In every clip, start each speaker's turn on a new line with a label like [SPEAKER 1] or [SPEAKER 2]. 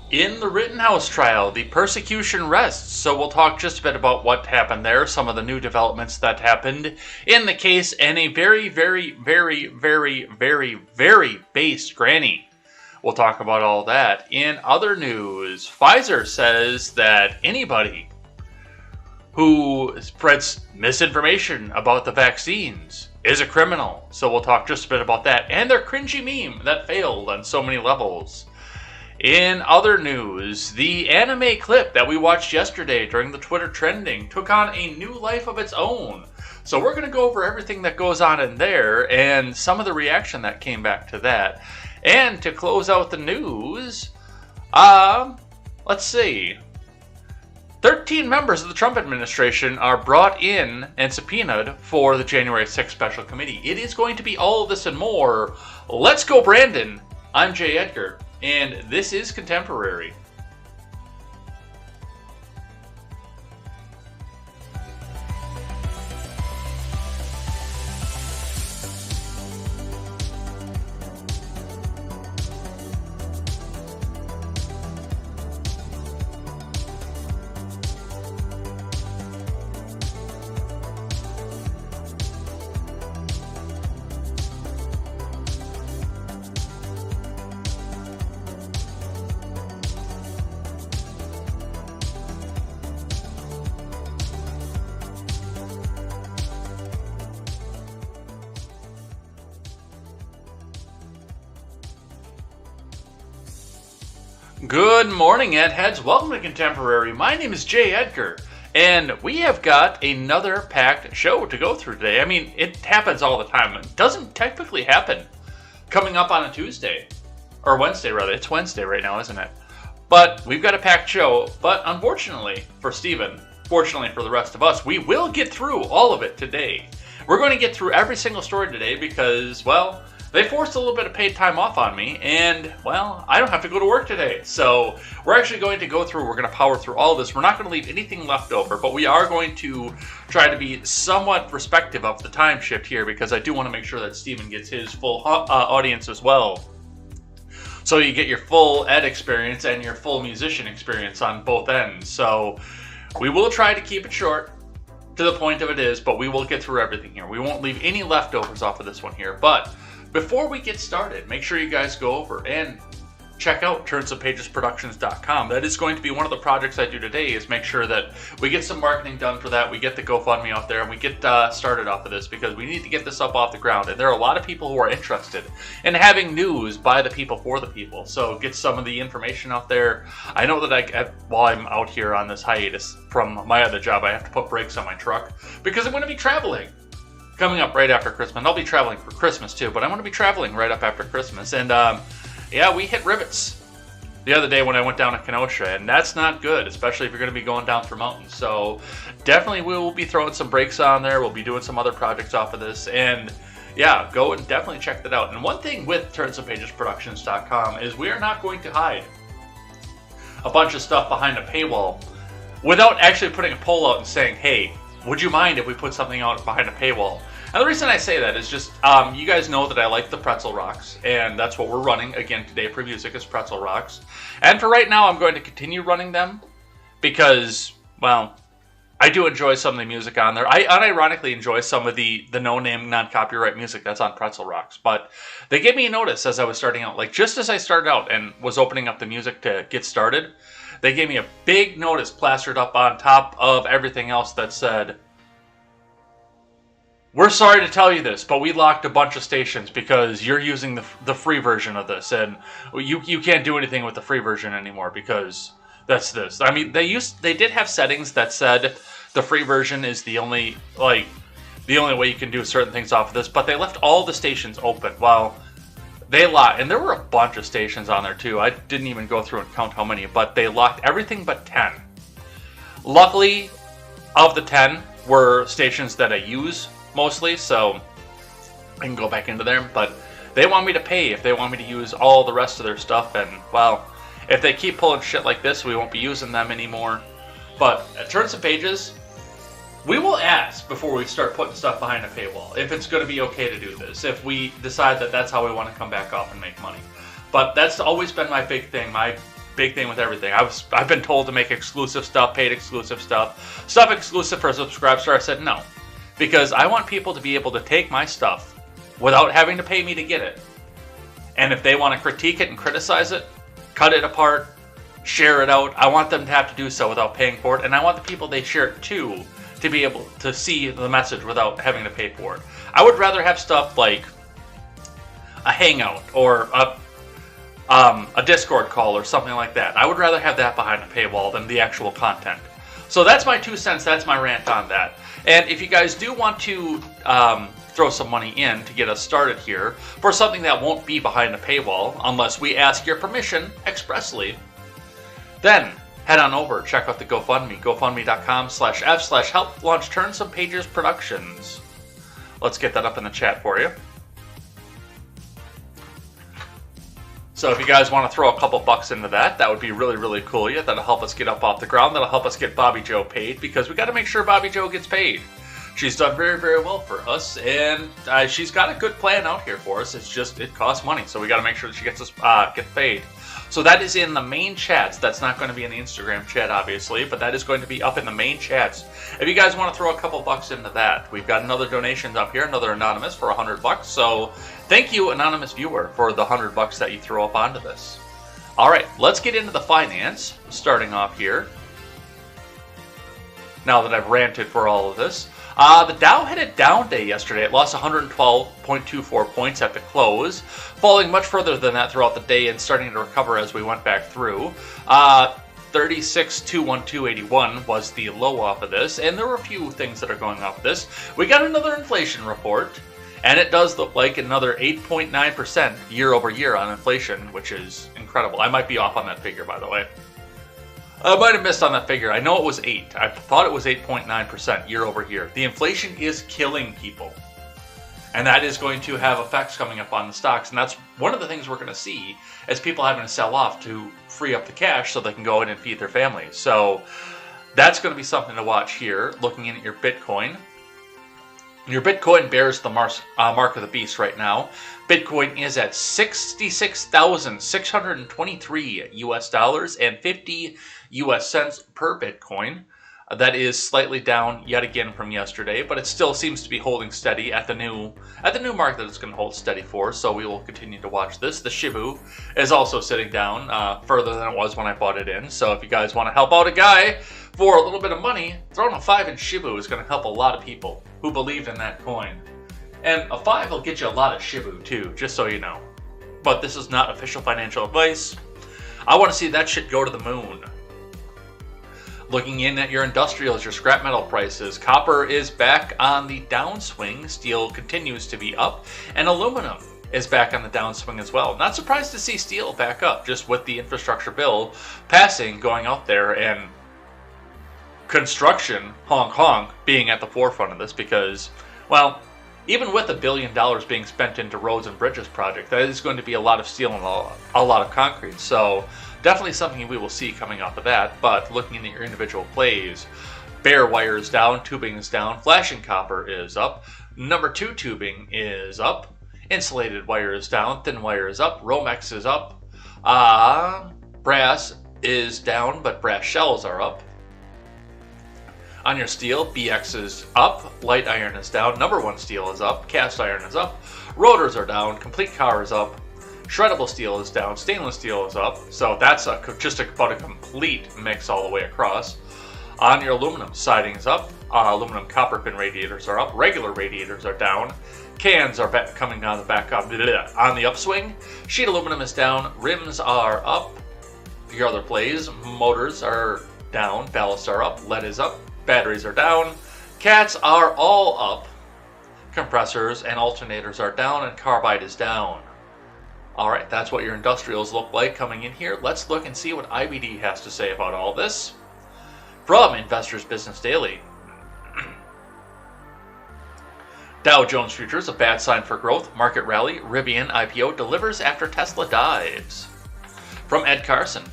[SPEAKER 1] In the Rittenhouse trial, the persecution rests, so we'll talk just a bit about what happened there, some of the new developments that happened in the case, and a very, very, very, very, very, very base granny. We'll talk about all that. In other news, Pfizer says that anybody who spreads misinformation about the vaccines is a criminal, so we'll talk just a bit about that, and their cringy meme that failed on so many levels. In other news, the anime clip that we watched yesterday during the Twitter trending took on a new life of its own. So we're going to go over everything that goes on in there and some of the reaction that came back to that. And to close out the news, let's see. 13 members of the Trump administration are brought in and subpoenaed for the January 6th special committee. It is going to be all of this and more. Let's go, Brandon. I'm Jay Edgar. And this is Contemporary. Good morning, Ed Heads. Welcome to Contemporary. My name is Jay Edgar, and we have got another packed show to go through today. I mean, it happens all the time. It doesn't technically happen coming up on a Tuesday, or Wednesday rather. It's Wednesday right now, isn't it? But we've got a packed show, but unfortunately for Steven, fortunately for the rest of us, we will get through all of it today. We're going to get through every single story today because, well, they forced a little bit of paid time off on me, and, well, I don't have to go to work today. So we're actually going to go through, we're going to power through all this. We're not going to leave anything left over, but we are going to try to be somewhat respective of the time shift here because I do want to make sure that Steven gets his full audience as well. So you get your full Ed experience and your full musician experience on both ends. So we will try to keep it short to the point of it is, but we will get through everything here. We won't leave any leftovers off of this one here, but before we get started, make sure you guys go over and check out turnsofpagesproductions.com. That is going to be one of the projects I do today is make sure that we get some marketing done for that. We get the GoFundMe out there and we get started off of this because we need to get this up off the ground. And there are a lot of people who are interested in having news by the people for the people. So get some of the information out there. I know that while I'm out here on this hiatus from my other job, I have to put brakes on my truck because I'm going to be traveling coming up right after Christmas. I'll be traveling for Christmas too, but I'm going to be traveling right up after Christmas. And yeah, we hit rivets the other day when I went down to Kenosha, and that's not good, especially if you're going to be going down through mountains. So definitely we will be throwing some brakes on there. We'll be doing some other projects off of this. And yeah, go and definitely check that out. And one thing with turnsofpagesproductions.com is we are not going to hide a bunch of stuff behind a paywall without actually putting a poll out and saying, hey, would you mind if we put something out behind a paywall? And the reason I say that is just, you guys know that I like the Pretzel Rocks, and that's what we're running again today for music is Pretzel Rocks. And for right now, I'm going to continue running them because, well, I do enjoy some of the music on there. I unironically enjoy some of the no-name, non-copyright music that's on Pretzel Rocks. But they gave me a notice as I was starting out. Like, just as I started out and was opening up the music to get started, they gave me a big notice plastered up on top of everything else that said, we're sorry to tell you this, but we locked a bunch of stations because you're using the free version of this, and you can't do anything with the free version anymore because that's this. I mean, they did have settings that said the free version is the only way you can do certain things off of this, but they left all the stations open. Well, they locked, and there were a bunch of stations on there too. I didn't even go through and count how many, but they locked everything but 10. Luckily, of the 10 were stations that I use mostly, so I can go back into there, but they want me to pay if they want me to use all the rest of their stuff, and, well, if they keep pulling shit like this, we won't be using them anymore. But at Turns of Pages, we will ask before we start putting stuff behind a paywall if it's going to be okay to do this, if we decide that that's how we want to come back off and make money. But that's always been my big thing. big thing with everything. I've been told to make exclusive stuff, paid exclusive stuff exclusive for subscribers. I said no, because I want people to be able to take my stuff without having to pay me to get it. And if they want to critique it and criticize it, cut it apart, share it out, I want them to have to do so without paying for it. And I want the people they share it to be able to see the message without having to pay for it. I would rather have stuff like a Hangout or a Discord call or something like that. I would rather have that behind a paywall than the actual content. So that's my 2 cents. That's my rant on that. And if you guys do want to throw some money in to get us started here for something that won't be behind a paywall unless we ask your permission expressly, then head on over, check out the GoFundMe, gofundme.com/f/help launch Turn Some Pages Productions. Let's get that up in the chat for you. So if you guys want to throw a couple bucks into that, that would be really, really cool. Yeah, that'll help us get up off the ground. That'll help us get Bobby Joe paid, because we got to make sure Bobby Joe gets paid. She's done very, very well for us, and she's got a good plan out here for us. It's just, it costs money, so we got to make sure that she gets paid. So that is in the main chats. That's not going to be in the Instagram chat, obviously, but that is going to be up in the main chats. If you guys want to throw a couple bucks into that, we've got another donation up here, another anonymous for $100. So thank you, anonymous viewer, for the $100 that you throw up onto this. All right, let's get into the finance, starting off here. Now that I've ranted for all of this. The Dow had a down day yesterday. It lost 112.24 points at the close, falling much further than that throughout the day and starting to recover as we went back through. 36,212.81 was the low off of this, and there were a few things that are going off of this. We got another inflation report, and it does look like another 8.9% year over year on inflation, which is incredible. I might be off on that figure, by the way. I might have missed on that figure. I know it was 8. I thought it was 8.9% year over year. The inflation is killing people. And that is going to have effects coming up on the stocks. And that's one of the things we're going to see as people having to sell off to free up the cash so they can go in and feed their families. So that's going to be something to watch here, looking in at your Bitcoin. Your Bitcoin bears the mark of the beast right now. Bitcoin is at $66,623 US dollars and 50 US cents per Bitcoin. That is slightly down yet again from yesterday, but it still seems to be holding steady at the new mark that it's going to hold steady for. So we will continue to watch this. The Shibu is also sitting down further than it was when I bought it in. So if you guys want to help out a guy for a little bit of money, throwing a 5 in Shibu is going to help a lot of people who believed in that coin. And a 5 will get you a lot of Shibu too, just so you know. But this is not official financial advice. I want to see that shit go to the moon. Looking in at your industrials, your scrap metal prices, copper is back on the downswing, steel continues to be up, and aluminum is back on the downswing as well. Not surprised to see steel back up, just with the infrastructure bill passing, going out there, and construction, honk honk, being at the forefront of this, because, well, even with $1 billion being spent into roads and bridges project, that is going to be a lot of steel and a lot of concrete. So definitely something we will see coming off of that. But looking at your individual plays, bare wire is down, tubing is down, flashing copper is up, number 2 tubing is up, insulated wire is down, thin wire is up, Romex is up, brass is down, but brass shells are up. On your steel, BX is up, light iron is down, number 1 steel is up, cast iron is up, rotors are down, complete car is up, shreddable steel is down, stainless steel is up, so that's just about a complete mix all the way across. On your aluminum, siding is up, aluminum copper pin radiators are up, regular radiators are down, cans are coming on the back up, on the upswing, sheet aluminum is down, rims are up, your other plays, motors are down, ballasts are up, lead is up, batteries are down, cats are all up, compressors and alternators are down, and carbide is down. Alright, that's what your industrials look like coming in here. Let's look and see what IBD has to say about all this. From Investors Business Daily. Dow Jones Futures, a bad sign for growth. Market rally. Rivian IPO delivers after Tesla dives. From Ed Carson.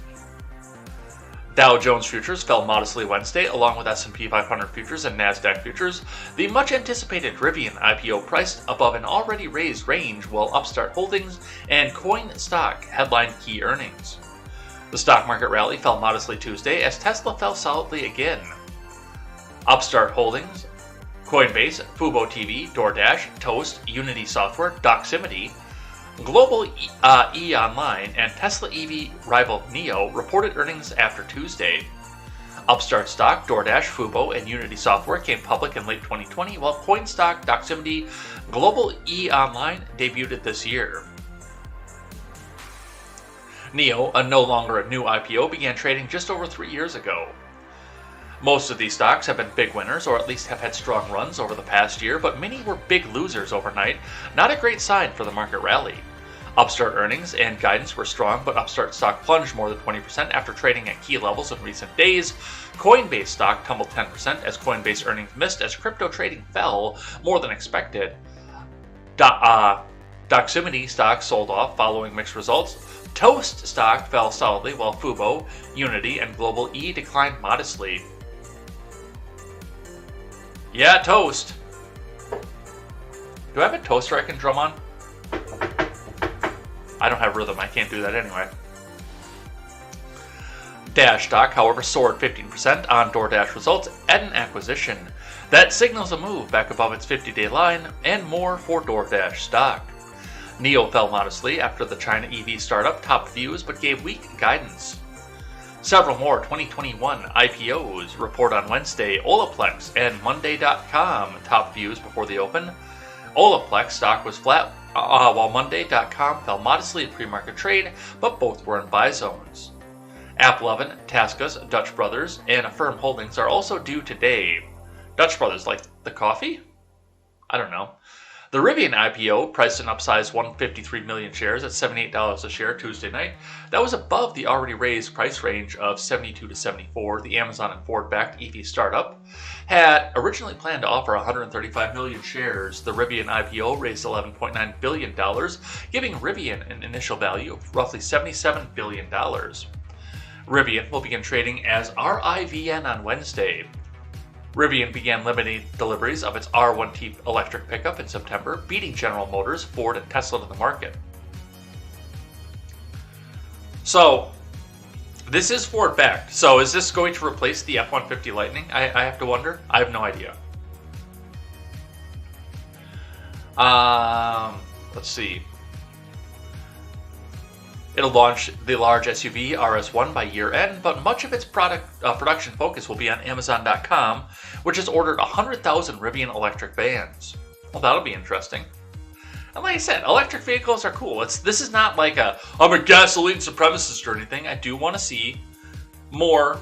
[SPEAKER 1] Dow Jones Futures fell modestly Wednesday, along with S&P 500 Futures and NASDAQ Futures. The much-anticipated Rivian IPO priced above an already raised range, while Upstart Holdings and Coin Stock headlined key earnings. The stock market rally fell modestly Tuesday as Tesla fell solidly again. Upstart Holdings, Coinbase, Fubo TV, DoorDash, Toast, Unity Software, Doximity, Global E Online, and Tesla EV rival NIO reported earnings after Tuesday. Upstart stock, DoorDash, Fubo, and Unity Software came public in late 2020, while Coinstock, Doximity, Global E Online debuted this year. NIO, no longer a new IPO, began trading just over 3 years ago. Most of these stocks have been big winners, or at least have had strong runs over the past year, but many were big losers overnight, not a great sign for the market rally. Upstart earnings and guidance were strong, but Upstart stock plunged more than 20% after trading at key levels in recent days. Coinbase stock tumbled 10% as Coinbase earnings missed as crypto trading fell more than expected. Doximity stock sold off following mixed results. Toast stock fell solidly, while Fubo, Unity, and Global E declined modestly. Yeah, Toast. Do I have a toaster I can drum on? I don't have rhythm. I can't do that anyway. Dash stock, however, soared 15% on DoorDash results and an acquisition. That signals a move back above its 50-day line and more for DoorDash stock. NIO fell modestly after the China EV startup topped views but gave weak guidance. Several more 2021 IPOs report on Wednesday. Olaplex and Monday.com topped views before the open. Olaplex stock was flat, while Monday.com fell modestly in pre-market trade, but both were in buy zones. AppLovin, Taskus, Dutch Brothers, and Affirm Holdings are also due today. Dutch Brothers, like the coffee? I don't know. The Rivian IPO priced an upsized 153 million shares at $78 a share Tuesday night. That was above the already raised price range of 72 to 74. The Amazon and Ford-backed EV startup had originally planned to offer 135 million shares. The Rivian IPO raised $11.9 billion, giving Rivian an initial value of roughly $77 billion. Rivian will begin trading as RIVN on Wednesday. Rivian began limited deliveries of its R1T electric pickup in September, beating General Motors, Ford, and Tesla to the market. So, this is Ford-backed. So, is this going to replace the F-150 Lightning? I have to wonder. I have no idea. Let's see. It'll launch the large SUV RS1 by year-end, but much of its production focus will be on Amazon.com, which has ordered 100,000 Rivian electric vans. Well, that'll be interesting. And like I said, electric vehicles are cool. This is not like I'm a gasoline supremacist or anything. I do want to see more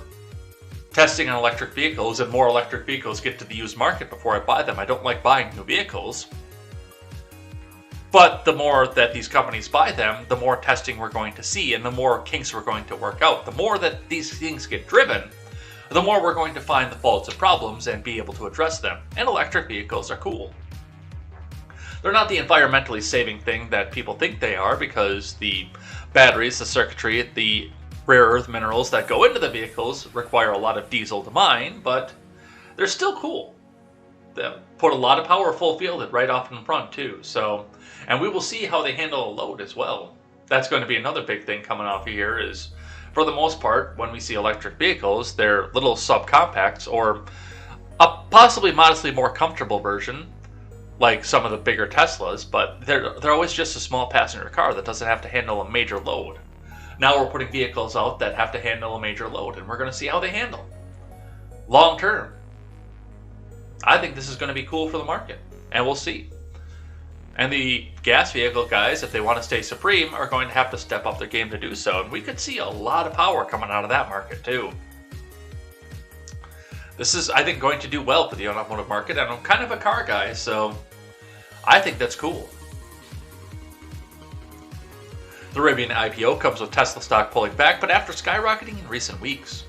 [SPEAKER 1] testing on electric vehicles and more electric vehicles get to the used market before I buy them. I don't like buying new vehicles. But the more that these companies buy them, the more testing we're going to see and the more kinks we're going to work out. The more that these things get driven, the more we're going to find the faults and problems and be able to address them. And electric vehicles are cool. They're not the environmentally saving thing that people think they are, because the batteries, the circuitry, the rare earth minerals that go into the vehicles require a lot of diesel to mine, but they're still cool. They put a lot of power full fielded right off in front too. So, and we will see how they handle a load as well. That's going to be another big thing coming off of here is, for the most part, when we see electric vehicles, they're little subcompacts or a possibly modestly more comfortable version, like some of the bigger Teslas, but they're always just a small passenger car that doesn't have to handle a major load. Now we're putting vehicles out that have to handle a major load, and we're going to see how they handle. Long term, I think this is going to be cool for the market, and we'll see. And the gas vehicle guys, if they want to stay supreme, are going to have to step up their game to do so, and we could see a lot of power coming out of that market too. This is, I think, going to do well for the automotive market, and I'm kind of a car guy, so I think that's cool. The Rivian IPO comes with Tesla stock pulling back, but after skyrocketing in recent weeks.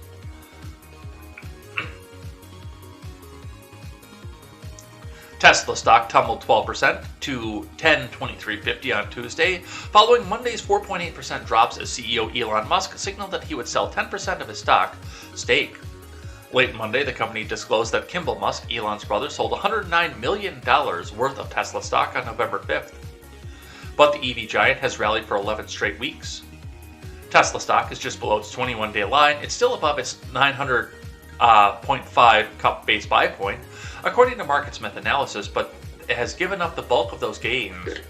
[SPEAKER 1] Tesla stock tumbled 12% to $10.2350 on Tuesday, following Monday's 4.8% drops as CEO Elon Musk signaled that he would sell 10% of his stock stake. Late Monday, the company disclosed that Kimball Musk, Elon's brother, sold $109 million worth of Tesla stock on November 5th. But the EV giant has rallied for 11 straight weeks. Tesla stock is just below its 21-day line. It's still above its 900.5 cup base buy point, according to MarketSmith analysis, but it has given up the bulk of those gains.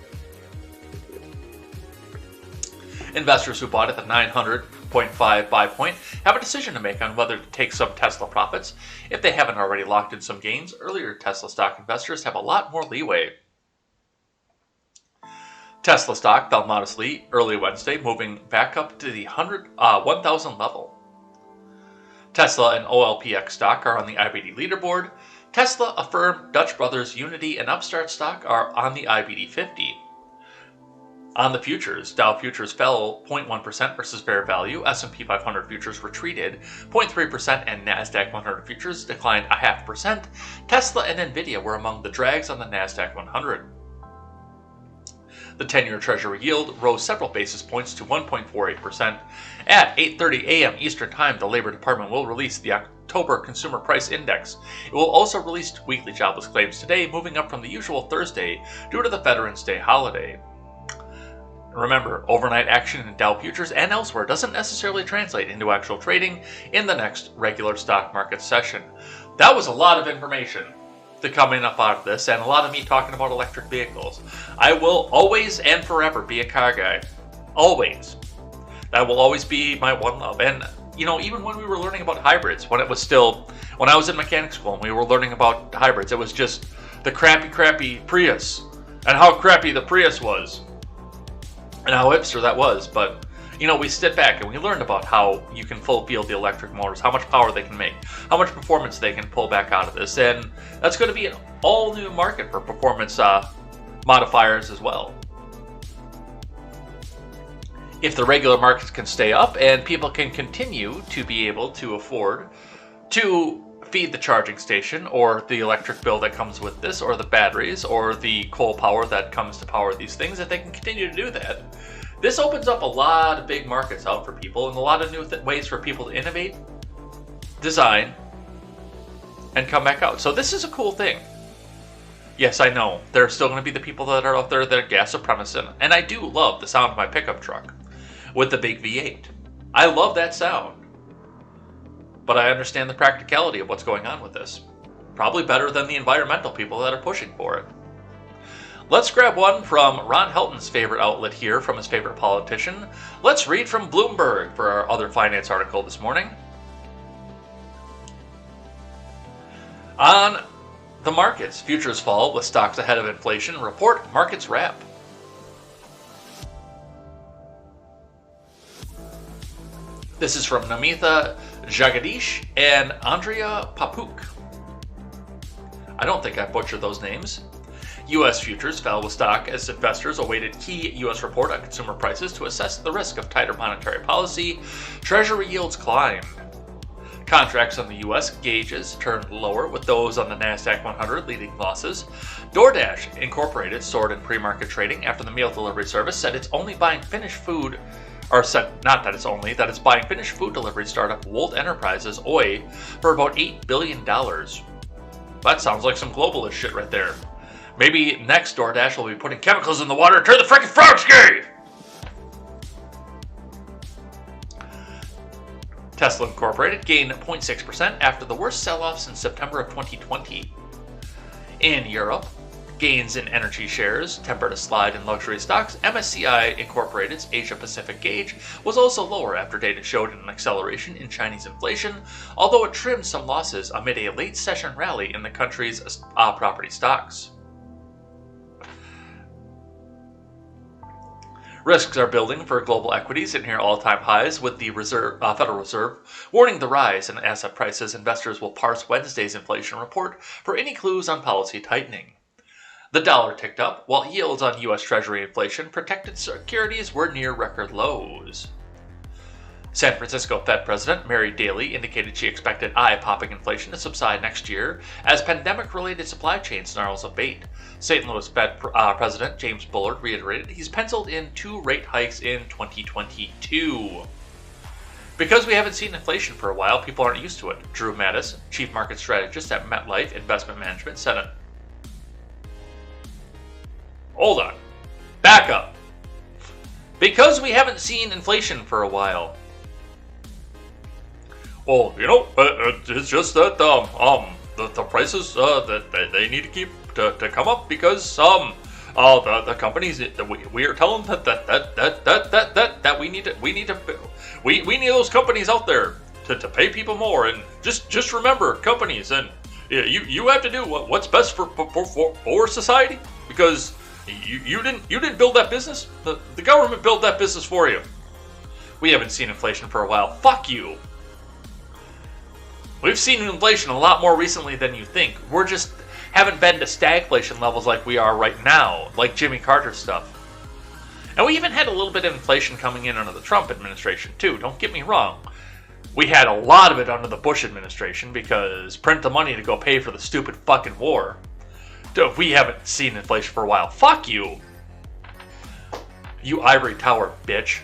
[SPEAKER 1] Investors who bought at the 900.5 buy point have a decision to make on whether to take some Tesla profits. If they haven't already locked in some gains, earlier Tesla stock investors have a lot more leeway. Tesla stock fell modestly early Wednesday, moving back up to the 1,000 level. Tesla and OLPX stock are on the IBD leaderboard. Tesla, Affirm, Dutch Brothers, Unity, and Upstart stock are on the IBD 50. On the futures, Dow futures fell 0.1% versus fair value, S&P 500 futures retreated 0.3%, and NASDAQ 100 futures declined 0.5%. Tesla and Nvidia were among the drags on the NASDAQ 100. The 10-year Treasury yield rose several basis points to 1.48%. At 8:30 a.m. Eastern Time, the Labor Department will release the October Consumer Price Index. It will also release weekly jobless claims today, moving up from the usual Thursday due to the Veterans Day holiday. Remember, overnight action in Dow futures and elsewhere doesn't necessarily translate into actual trading in the next regular stock market session. That was a lot of information to come in up out of this, and a lot of me talking about electric vehicles. I will always and forever be a car guy. Always. That will always be my one love. And, even when we were learning about hybrids, when I was in mechanic school and we were learning about hybrids, it was just the crappy Prius and how crappy the Prius was and how hipster that was. But, we stood back and we learned about how you can full field the electric motors, how much power they can make, how much performance they can pull back out of this. And that's going to be an all new market for performance modifiers as well. If the regular markets can stay up and people can continue to be able to afford to feed the charging station or the electric bill that comes with this or the batteries or the coal power that comes to power these things, if they can continue to do that, this opens up a lot of big markets out for people and a lot of new ways for people to innovate, design, and come back out. So this is a cool thing. Yes, I know, there are still going to be the people that are out there that are gas supremacist, and I do love the sound of my pickup truck with the big V8. I love that sound. But I understand the practicality of what's going on with this. Probably better than the environmental people that are pushing for it. Let's grab one from Ron Helton's favorite outlet here, from his favorite politician. Let's read from Bloomberg for our other finance article this morning. On the markets, futures fall with stocks ahead of inflation. Report markets wrap. This is from Namitha Jagadish and Andrea Papuk. I don't think I butchered those names. U.S. futures fell with stock as investors awaited key U.S. report on consumer prices to assess the risk of tighter monetary policy. Treasury yields climbed. Contracts on the U.S. gauges turned lower, with those on the NASDAQ 100 leading losses. DoorDash Incorporated soared in pre-market trading after the meal delivery service said it's only buying finished food, or said not that it's only, that it's buying finished food delivery startup Wolt Enterprises, OI, for about $8 billion. That sounds like some globalist shit right there. Maybe next DoorDash will be putting chemicals in the water to turn the frickin' frogs gay! Tesla Incorporated gained 0.6% after the worst sell-off since September of 2020. In Europe, gains in energy shares tempered a slide in luxury stocks. MSCI Incorporated's Asia-Pacific gauge was also lower after data showed an acceleration in Chinese inflation, although it trimmed some losses amid a late-session rally in the country's property stocks. Risks are building for global equities at near all-time highs, with the Federal Reserve warning the rise in asset prices. Investors will parse Wednesday's inflation report for any clues on policy tightening. The dollar ticked up, while yields on U.S. Treasury inflation protected securities were near record lows. San Francisco Fed President Mary Daly indicated she expected eye-popping inflation to subside next year as pandemic-related supply chain snarls abate. St. Louis Fed President James Bullard reiterated he's penciled in 2 rate hikes in 2022. Because we haven't seen inflation for a while, people aren't used to it. Drew Mattis, chief market strategist at MetLife Investment Management, said it. Hold on. Back up. Because we haven't seen inflation for a while. Well, it's just that the prices that they need to keep to come up because the companies we are telling that we need those companies out there to pay people more, and just remember, companies, and you have to do what's best for society, because you didn't build that business. The government built that business for you. We haven't seen inflation for a while. Fuck you. We've seen inflation a lot more recently than you think. We're just haven't been to stagflation levels like we are right now, like Jimmy Carter stuff. And we even had a little bit of inflation coming in under the Trump administration too, don't get me wrong. We had a lot of it under the Bush administration because print the money to go pay for the stupid fucking war. Dude, we haven't seen inflation for a while. Fuck you! You ivory tower bitch.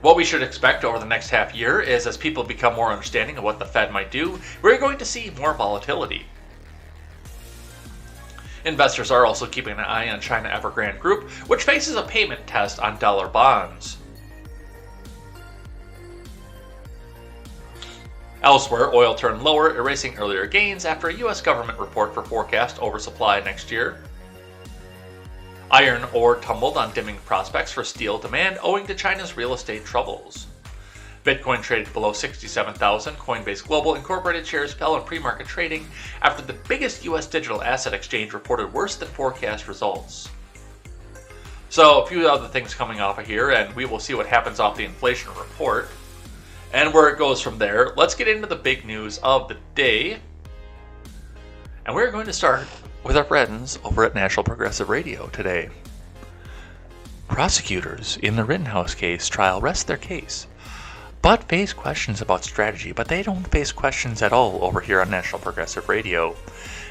[SPEAKER 1] What we should expect over the next half year is, as people become more understanding of what the Fed might do, we're going to see more volatility. Investors are also keeping an eye on China Evergrande Group, which faces a payment test on dollar bonds. Elsewhere, oil turned lower, erasing earlier gains after a U.S. government report for forecast oversupply next year. Iron ore tumbled on dimming prospects for steel demand owing to China's real estate troubles. Bitcoin traded below 67,000. Coinbase Global Incorporated shares fell in pre-market trading after the biggest U.S. digital asset exchange reported worse than forecast results. So a few other things coming off of here, and we will see what happens off the inflation report and where it goes from there. Let's get into the big news of the day. And we're going to start with our friends over at National Progressive Radio today. Prosecutors in the Rittenhouse case trial rest their case, but face questions about strategy. But they don't face questions at all over here on National Progressive Radio,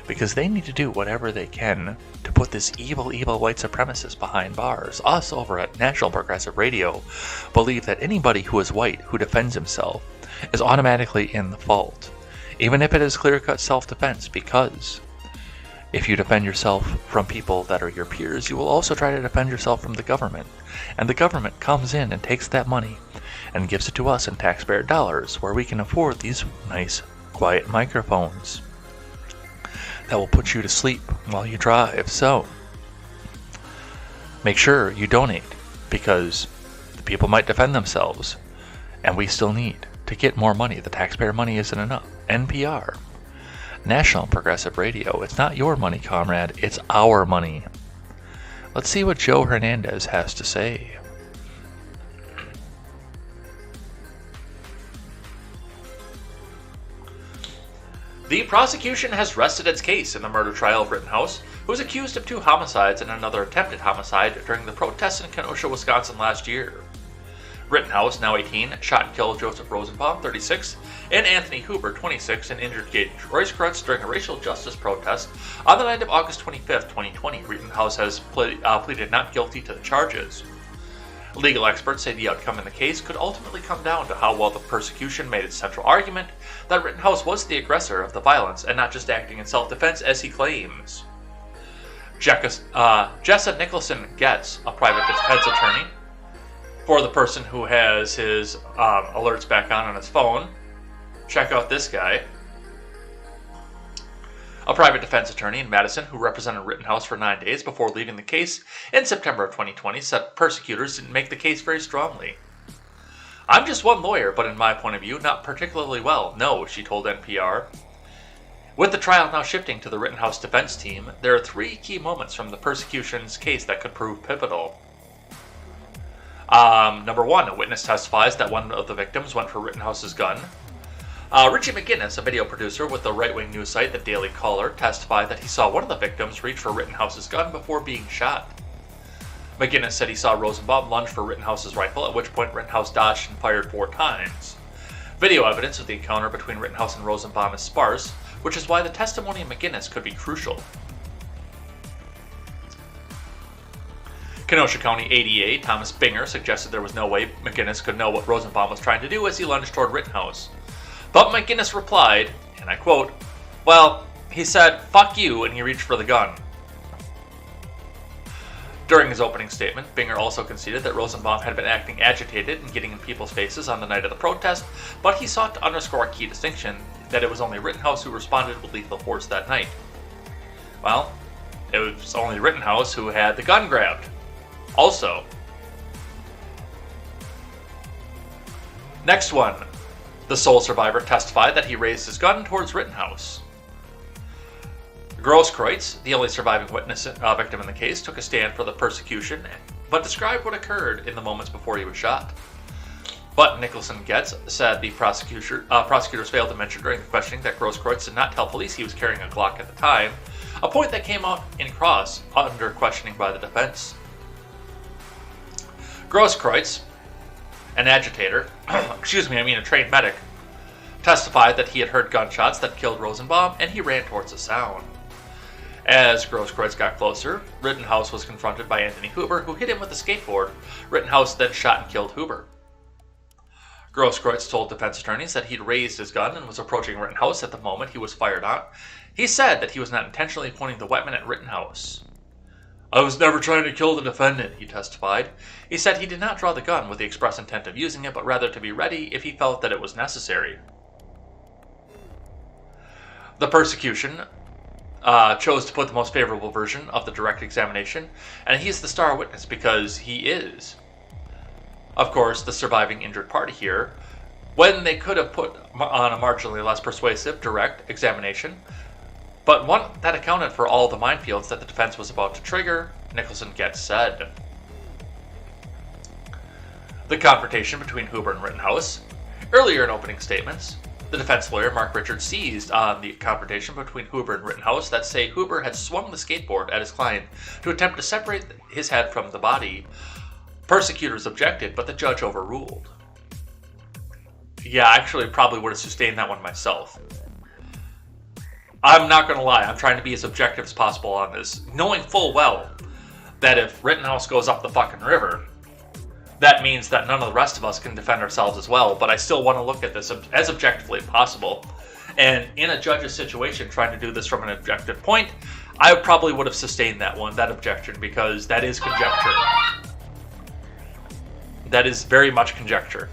[SPEAKER 1] because they need to do whatever they can to put this evil white supremacist behind bars. Us over at National Progressive Radio believe that anybody who is white who defends himself is automatically in the fault, even if it is clear-cut self-defense, because if you defend yourself from people that are your peers, you will also try to defend yourself from the government. And the government comes in and takes that money and gives it to us in taxpayer dollars, where we can afford these nice, quiet microphones that will put you to sleep while you drive. So make sure you donate, because the people might defend themselves, and we still need to get more money. The taxpayer money isn't enough. NPR. National Progressive Radio. It's not your money, comrade. It's our money. Let's see what Joe Hernandez has to say. The prosecution has rested its case in the murder trial of Rittenhouse, who was accused of 2 homicides and another attempted homicide during the protests in Kenosha, Wisconsin last year. Rittenhouse, now 18, shot and killed Joseph Rosenbaum, 36, and Anthony Huber, 26, and injured Royce Krutz during a racial justice protest on the night of August 25, 2020. Rittenhouse has pleaded not guilty to the charges. Legal experts say the outcome in the case could ultimately come down to how well the prosecution made its central argument that Rittenhouse was the aggressor of the violence and not just acting in self-defense as he claims. Jessa Nicholson Getz, a private defense attorney, for the person who has his alerts back on his phone, check out this guy. A private defense attorney in Madison who represented Rittenhouse for 9 days before leaving the case in September of 2020 said persecutors didn't make the case very strongly. "I'm just one lawyer, but in my point of view, not particularly well, no," she told NPR. With the trial now shifting to the Rittenhouse defense team, there are 3 key moments from the persecution's case that could prove pivotal. Number 1, a witness testifies that one of the victims went for Rittenhouse's gun. Richie McGinnis, a video producer with the right-wing news site The Daily Caller, testified that he saw one of the victims reach for Rittenhouse's gun before being shot. McGinnis said he saw Rosenbaum lunge for Rittenhouse's rifle, at which point Rittenhouse dodged and fired 4 times. Video evidence of the encounter between Rittenhouse and Rosenbaum is sparse, which is why the testimony of McGinnis could be crucial. Kenosha County ADA Thomas Binger suggested there was no way McGinnis could know what Rosenbaum was trying to do as he lunged toward Rittenhouse. But McGinnis replied, and I quote, "Well, He said, "Fuck you," and he reached for the gun. During his opening statement, Binger also conceded that Rosenbaum had been acting agitated and getting in people's faces on the night of the protest, but he sought to underscore a key distinction, that it was only Rittenhouse who responded with lethal force that night. Well, it was only Rittenhouse who had the gun grabbed. Also, next one, the sole survivor testified that he raised his gun towards Rittenhouse. Grosskreutz, the only surviving victim in the case, took a stand for the persecution, but described what occurred in the moments before he was shot. But Nicholson Getz said the prosecutors failed to mention during the questioning that Grosskreutz did not tell police he was carrying a Glock at the time, a point that came out in cross under questioning by the defense. Grosskreutz, an agitator, a trained medic, testified that he had heard gunshots that killed Rosenbaum, and he ran towards the sound. As Grosskreutz got closer, Rittenhouse was confronted by Anthony Huber, who hit him with a skateboard. Rittenhouse then shot and killed Huber. Grosskreutz told defense attorneys that he'd raised his gun and was approaching Rittenhouse at the moment he was fired on. He said that he was not intentionally pointing the weapon at Rittenhouse. "I was never trying to kill the defendant," he testified. He said he did not draw the gun with the express intent of using it, but rather to be ready if he felt that it was necessary. The prosecution chose to put the most favorable version of the direct examination, and he's the star witness because he is, of course, the surviving injured party here, when they could have put on a marginally less persuasive direct examination, but one that accounted for all the minefields that the defense was about to trigger, Nicholson Getz said. The confrontation between Huber and Rittenhouse. Earlier in opening statements, the defense lawyer, Mark Richards, seized on the confrontation between Huber and Rittenhouse that say Huber had swung the skateboard at his client to attempt to separate his head from the body. Prosecutors objected, but the judge overruled. Yeah, I actually probably would have sustained that one myself. I'm not going to lie, I'm trying to be as objective as possible on this, knowing full well that if Rittenhouse goes up the fucking river, that means that none of the rest of us can defend ourselves as well, but I still want to look at this as objectively as possible. And in a judge's situation, trying to do this from an objective point, I probably would have sustained that objection, because that is conjecture. That is very much conjecture.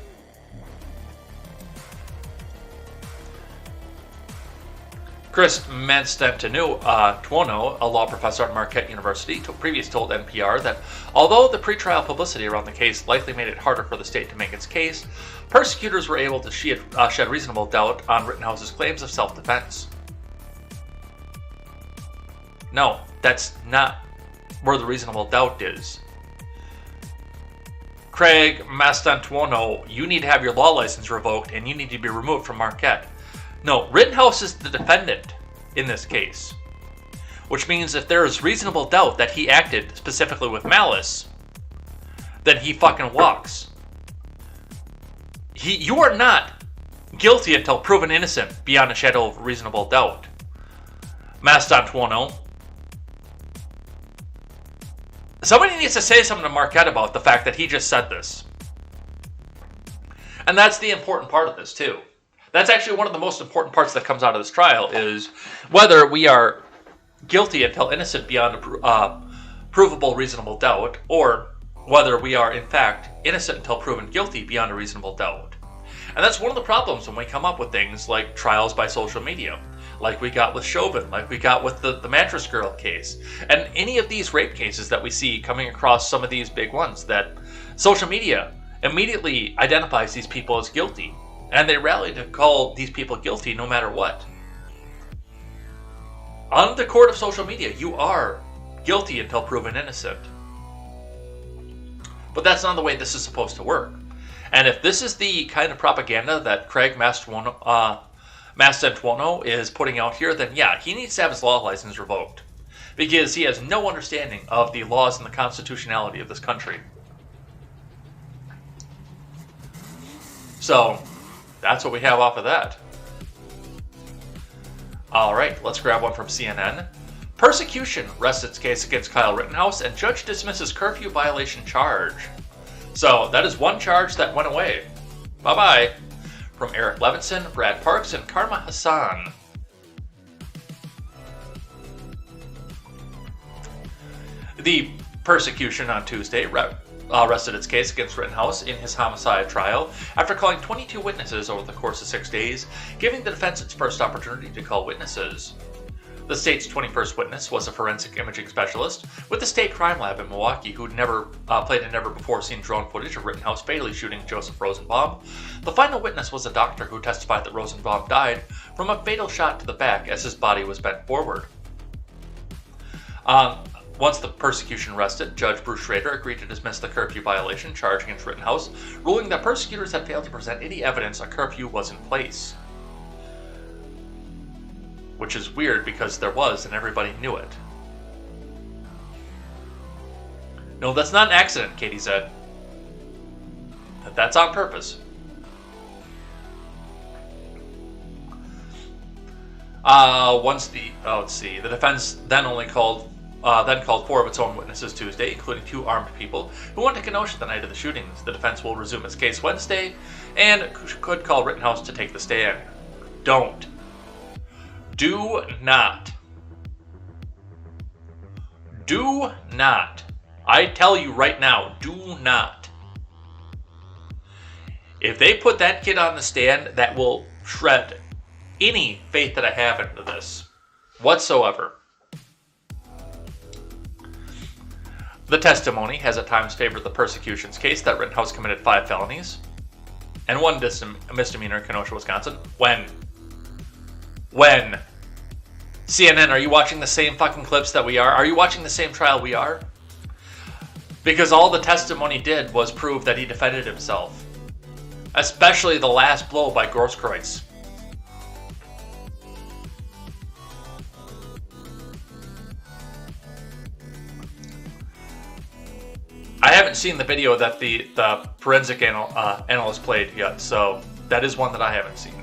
[SPEAKER 1] Chris Manstantino-Tuono, a law professor at Marquette University, previously told NPR that although the pretrial publicity around the case likely made it harder for the state to make its case, prosecutors were able to shed reasonable doubt on Rittenhouse's claims of self-defense. No, that's not where the reasonable doubt is. Craig Mastantuono, you need to have your law license revoked and you need to be removed from Marquette. No, Rittenhouse is the defendant in this case, which means if there is reasonable doubt that he acted specifically with malice, then he fucking walks. You are not guilty until proven innocent beyond a shadow of reasonable doubt. Mastantuono. Somebody needs to say something to Marquette about the fact that he just said this. And that's the important part of this, too. That's actually one of the most important parts that comes out of this trial, is whether we are guilty until innocent beyond a provable reasonable doubt, or whether we are, in fact, innocent until proven guilty beyond a reasonable doubt. And that's one of the problems when we come up with things like trials by social media, like we got with Chauvin, like we got with the Mattress Girl case, and any of these rape cases that we see coming across some of these big ones, that social media immediately identifies these people as guilty. And they rally to call these people guilty no matter what. On the court of social media, you are guilty until proven innocent. But that's not the way this is supposed to work. And if this is the kind of propaganda that Craig Mastantuono is putting out here, then yeah, he needs to have his law license revoked. Because he has no understanding of the laws and the constitutionality of this country. So that's what we have off of that. Alright, let's grab one from CNN. Persecution rests its case against Kyle Rittenhouse, and judge dismisses curfew violation charge. So, that is one charge that went away. Bye-bye. From Eric Levinson, Brad Parks, and Karma Hassan. The prosecution on Tuesday rested its case against Rittenhouse in his homicide trial after calling 22 witnesses over the course of 6 days, giving the defense its first opportunity to call witnesses. The state's 21st witness was a forensic imaging specialist with the state crime lab in Milwaukee who'd played a never-before-seen drone footage of Rittenhouse fatally shooting Joseph Rosenbaum. The final witness was a doctor who testified that Rosenbaum died from a fatal shot to the back as his body was bent forward. Once the prosecution rested, Judge Bruce Schrader agreed to dismiss the curfew violation charge against Rittenhouse, ruling that prosecutors had failed to present any evidence a curfew was in place. Which is weird because there was, and everybody knew it. No, that's not an accident, Katie said. That's on purpose. The defense then called 4 of its own witnesses Tuesday, including 2 armed people who went to Kenosha the night of the shootings. The defense will resume its case Wednesday and could call Rittenhouse to take the stand. Don't. Do not. Do not. I tell you right now, do not. If they put that kid on the stand, that will shred any faith that I have into this whatsoever. The testimony has at times favored the prosecution's case that Rittenhouse committed 5 felonies and 1 misdemeanor in Kenosha, Wisconsin. When? CNN, are you watching the same fucking clips that we are? Are you watching the same trial we are? Because all the testimony did was prove that he defended himself. Especially the last blow by Grosskreutz. I haven't seen the video that the forensic analyst played yet, so that is one that I haven't seen.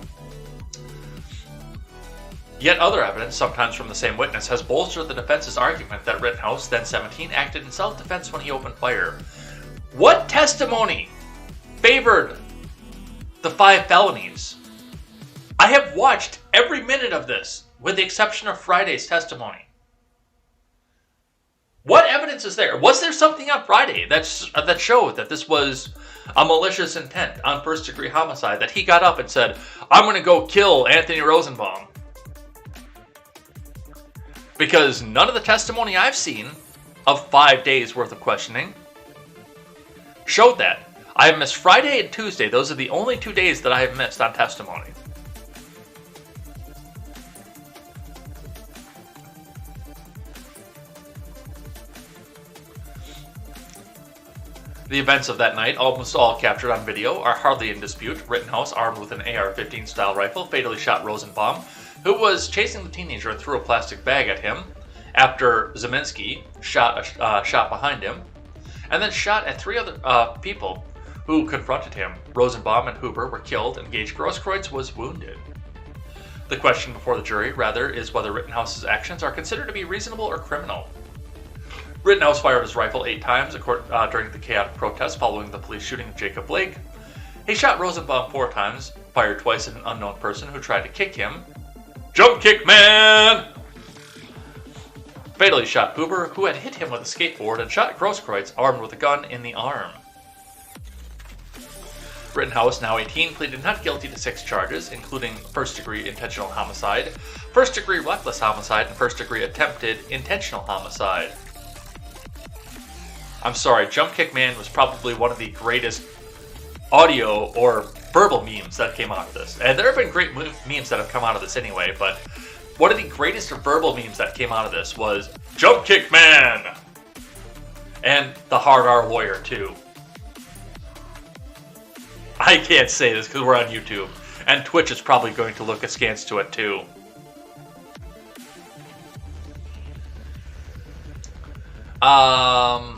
[SPEAKER 1] Yet other evidence, sometimes from the same witness, has bolstered the defense's argument that Rittenhouse, then 17, acted in self-defense when he opened fire. What testimony favored the 5 felonies? I have watched every minute of this, with the exception of Friday's testimony. What evidence is there? Was there something on Friday that showed that this was a malicious intent on first-degree homicide, that he got up and said, I'm going to go kill Anthony Rosenbaum? Because none of the testimony I've seen of 5 days worth of questioning showed that. I have missed Friday and Tuesday. Those are the only 2 days that I have missed on testimony. The events of that night, almost all captured on video, are hardly in dispute. Rittenhouse, armed with an AR-15 style rifle, fatally shot Rosenbaum, who was chasing the teenager and threw a plastic bag at him, after Zeminski shot behind him, and then shot at 3 other people who confronted him. Rosenbaum and Huber were killed, and Gage Grosskreutz was wounded. The question before the jury, rather, is whether Rittenhouse's actions are considered to be reasonable or criminal. Rittenhouse fired his rifle 8 times during the chaotic protest following the police shooting of Jacob Blake. He shot Rosenbaum 4 times, fired twice at an unknown person who tried to kick him. Jump kick, man! Fatally shot Huber, who had hit him with a skateboard, and shot Grosskreutz, armed with a gun, in the arm. Rittenhouse, now 18, pleaded not guilty to 6 charges, including first-degree intentional homicide, first-degree reckless homicide, and first-degree attempted intentional homicide. I'm sorry, Jump Kick Man was probably one of the greatest audio or verbal memes that came out of this. And there have been great memes that have come out of this anyway, but one of the greatest verbal memes that came out of this was Jump Kick Man! And the Hard R Lawyer, too. I can't say this because we're on YouTube, and Twitch is probably going to look askance to it, too.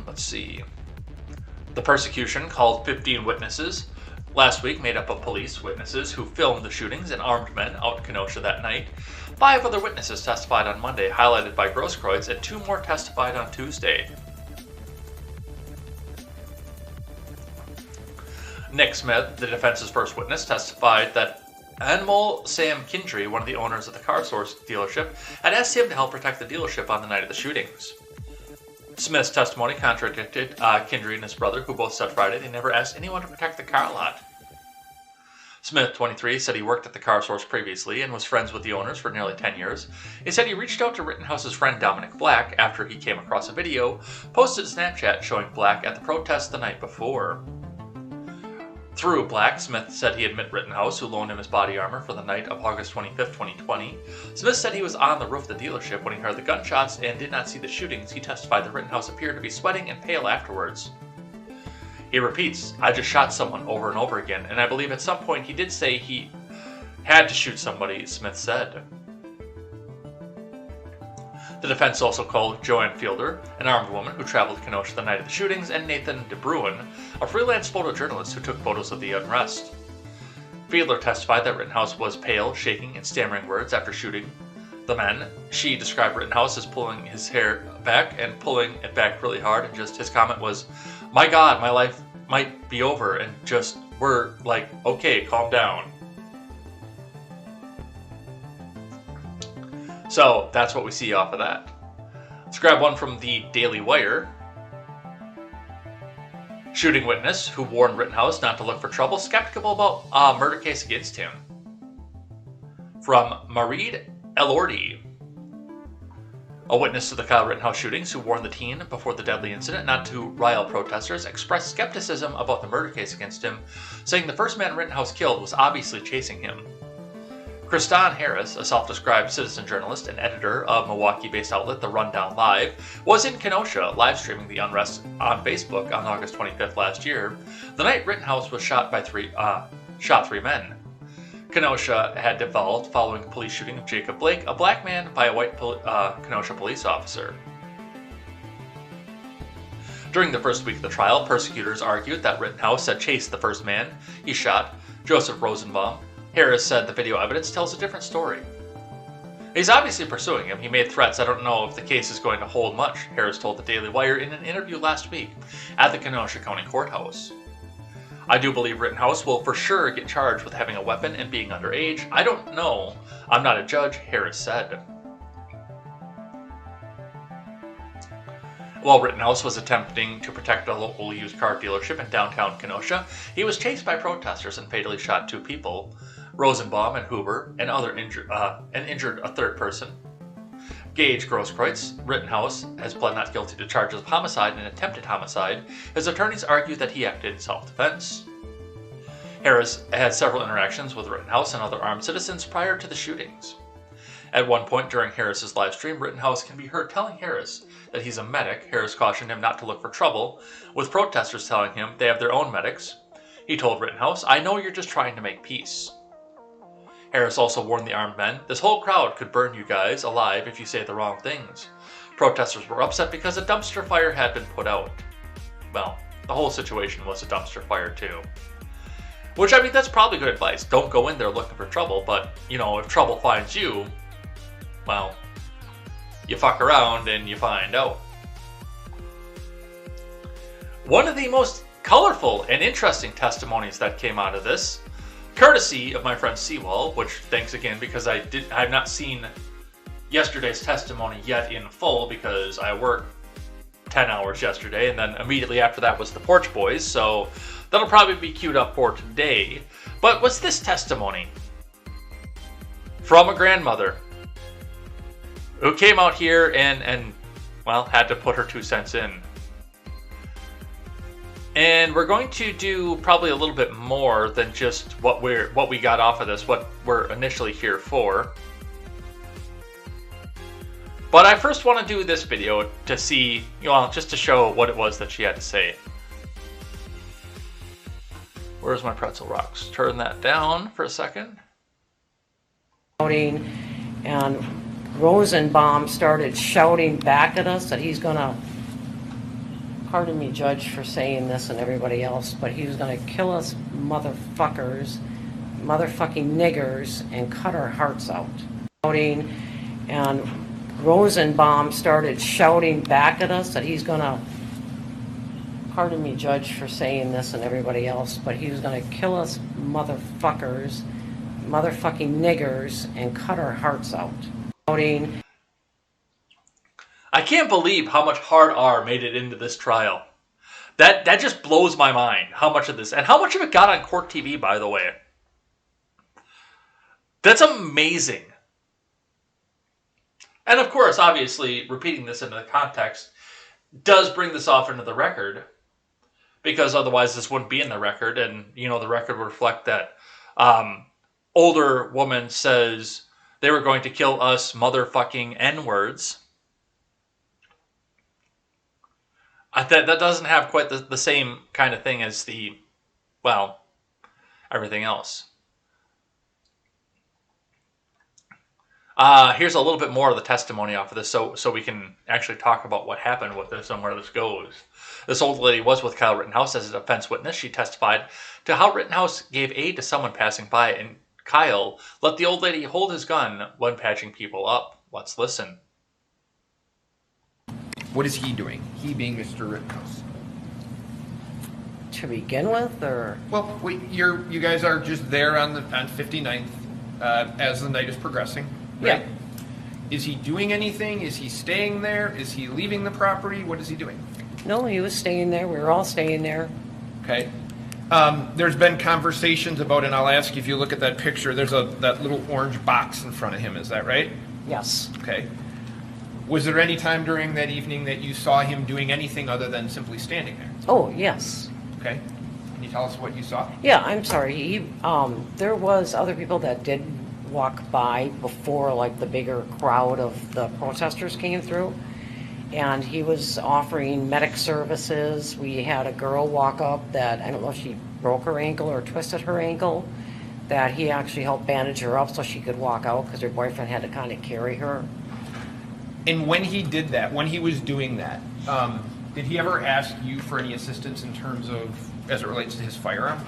[SPEAKER 1] Let's see. The prosecution called 15 witnesses last week, made up of police witnesses who filmed the shootings and armed men out in Kenosha that night. 5 other witnesses testified on Monday, highlighted by Grosskreutz, and 2 more testified on Tuesday. Nick Smith, the defense's first witness, testified that Anmol Sam Kindry, one of the owners of the car source dealership, had asked him to help protect the dealership on the night of the shootings. Smith's testimony contradicted Kindry and his brother, who both said Friday they never asked anyone to protect the car lot. Smith, 23, said he worked at the car source previously and was friends with the owners for nearly 10 years. He said he reached out to Rittenhouse's friend Dominic Black after he came across a video posted to Snapchat showing Black at the protest the night before. Through Black, Smith said he had met Rittenhouse, who loaned him his body armor for the night of August 25, 2020. Smith said he was on the roof of the dealership when he heard the gunshots and did not see the shootings. He testified that Rittenhouse appeared to be sweating and pale afterwards. He repeats, "I just shot someone," over and over again, and I believe at some point he did say he had to shoot somebody, Smith said. The defense also called Joan Fielder, an armed woman who traveled to Kenosha the night of the shootings, and Nathan DeBruin, a freelance photojournalist who took photos of the unrest. Fielder testified that Rittenhouse was pale, shaking, and stammering words after shooting the men. She described Rittenhouse as pulling his hair back and pulling it back really hard, and just his comment was, "My God, my life might be over," and just, we're like, okay, calm down. So that's what we see off of that. Let's grab one from the Daily Wire. Shooting witness who warned Rittenhouse not to look for trouble, skeptical about a murder case against him. From Mareed Elordi. A witness to the Kyle Rittenhouse shootings who warned the teen before the deadly incident not to rile protesters expressed skepticism about the murder case against him, saying the first man Rittenhouse killed was obviously chasing him. Kristan Harris, a self-described citizen journalist and editor of Milwaukee-based outlet The Rundown Live, was in Kenosha live streaming the unrest on Facebook on August 25th last year, the night Rittenhouse was shot three men. Kenosha had devolved following the police shooting of Jacob Blake, a black man, by a white Kenosha police officer. During the first week of the trial, persecutors argued that Rittenhouse had chased the first man he shot, Joseph Rosenbaum. Harris said the video evidence tells a different story. "He's obviously pursuing him. He made threats. I don't know if the case is going to hold much," Harris told the Daily Wire in an interview last week at the Kenosha County Courthouse. "I do believe Rittenhouse will for sure get charged with having a weapon and being underage. I don't know. I'm not a judge," Harris said. While Rittenhouse was attempting to protect a local used car dealership in downtown Kenosha, he was chased by protesters and fatally shot 2 people, Rosenbaum and Huber, and injured a third person. Gage Grosskreutz, Rittenhouse, has pled not guilty to charges of homicide and attempted homicide. His attorneys argue that he acted in self-defense. Harris had several interactions with Rittenhouse and other armed citizens prior to the shootings. At one point during Harris's live stream, Rittenhouse can be heard telling Harris that he's a medic. Harris cautioned him not to look for trouble, with protesters telling him they have their own medics. He told Rittenhouse, "I know you're just trying to make peace." Harris also warned the armed men, "This whole crowd could burn you guys alive if you say the wrong things." Protesters were upset because a dumpster fire had been put out. Well, the whole situation was a dumpster fire too. Which, I mean, that's probably good advice. Don't go in there looking for trouble, but, you know, if trouble finds you, well, you fuck around and you find out. One of the most colorful and interesting testimonies that came out of this, courtesy of my friend Seawall, which thanks again because I have not seen yesterday's testimony yet in full because I worked 10 hours yesterday, and then immediately after that was the Porch Boys, so that'll probably be queued up for today. But what's this testimony? From a grandmother who came out here and well, had to put her 2 cents in. And we're going to do probably a little bit more than just what we got off of this, what we're initially here for. But I first want to do this video to see, well, just to show what it was that she had to say. Where's my pretzel rocks? Turn that down for a second.
[SPEAKER 2] And Rosenbaum started shouting back at us that he's gonna, pardon me, Judge, for saying this and everybody else, but he was gonna kill us motherfuckers, motherfucking niggers, and cut our hearts out. And Rosenbaum started shouting back at us that he's gonna, pardon me, Judge, for saying this and everybody else, but he was gonna kill us motherfuckers, motherfucking niggers, and cut our hearts out.
[SPEAKER 1] I can't believe how much hard R made it into this trial. That just blows my mind, how much of this, and how much of it got on court TV, by the way. That's amazing. And of course, obviously, repeating this into the context does bring this off into the record, because otherwise this wouldn't be in the record, and, the record would reflect that older woman says they were going to kill us motherfucking N-words. That doesn't have quite the same kind of thing as everything else. Here's a little bit more of the testimony off of this, so we can actually talk about what happened with this and where this goes. This old lady was with Kyle Rittenhouse as a defense witness. She testified to how Rittenhouse gave aid to someone passing by, and Kyle let the old lady hold his gun when patching people up. Let's listen.
[SPEAKER 3] What is he doing? He being Mr. Rittenhouse.
[SPEAKER 2] To begin with, or?
[SPEAKER 3] Well, you guys are just there on 59th as the night is progressing, right?
[SPEAKER 2] Yeah.
[SPEAKER 3] Is he doing anything? Is he staying there? Is he leaving the property? What is he doing?
[SPEAKER 2] No, he was staying there. We were all staying there.
[SPEAKER 3] Okay. There's been conversations about, and I'll ask you if you look at that picture, there's that little orange box in front of him. Is that right?
[SPEAKER 2] Yes.
[SPEAKER 3] Okay. Was there any time during that evening that you saw him doing anything other than simply standing there?
[SPEAKER 2] Oh, yes.
[SPEAKER 3] Okay. Can you tell us what you saw?
[SPEAKER 2] Yeah, I'm sorry. There was other people that did walk by before, like, the bigger crowd of the protesters came through. And he was offering medic services. We had a girl walk up that, I don't know if she broke her ankle or twisted her ankle, that he actually helped bandage her up so she could walk out because her boyfriend had to kind of carry her.
[SPEAKER 3] And when he did that, when he was doing that, did he ever ask you for any assistance in terms of, as it relates to his firearm?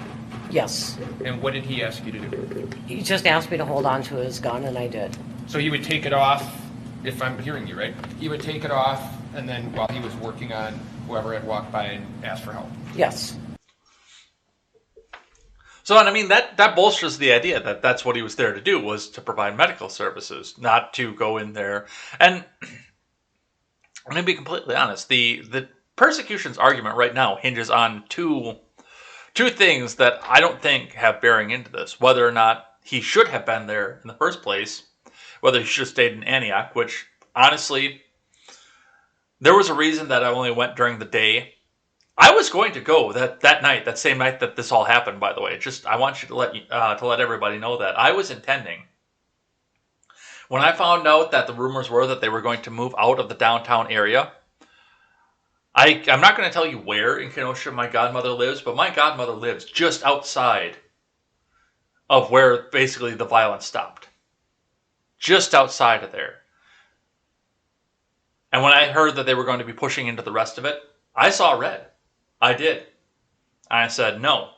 [SPEAKER 2] Yes.
[SPEAKER 3] And what did he ask you to do?
[SPEAKER 2] He just asked me to hold on to his gun, and I did.
[SPEAKER 3] So he would take it off, if I'm hearing you right, he would take it off, and then while he was working on whoever had walked by and asked for help?
[SPEAKER 2] Yes.
[SPEAKER 1] So, and I mean, that bolsters the idea that that's what he was there to do, was to provide medical services, not to go in there. And I'm going to be completely honest, the persecution's argument right now hinges on two things that I don't think have bearing into this. Whether or not he should have been there in the first place, whether he should have stayed in Antioch, which, honestly, there was a reason that I only went during the day. I was going to go that night, that same night that this all happened, by the way. Just, I want you to let everybody know that. I was intending. When I found out that the rumors were that they were going to move out of the downtown area, I'm not going to tell you where in Kenosha my godmother lives, but my godmother lives just outside of where basically the violence stopped. Just outside of there. And when I heard that they were going to be pushing into the rest of it, I saw red. I did. I said, no.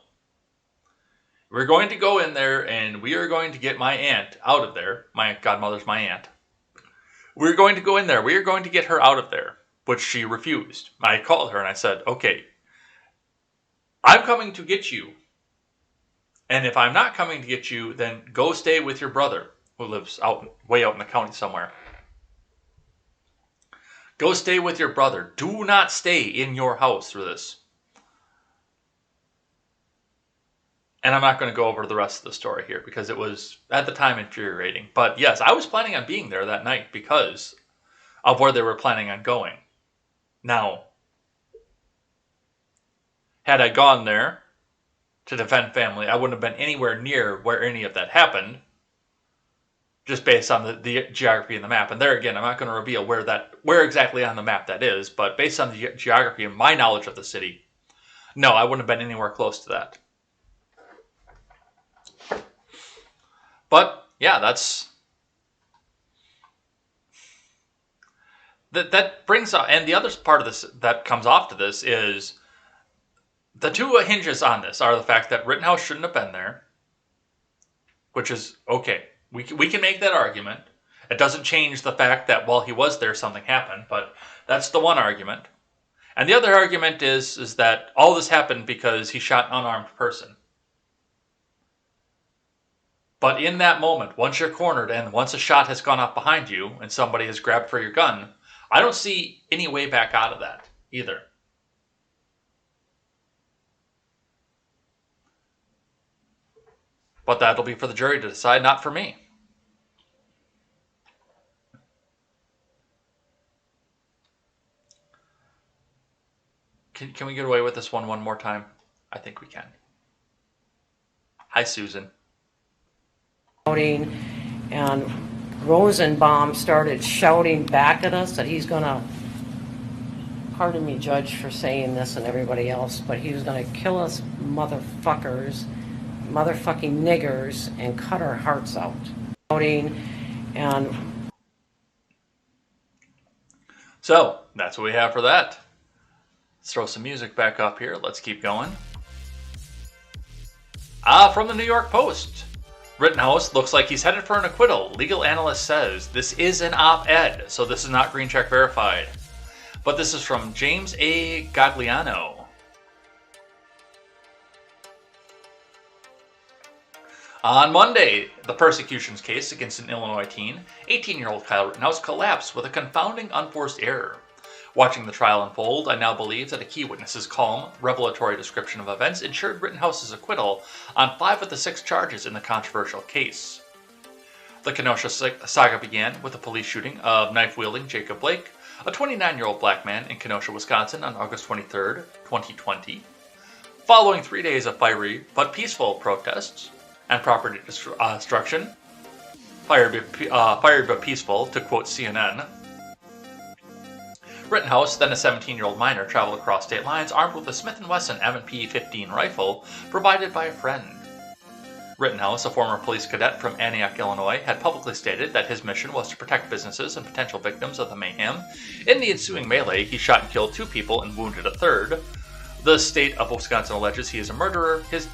[SPEAKER 1] We're going to go in there and we are going to get my aunt out of there. My godmother's my aunt. We're going to go in there. We are going to get her out of there, which she refused. I called her and I said, okay, I'm coming to get you. And if I'm not coming to get you, then go stay with your brother who lives way out in the county somewhere. Go stay with your brother. Do not stay in your house through this. And I'm not going to go over the rest of the story here because it was, at the time, infuriating. But yes, I was planning on being there that night because of where they were planning on going. Now, had I gone there to defend family, I wouldn't have been anywhere near where any of that happened, just based on the geography and the map. And there again, I'm not going to reveal where exactly on the map that is, but based on the geography and my knowledge of the city, no, I wouldn't have been anywhere close to that. But yeah, that brings up, and the other part of this that comes off to this is the two hinges on this are the fact that Rittenhouse shouldn't have been there, which is okay. We can make that argument. It doesn't change the fact that while he was there, something happened, but that's the one argument. And the other argument is that all this happened because he shot an unarmed person. But in that moment, once you're cornered and once a shot has gone off behind you and somebody has grabbed for your gun, I don't see any way back out of that either. But that'll be for the jury to decide, not for me. Can we get away with this one more time? I think we can. Hi, Susan.
[SPEAKER 2] And Rosenbaum started shouting back at us that he's gonna, pardon me, Judge, for saying this and everybody else, but he was gonna kill us motherfuckers, motherfucking niggers, and cut our hearts out. And
[SPEAKER 1] so that's what we have for that. Let's throw some music back up here. Let's keep going. From the New York Post. Rittenhouse looks like he's headed for an acquittal. Legal analyst says this is an op-ed, so this is not green check verified. But this is from James A. Gagliano. On Monday, the persecutions case against an Illinois teen, 18-year-old Kyle Rittenhouse, collapsed with a confounding unforced error. Watching the trial unfold, I now believe that a key witness's calm, revelatory description of events ensured Rittenhouse's acquittal on 5 of the 6 charges in the controversial case. The Kenosha saga began with a police shooting of knife-wielding Jacob Blake, a 29-year-old black man in Kenosha, Wisconsin on August 23, 2020. Following 3 days of fiery but peaceful protests and property destruction, fiery but peaceful, to quote CNN, Rittenhouse, then a 17-year-old minor, traveled across state lines armed with a Smith & Wesson M&P 15 rifle provided by a friend. Rittenhouse, a former police cadet from Antioch, Illinois, had publicly stated that his mission was to protect businesses and potential victims of the mayhem. In the ensuing melee, he shot and killed 2 people and wounded a third. The state of Wisconsin alleges he is a murderer. His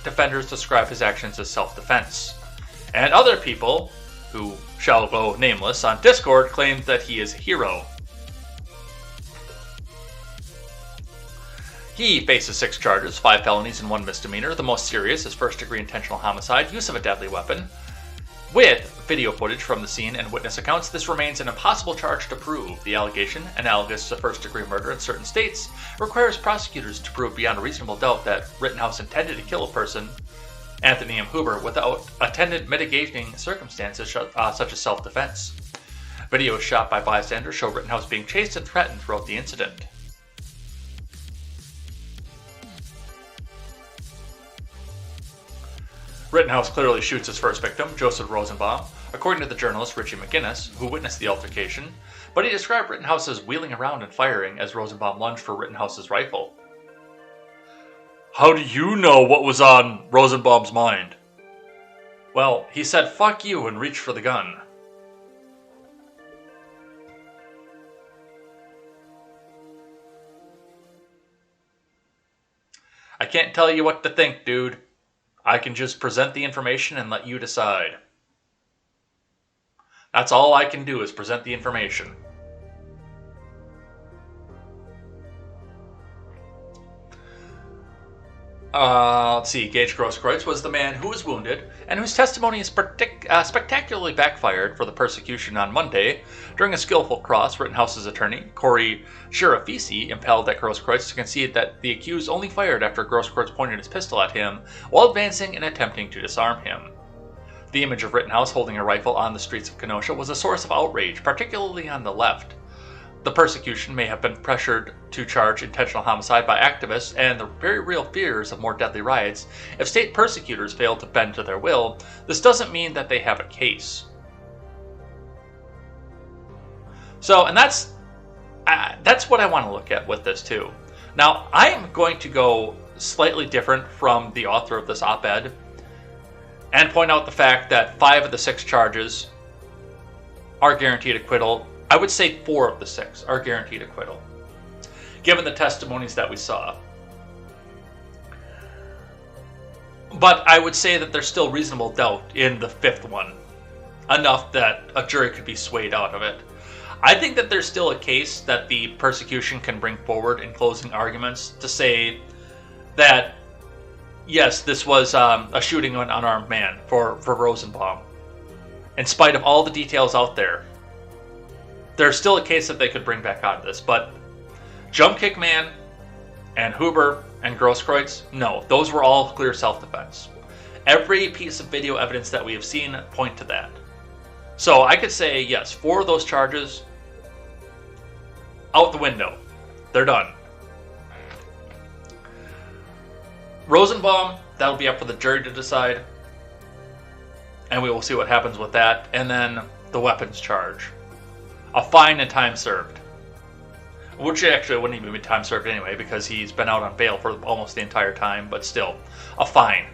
[SPEAKER 1] defenders describe his actions as self-defense. And other people, who shall go nameless, on Discord claimed that he is a hero. He faces 6 charges, 5 felonies and 1 misdemeanor. The most serious is first-degree intentional homicide, use of a deadly weapon. With video footage from the scene and witness accounts, this remains an impossible charge to prove. The allegation, analogous to first-degree murder in certain states, requires prosecutors to prove beyond a reasonable doubt that Rittenhouse intended to kill a person, Anthony M. Huber, without attendant mitigating circumstances such as self-defense. Videos shot by bystanders show Rittenhouse being chased and threatened throughout the incident. Rittenhouse clearly shoots his first victim, Joseph Rosenbaum, according to the journalist Richie McGinnis, who witnessed the altercation, but he described Rittenhouse as wheeling around and firing as Rosenbaum lunged for Rittenhouse's rifle. How do you know what was on Rosenbaum's mind? Well, he said fuck you and reached for the gun. I can't tell you what to think, dude. I can just present the information and let you decide. That's all I can do is present the information. Let's see. Gage Grosskreutz was the man who was wounded and whose testimony is spectacularly backfired for the persecution on Monday. During a skillful cross, Rittenhouse's attorney, Corey Shirafisi, impelled at Grosskreutz to concede that the accused only fired after Grosskreutz pointed his pistol at him while advancing and attempting to disarm him. The image of Rittenhouse holding a rifle on the streets of Kenosha was a source of outrage, particularly on the left. The persecution may have been pressured to charge intentional homicide by activists and the very real fears of more deadly riots. If state persecutors fail to bend to their will, this doesn't mean that they have a case. So, and that's what I want to look at with this too. Now, I am going to go slightly different from the author of this op-ed and point out the fact that 5 of the 6 charges are guaranteed acquittal. I would say 4 of the 6 are guaranteed acquittal, given the testimonies that we saw. But I would say that there's still reasonable doubt in the 5th one, enough that a jury could be swayed out of it. I think that there's still a case that the persecution can bring forward in closing arguments to say that, yes, this was a shooting of an unarmed man for Rosenbaum, in spite of all the details out there. there's still a case that they could bring back out of this, but Jump Kick Man and Huber and Grosskreutz, no, those were all clear self-defense. Every piece of video evidence that we have seen point to that. So I could say, yes, 4 of those charges, out the window. They're done. Rosenbaum, that'll be up for the jury to decide. And we will see what happens with that. And then the weapons charge. A fine and time served. Which actually wouldn't even be time served anyway, because he's been out on bail for almost the entire time. But still, a fine.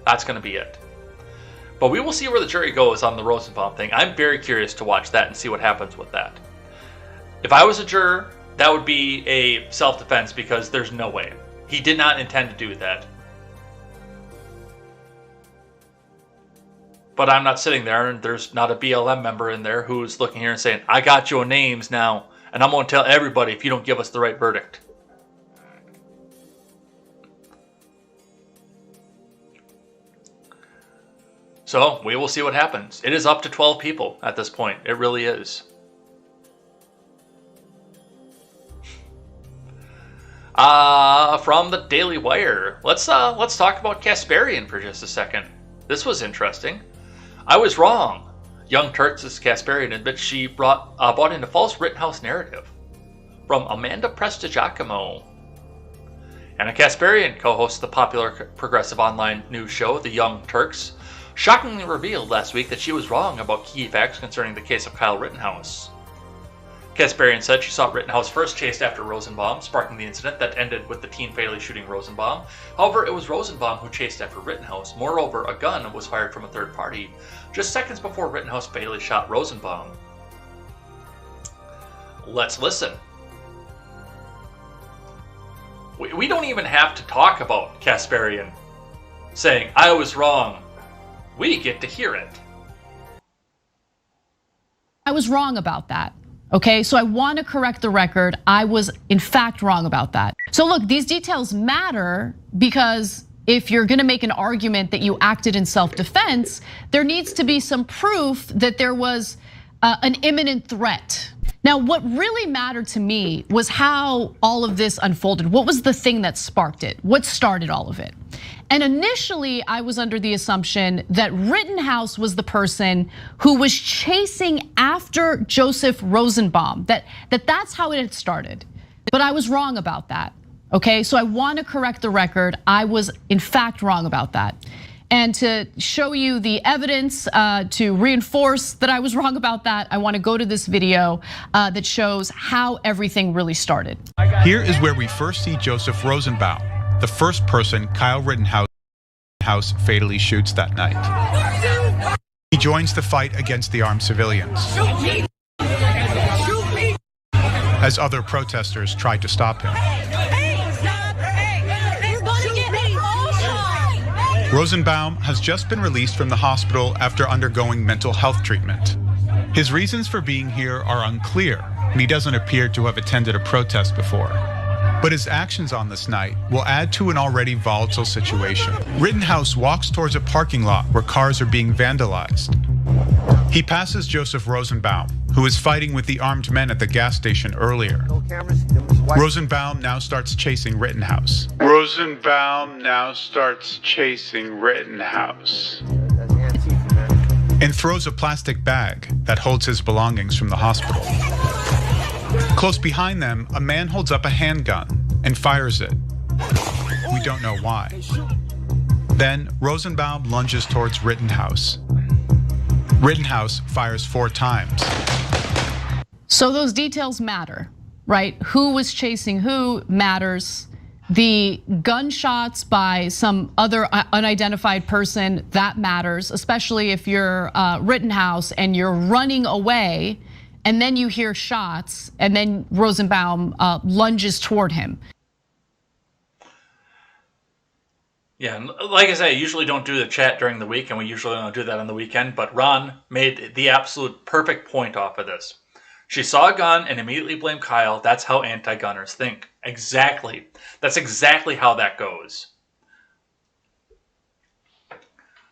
[SPEAKER 1] That's going to be it. But we will see where the jury goes on the Rosenbaum thing. I'm very curious to watch that and see what happens with that. If I was a juror, that would be a self-defense, because there's no way. He did not intend to do that. But I'm not sitting there, and there's not a BLM member in there who's looking here and saying, I got your names now, and I'm going to tell everybody if you don't give us the right verdict. So, we will see what happens. It is up to 12 people at this point. It really is. From the Daily Wire, let's talk about Kasparian for just a second. This was interesting. I was wrong. Young Turks' Kasparian admits she bought into false Rittenhouse narrative. From Amanda Prestigiacomo. Anna Kasparian, co-hosts the popular progressive online news show, The Young Turks, shockingly revealed last week that she was wrong about key facts concerning the case of Kyle Rittenhouse. Kasparian said she saw Rittenhouse first chased after Rosenbaum, sparking the incident that ended with the teen fatally shooting Rosenbaum. However, it was Rosenbaum who chased after Rittenhouse. Moreover, a gun was fired from a third party just seconds before Rittenhouse fatally shot Rosenbaum. Let's listen. We don't even have to talk about Kasparian saying, I was wrong. We get to hear it.
[SPEAKER 4] I was wrong about that. Okay, so I want to correct the record. I was, in fact, wrong about that. So look, these details matter because if you're going to make an argument that you acted in self-defense, there needs to be some proof that there was an imminent threat. Now, what really mattered to me was how all of this unfolded. What was the thing that sparked it? What started all of it? And initially, I was under the assumption that Rittenhouse was the person who was chasing after Joseph Rosenbaum, that's how it had started. But I was wrong about that, okay? So I want to correct the record. I was, in fact, wrong about that. And to show you the evidence, to reinforce that I was wrong about that, I want to go to this video that shows how everything really started.
[SPEAKER 5] Here is where we first see Joseph Rosenbaum, the first person Kyle Rittenhouse fatally shoots that night. He joins the fight against the armed civilians, as other protesters tried to stop him. Rosenbaum has just been released from the hospital after undergoing mental health treatment. His reasons for being here are unclear, and he doesn't appear to have attended a protest before. But his actions on this night will add to an already volatile situation. Rittenhouse walks towards a parking lot where cars are being vandalized. He passes Joseph Rosenbaum, who was fighting with the armed men at the gas station earlier. Rosenbaum now starts chasing Rittenhouse. And throws a plastic bag that holds his belongings from the hospital. Close behind them, a man holds up a handgun and fires it. We don't know why. Then Rosenbaum lunges towards Rittenhouse. Rittenhouse fires 4 times.
[SPEAKER 4] So those details matter, right? Who was chasing who matters. The gunshots by some other unidentified person, that matters, especially if you're Rittenhouse and you're running away and then you hear shots and then Rosenbaum lunges toward him.
[SPEAKER 1] Yeah, and like I say, I usually don't do the chat during the week, and we usually don't do that on the weekend, but Ron made the absolute perfect point off of this. She saw a gun and immediately blamed Kyle. That's how anti-gunners think. Exactly. That's exactly how that goes.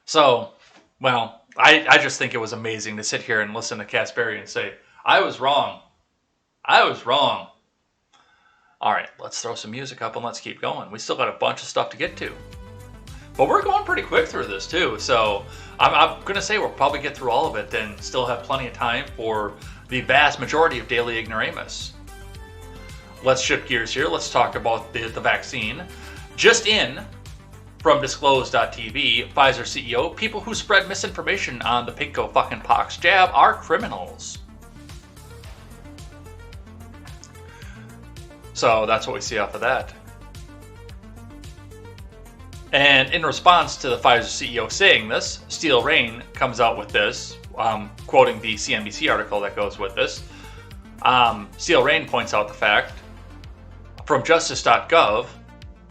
[SPEAKER 1] So, well, I just think it was amazing to sit here and listen to Kasparian say, I was wrong. I was wrong. All right, let's throw some music up and let's keep going. We still got a bunch of stuff to get to. But we're going pretty quick through this too, so I'm going to say we'll probably get through all of it and still have plenty of time for the vast majority of Daily Ignoramus. Let's shift gears here. Let's talk about the vaccine. Just in from Disclose.tv, Pfizer CEO, people who spread misinformation on the pinko fucking pox jab are criminals. So that's what we see off of that. And in response to the Pfizer CEO saying this, Steel Rain comes out with this, quoting the CNBC article that goes with this. Steel Rain points out the fact from Justice.gov,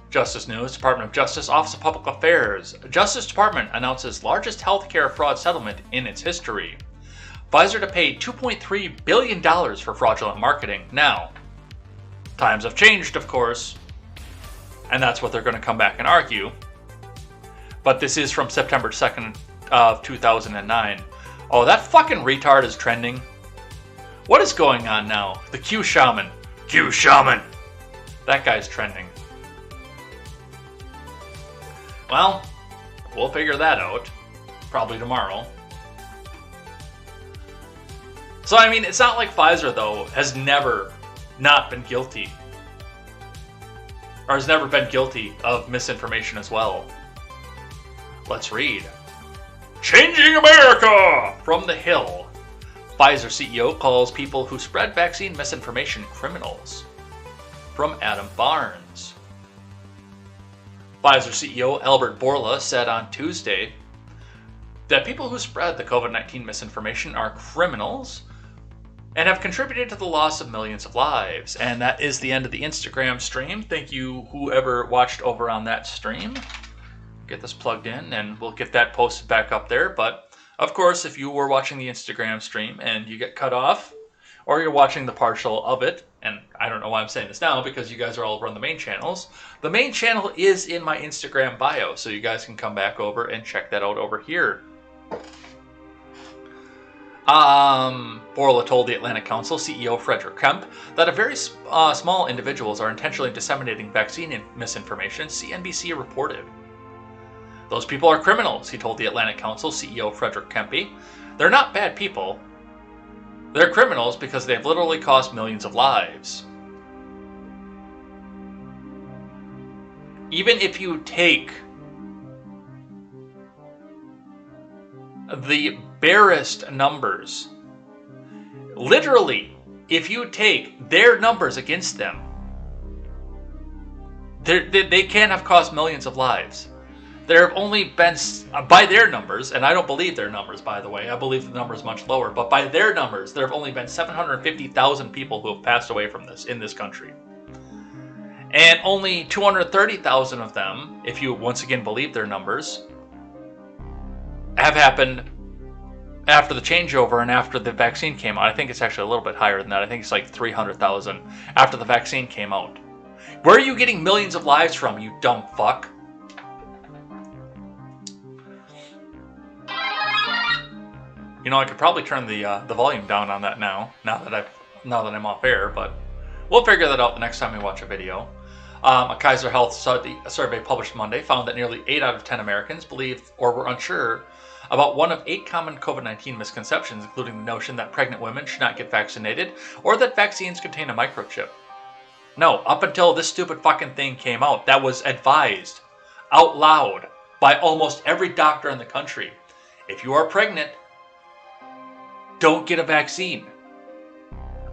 [SPEAKER 1] Justice News, Department of Justice, Office of Public Affairs. Justice Department announces largest healthcare fraud settlement in its history. Pfizer to pay $2.3 billion for fraudulent marketing. Now, times have changed, of course, and that's what they're going to come back and argue. But this is from September 2nd of 2009. Oh, that fucking retard is trending. What is going on now? The Q Shaman. Q Shaman! That guy's trending. Well, we'll figure that out. Probably tomorrow. So, I mean, it's not like Pfizer, though, has never not been guilty. Or has never been guilty of misinformation as well. Let's read. Changing America! From the Hill. Pfizer CEO calls people who spread vaccine misinformation criminals. From Adam Barnes. Pfizer CEO Albert Bourla said on Tuesday that people who spread the COVID-19 misinformation are criminals and have contributed to the loss of millions of lives. And that is the end of the Instagram stream. Thank you, whoever watched over on that stream. Get this plugged in, and we'll get that posted back up there. But, of course, if you were watching the Instagram stream and you get cut off, or you're watching the partial of it, and I don't know why I'm saying this now, because you guys are all over on the main channels. The main channel is in my Instagram bio, so you guys can come back over and check that out over here. Bourla told the Atlantic Council CEO Frederick Kemp that a very small individuals are intentionally disseminating vaccine misinformation, CNBC reported. Those people are criminals, he told the Atlantic Council CEO Frederick Kempe. They're not bad people. They're criminals because they've literally cost millions of lives. Even if you take the barest numbers, literally, if you take their numbers against them, they can't have cost millions of lives. There have only been, by their numbers, and I don't believe their numbers, by the way, I believe the number is much lower, but by their numbers, there have only been 750,000 people who have passed away from this in this country. And only 230,000 of them, if you once again believe their numbers, have happened after the changeover and after the vaccine came out. I think it's actually a little bit higher than that. I think it's like 300,000 after the vaccine came out. Where are you getting millions of lives from, you dumb fuck? You know, I could probably turn the volume down on that now that I'm off air, but we'll figure that out the next time we watch a video. A Kaiser Health survey published Monday found that nearly 8 out of 10 Americans believed or were unsure about one of 8 common COVID-19 misconceptions, including the notion that pregnant women should not get vaccinated or that vaccines contain a microchip. No, up until this stupid fucking thing came out, that was advised out loud by almost every doctor in the country. If you are pregnant, don't get a vaccine.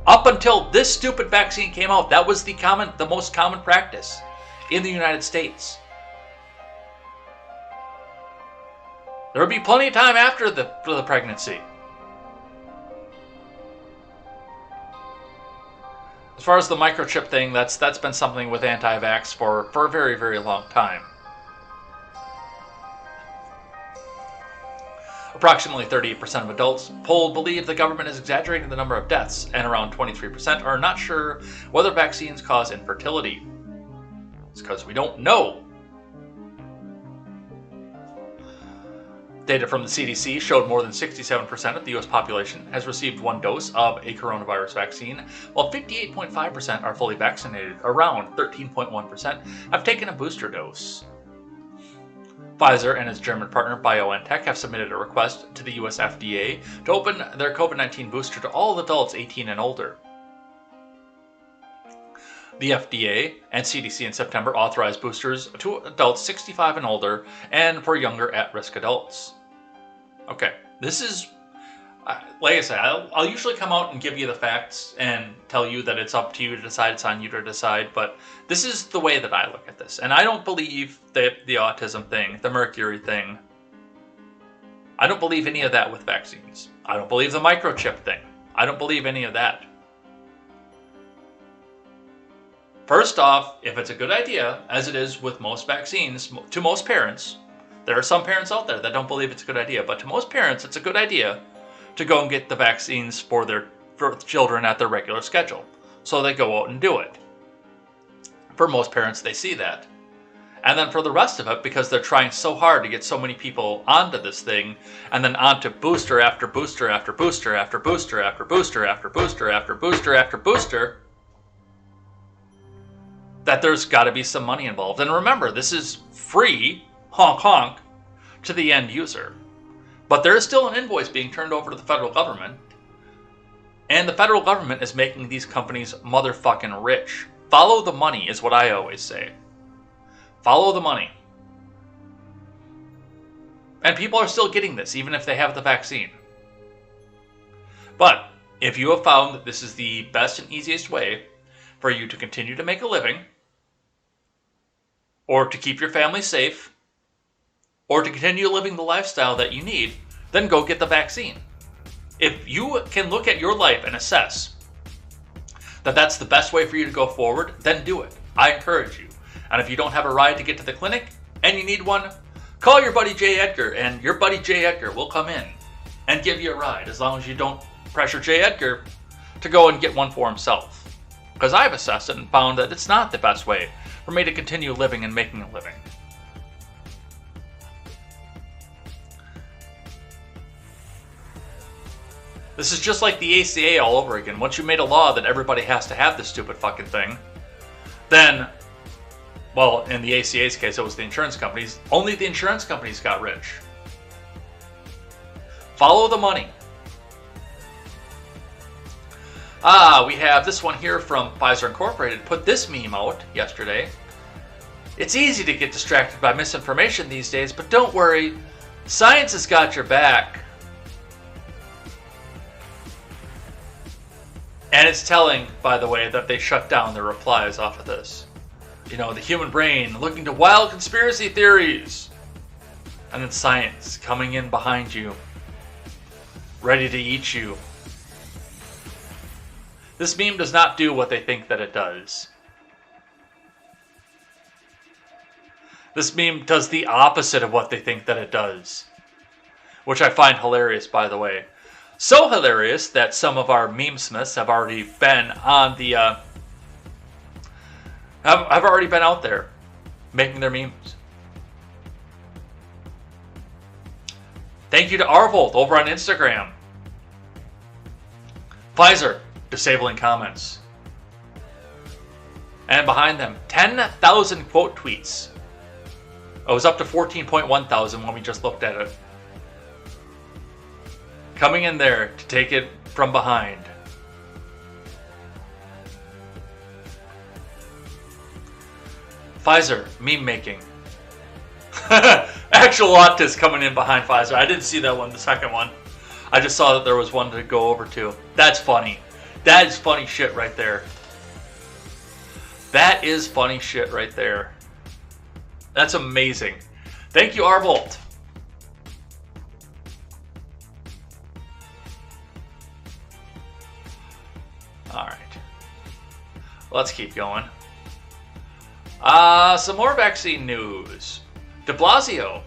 [SPEAKER 1] Up until this stupid vaccine came out, that was the most common practice in the United States. There would be plenty of time after the pregnancy. As far as the microchip thing, that's been something with anti-vax for a very, very long time. Approximately 38% of adults polled believe the government is exaggerating the number of deaths, and around 23% are not sure whether vaccines cause infertility. It's because we don't know. Data from the CDC showed more than 67% of the U.S. population has received one dose of a coronavirus vaccine, while 58.5% are fully vaccinated. Around 13.1% have taken a booster dose. Pfizer and its German partner BioNTech have submitted a request to the U.S. FDA to open their COVID-19 booster to all adults 18 and older. The FDA and CDC in September authorized boosters to adults 65 and older and for younger at-risk adults. Okay, this is, like I said, I'll usually come out and give you the facts and tell you that it's up to you to decide, it's on you to decide, but this is the way that I look at this. And I don't believe that the autism thing, the mercury thing, I don't believe any of that with vaccines. I don't believe the microchip thing. I don't believe any of that. First off, if it's a good idea, as it is with most vaccines, to most parents, there are some parents out there that don't believe it's a good idea, but to most parents, it's a good idea to go and get the vaccines for their children at their regular schedule. So they go out and do it. For most parents, they see that. And then for the rest of it, because they're trying so hard to get so many people onto this thing, and then onto booster after booster after booster after booster after booster after booster after booster after booster, that there's got to be some money involved. And remember, this is free, honk honk, to the end user. But there is still an invoice being turned over to the federal government. And the federal government is making these companies motherfucking rich. Follow the money is what I always say. Follow the money. And people are still getting this, even if they have the vaccine. But if you have found that this is the best and easiest way for you to continue to make a living, or to keep your family safe, or to continue living the lifestyle that you need, then go get the vaccine. If you can look at your life and assess that that's the best way for you to go forward, then do it. I encourage you. And if you don't have a ride to get to the clinic and you need one, call your buddy J. Edgar, and your buddy J. Edgar will come in and give you a ride, as long as you don't pressure J. Edgar to go and get one for himself. Because I've assessed it and found that it's not the best way for me to continue living and making a living. This is just like the ACA all over again. Once you made a law that everybody has to have this stupid fucking thing, then, well, in the ACA's case, it was the insurance companies. Only the insurance companies got rich. Follow the money. We have this one here from Pfizer Incorporated. Put this meme out yesterday. It's easy to get distracted by misinformation these days, but don't worry, science has got your back. And it's telling, by the way, that they shut down their replies off of this. You know, the human brain looking to wild conspiracy theories. And then science coming in behind you, ready to eat you. This meme does not do what they think that it does. This meme does the opposite of what they think that it does. Which I find hilarious, by the way. So hilarious that some of our meme smiths have already been on the... have already been out there making their memes. Thank you to Arvold over on Instagram. Pfizer, disabling comments. And behind them, 10,000 quote tweets. Oh, it was up to 14.1 thousand when we just looked at it. Coming in there to take it from behind. Pfizer, meme making. Actual autist coming in behind Pfizer. I didn't see that one, the second one. I just saw that there was one to go over to. That's funny. That is funny shit right there. That is funny shit right there. That's amazing. Thank you, Arvolt. Alright. Let's keep going. Some more vaccine news. De Blasio.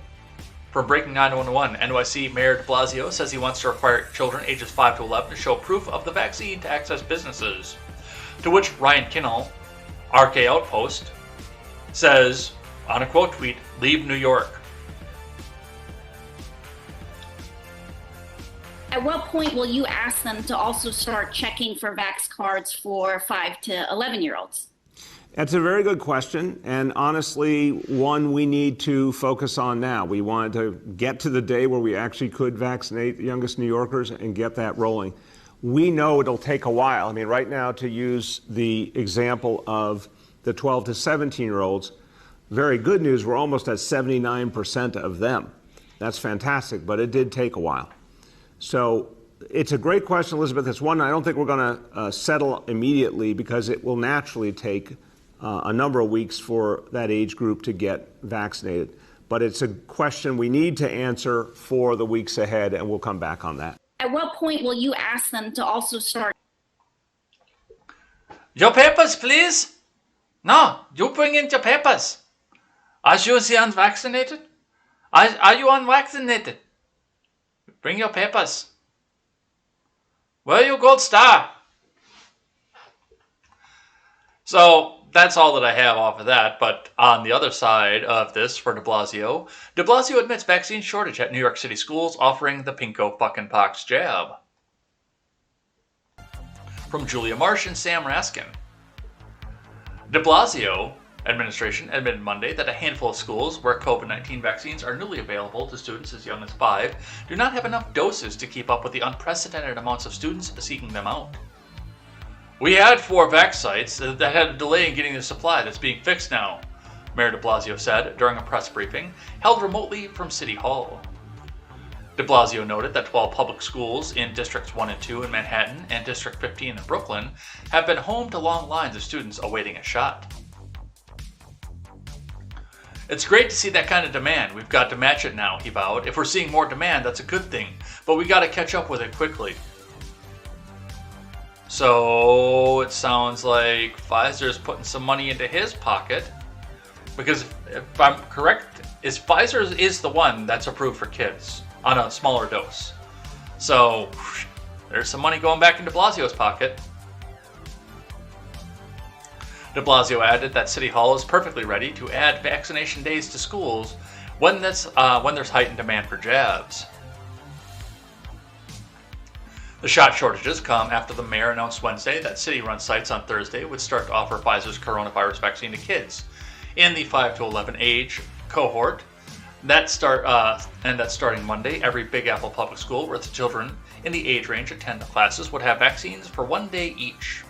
[SPEAKER 1] From Breaking 911, NYC Mayor de Blasio says he wants to require children ages 5 to 11 to show proof of the vaccine to access businesses. To which Ryan Kinnell, RK Outpost, says, on a quote tweet, "Leave New York."
[SPEAKER 6] At what point will you ask them to also start checking for vax cards for 5 to 11-year-olds?
[SPEAKER 7] That's a very good question, and honestly, one we need to focus on now. We wanted to get to the day where we actually could vaccinate the youngest New Yorkers and get that rolling. We know it'll take a while. I mean, right now, to use the example of the 12 to 17-year-olds, very good news, we're almost at 79% of them. That's fantastic, but it did take a while. So it's a great question, Elizabeth. It's one I don't think we're going to settle immediately because it will naturally take a number of weeks for that age group to get vaccinated. But it's a question we need to answer for the weeks ahead, and we'll come back on that.
[SPEAKER 6] At what point will you ask them to also start?
[SPEAKER 1] Your papers, please. No, you bring in your papers. Are you the unvaccinated? Are you unvaccinated? Bring your papers. Where are your gold star? So that's all that I have off of that. But on the other side of this for de Blasio admits vaccine shortage at New York City schools offering the pinko fucking pox jab. From Julia Marsh and Sam Raskin. De Blasio administration admitted Monday that a handful of schools where COVID-19 vaccines are newly available to students as young as 5 do not have enough doses to keep up with the unprecedented amounts of students seeking them out. We had 4 vax sites that had a delay in getting the supply that's being fixed now, Mayor de Blasio said during a press briefing held remotely from City Hall. De Blasio noted that 12 public schools in Districts 1 and 2 in Manhattan and District 15 in Brooklyn have been home to long lines of students awaiting a shot. It's great to see that kind of demand. We've got to match it now, he vowed. If we're seeing more demand, that's a good thing, but we got to catch up with it quickly. So it sounds like Pfizer's putting some money into his pocket, because if I'm correct, Pfizer is the one that's approved for kids on a smaller dose. So there's some money going back into de Blasio's pocket. De Blasio added that City Hall is perfectly ready to add vaccination days to schools when there's heightened demand for jabs. The shot shortages come after the mayor announced Wednesday that city-run sites on Thursday would start to offer Pfizer's coronavirus vaccine to kids in the 5 to 11 age cohort. That's starting Monday. Every Big Apple public school with children in the age range of 10 classes would have vaccines for 1 day each.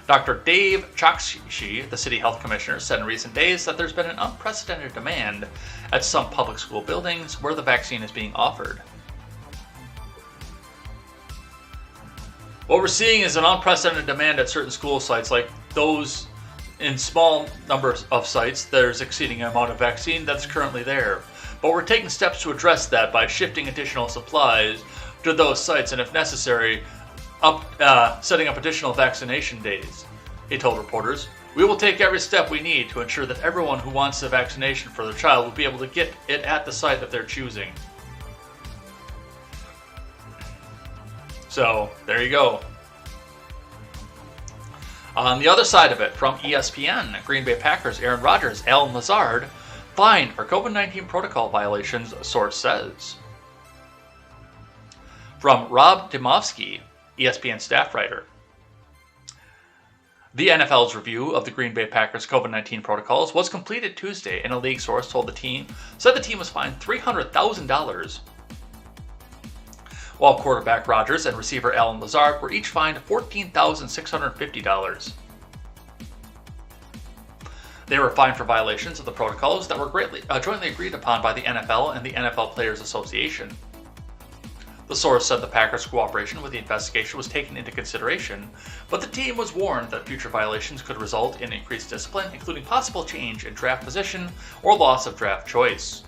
[SPEAKER 1] Dr. Dave Chokshi, the city health commissioner, said in recent days that there's been an unprecedented demand at some public school buildings where the vaccine is being offered. What we're seeing is an unprecedented demand at certain school sites, like those in small numbers of sites. There's exceeding amount of vaccine that's currently there. But we're taking steps to address that by shifting additional supplies to those sites, and if necessary, setting up additional vaccination days. He told reporters, "We will take every step we need to ensure that everyone who wants a vaccination for their child will be able to get it at the site that they're choosing." So, there you go. On the other side of it, from ESPN, Green Bay Packers Aaron Rodgers, Allen Lazard, fined for COVID-19 protocol violations, source says. From Rob Demovsky, ESPN staff writer. The NFL's review of the Green Bay Packers COVID-19 protocols was completed Tuesday, and a league source said the team was fined $300,000. While quarterback Rodgers and receiver Allen Lazard were each fined $14,650. They were fined for violations of the protocols that were jointly agreed upon by the NFL and the NFL Players Association. The source said the Packers' cooperation with the investigation was taken into consideration, but the team was warned that future violations could result in increased discipline, including possible change in draft position or loss of draft choice.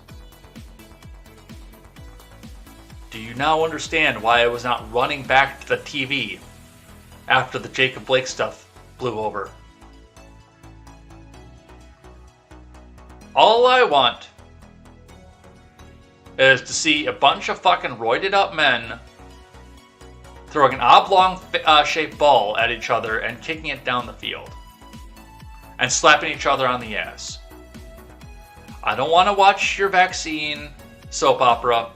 [SPEAKER 1] Do you now understand why I was not running back to the TV after the Jacob Blake stuff blew over? All I want is to see a bunch of fucking roided up men throwing an oblong shaped ball at each other and kicking it down the field and slapping each other on the ass. I don't want to watch your vaccine soap opera.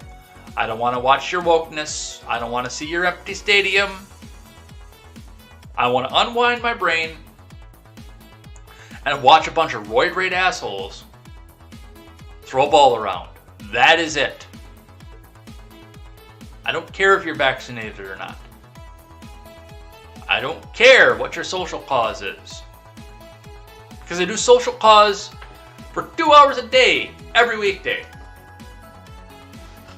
[SPEAKER 1] I don't want to watch your wokeness. I don't want to see your empty stadium. I want to unwind my brain and watch a bunch of roid-rage assholes throw a ball around. That is it. I don't care if you're vaccinated or not. I don't care what your social cause is. Because I do social cause for 2 hours a day, every weekday.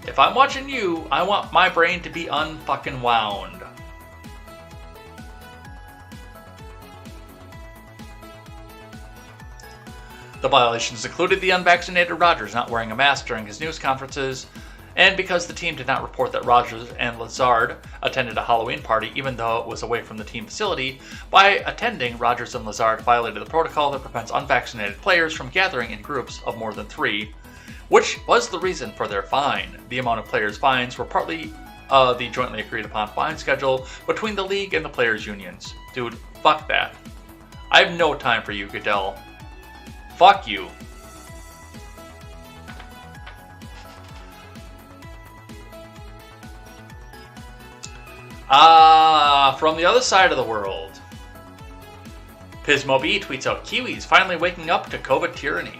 [SPEAKER 1] If I'm watching you, I want my brain to be unfucking wound. The violations included the unvaccinated Rogers not wearing a mask during his news conferences, and because the team did not report that Rogers and Lazard attended a Halloween party even though it was away from the team facility, by attending, Rogers and Lazard violated the protocol that prevents unvaccinated players from gathering in groups of more than 3, which was the reason for their fine. The amount of players' fines were partly the jointly agreed upon fine schedule between the league and the players' unions. Dude, fuck that. I have no time for you, Goodell. Fuck you. From the other side of the world, Pismo B tweets out Kiwis finally waking up to COVID tyranny.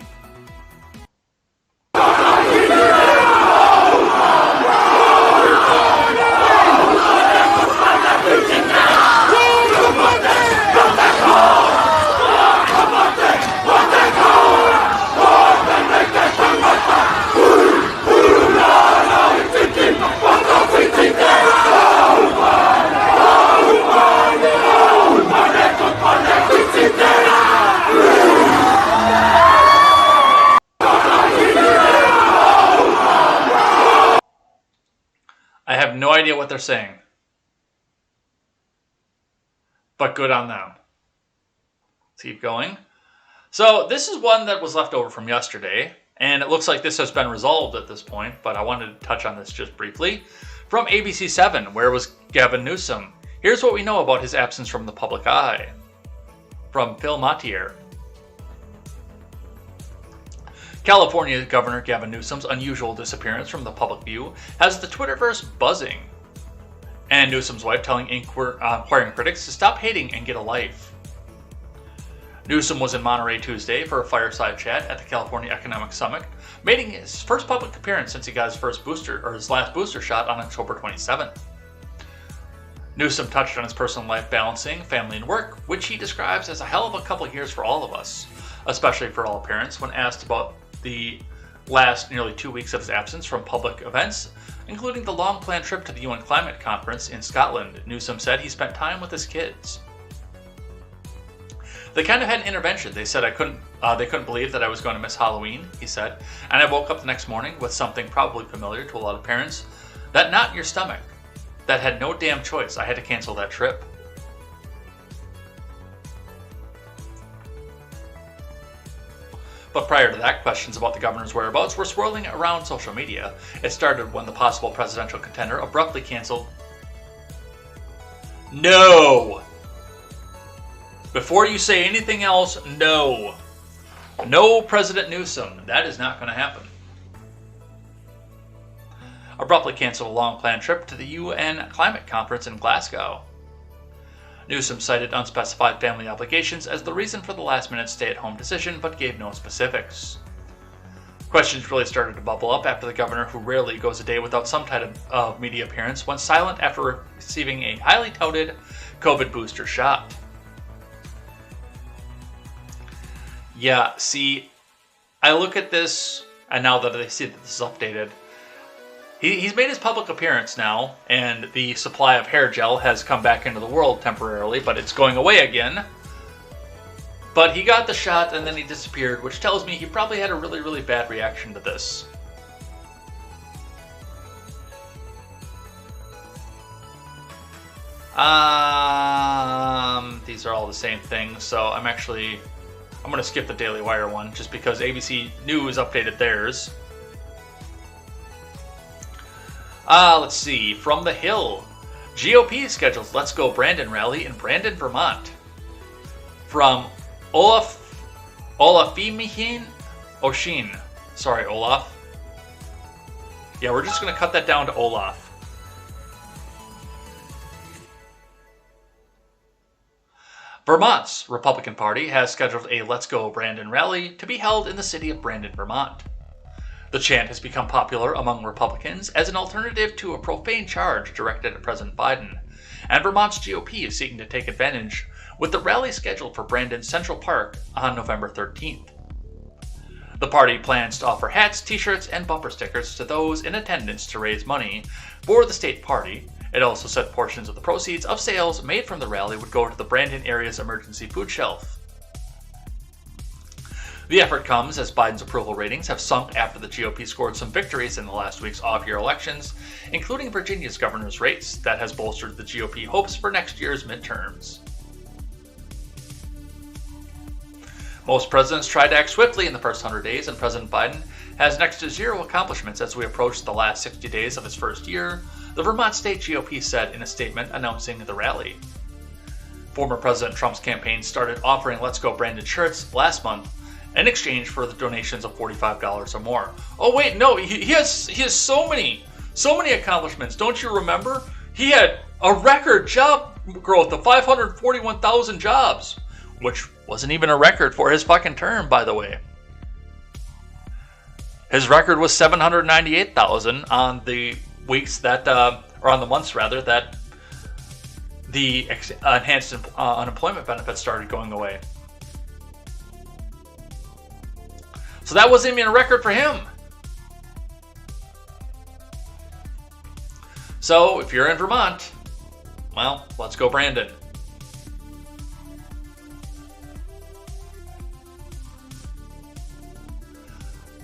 [SPEAKER 1] I have no idea what they're saying, but good on them. Let's keep going. So this is one that was left over from yesterday, and it looks like this has been resolved at this point, but I wanted to touch on this just briefly. From ABC 7, where was Gavin Newsom? Here's what we know about his absence from the public eye. From Phil Matier. California Governor Gavin Newsom's unusual disappearance from the public view has the Twitterverse buzzing, and Newsom's wife telling inquiring critics to stop hating and get a life. Newsom was in Monterey Tuesday for a fireside chat at the California Economic Summit, making his first public appearance since he got his last booster shot on October 27th. Newsom touched on his personal life balancing family and work, which he describes as a hell of a couple of years for all of us, especially for all parents. When asked about the last nearly 2 weeks of his absence from public events, including the long-planned trip to the UN Climate Conference in Scotland, Newsom said he spent time with his kids. They kind of had an intervention. They said they couldn't believe that I was going to miss Halloween, he said, and I woke up the next morning with something probably familiar to a lot of parents, that knot in your stomach, that had no damn choice. I had to cancel that trip. But prior to that, questions about the governor's whereabouts were swirling around social media. It started when the possible presidential contender abruptly canceled. No! Before you say anything else, no. No, President Newsom. That is not going to happen. Abruptly canceled a long-planned trip to the UN Climate Conference in Glasgow. Newsom cited unspecified family obligations as the reason for the last-minute stay-at-home decision, but gave no specifics. Questions really started to bubble up after the governor, who rarely goes a day without some type of media appearance, went silent after receiving a highly touted COVID booster shot. Yeah, see, I look at this, and now that I see that this is updated, he's made his public appearance now, and the supply of hair gel has come back into the world temporarily, but it's going away again. But he got the shot and then he disappeared, which tells me he probably had a really, really bad reaction to this. These are all the same thing, so I'm going to skip the Daily Wire one, just because ABC News updated theirs. Let's see. From the Hill. GOP schedules Let's Go Brandon rally in Brandon, Vermont. From Olafimihin Oshin. Sorry, Olaf. Yeah, we're just going to cut that down to Olaf. Vermont's Republican Party has scheduled a Let's Go Brandon rally to be held in the city of Brandon, Vermont. The chant has become popular among Republicans as an alternative to a profane charge directed at President Biden, and Vermont's GOP is seeking to take advantage with the rally scheduled for Brandon's Central Park on November 13th. The party plans to offer hats, t-shirts, and bumper stickers to those in attendance to raise money for the state party. It also said portions of the proceeds of sales made from the rally would go to the Brandon area's emergency food shelf. The effort comes as Biden's approval ratings have sunk after the GOP scored some victories in the last week's off-year elections, including Virginia's governor's race that has bolstered the GOP hopes for next year's midterms. Most presidents tried to act swiftly in the first 100 days, and President Biden has next to zero accomplishments as we approach the last 60 days of his first year, the Vermont State GOP said in a statement announcing the rally. Former President Trump's campaign started offering Let's Go Brandon shirts last month in exchange for the donations of $45 or more. Oh wait, no, he has so many accomplishments. Don't you remember? He had a record job growth of 541,000 jobs, which wasn't even a record for his fucking term, by the way. His record was 798,000 on the weeks that, or on the months rather, that the enhanced unemployment benefits started going away. So that wasn't even a record for him. So if you're in Vermont, well, let's go Brandon.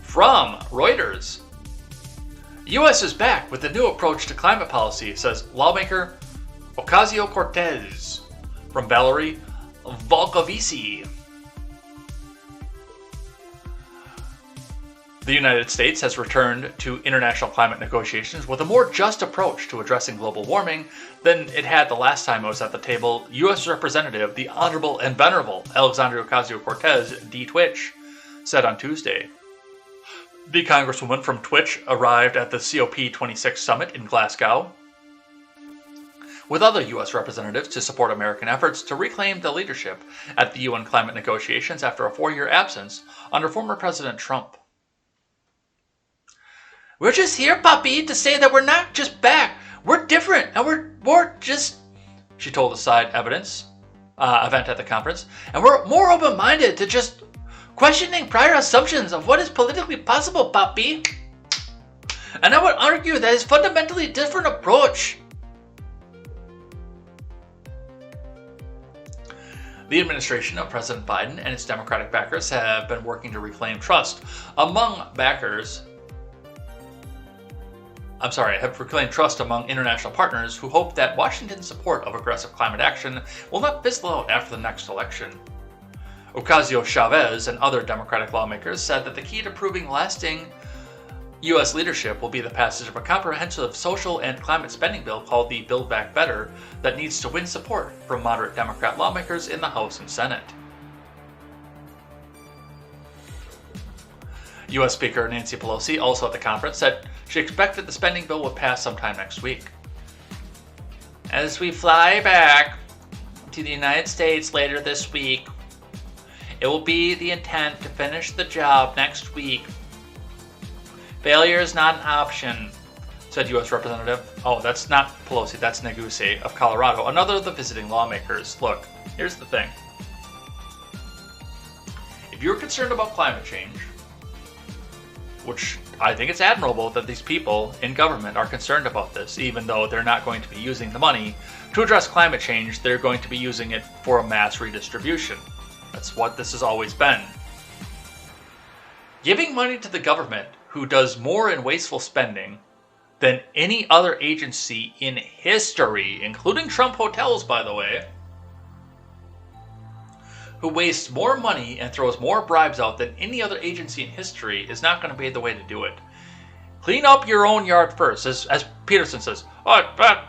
[SPEAKER 1] From Reuters, U.S. is back with a new approach to climate policy, says lawmaker Ocasio-Cortez from Valerie Volkovici. The United States has returned to international climate negotiations with a more just approach to addressing global warming than it had the last time it was at the table, U.S. Representative the Honorable and Venerable Alexandria Ocasio-Cortez, D-Twitch, said on Tuesday. The Congresswoman from Twitch arrived at the COP26 summit in Glasgow with other U.S. representatives to support American efforts to reclaim the leadership at the UN climate negotiations after a 4-year absence under former President Trump. We're just here, puppy, to say that we're not just back. We're different, and we're just, she told the side event at the conference, and we're more open-minded to just questioning prior assumptions of what is politically possible, puppy. And I would argue that is fundamentally different approach. The administration of President Biden and its Democratic backers have been working to reclaim trust among international partners who hope that Washington's support of aggressive climate action will not fizzle out after the next election. Ocasio-Chavez and other Democratic lawmakers said that the key to proving lasting U.S. leadership will be the passage of a comprehensive social and climate spending bill called the Build Back Better that needs to win support from moderate Democrat lawmakers in the House and Senate. U.S. Speaker Nancy Pelosi, also at the conference, said she expected the spending bill would pass sometime next week. As we fly back to the United States later this week, it will be the intent to finish the job next week. Failure is not an option, said U.S. Representative. Oh, that's not Pelosi, that's Neguse of Colorado, another of the visiting lawmakers. Look, here's the thing. If you're concerned about climate change, which I think it's admirable that these people in government are concerned about this, even though they're not going to be using the money to address climate change, they're going to be using it for a mass redistribution. That's what this has always been. Giving money to the government, who does more in wasteful spending than any other agency in history, including Trump hotels, by the way, who wastes more money and throws more bribes out than any other agency in history, is not going to be the way to do it. Clean up your own yard first, as Peterson says. Oh, but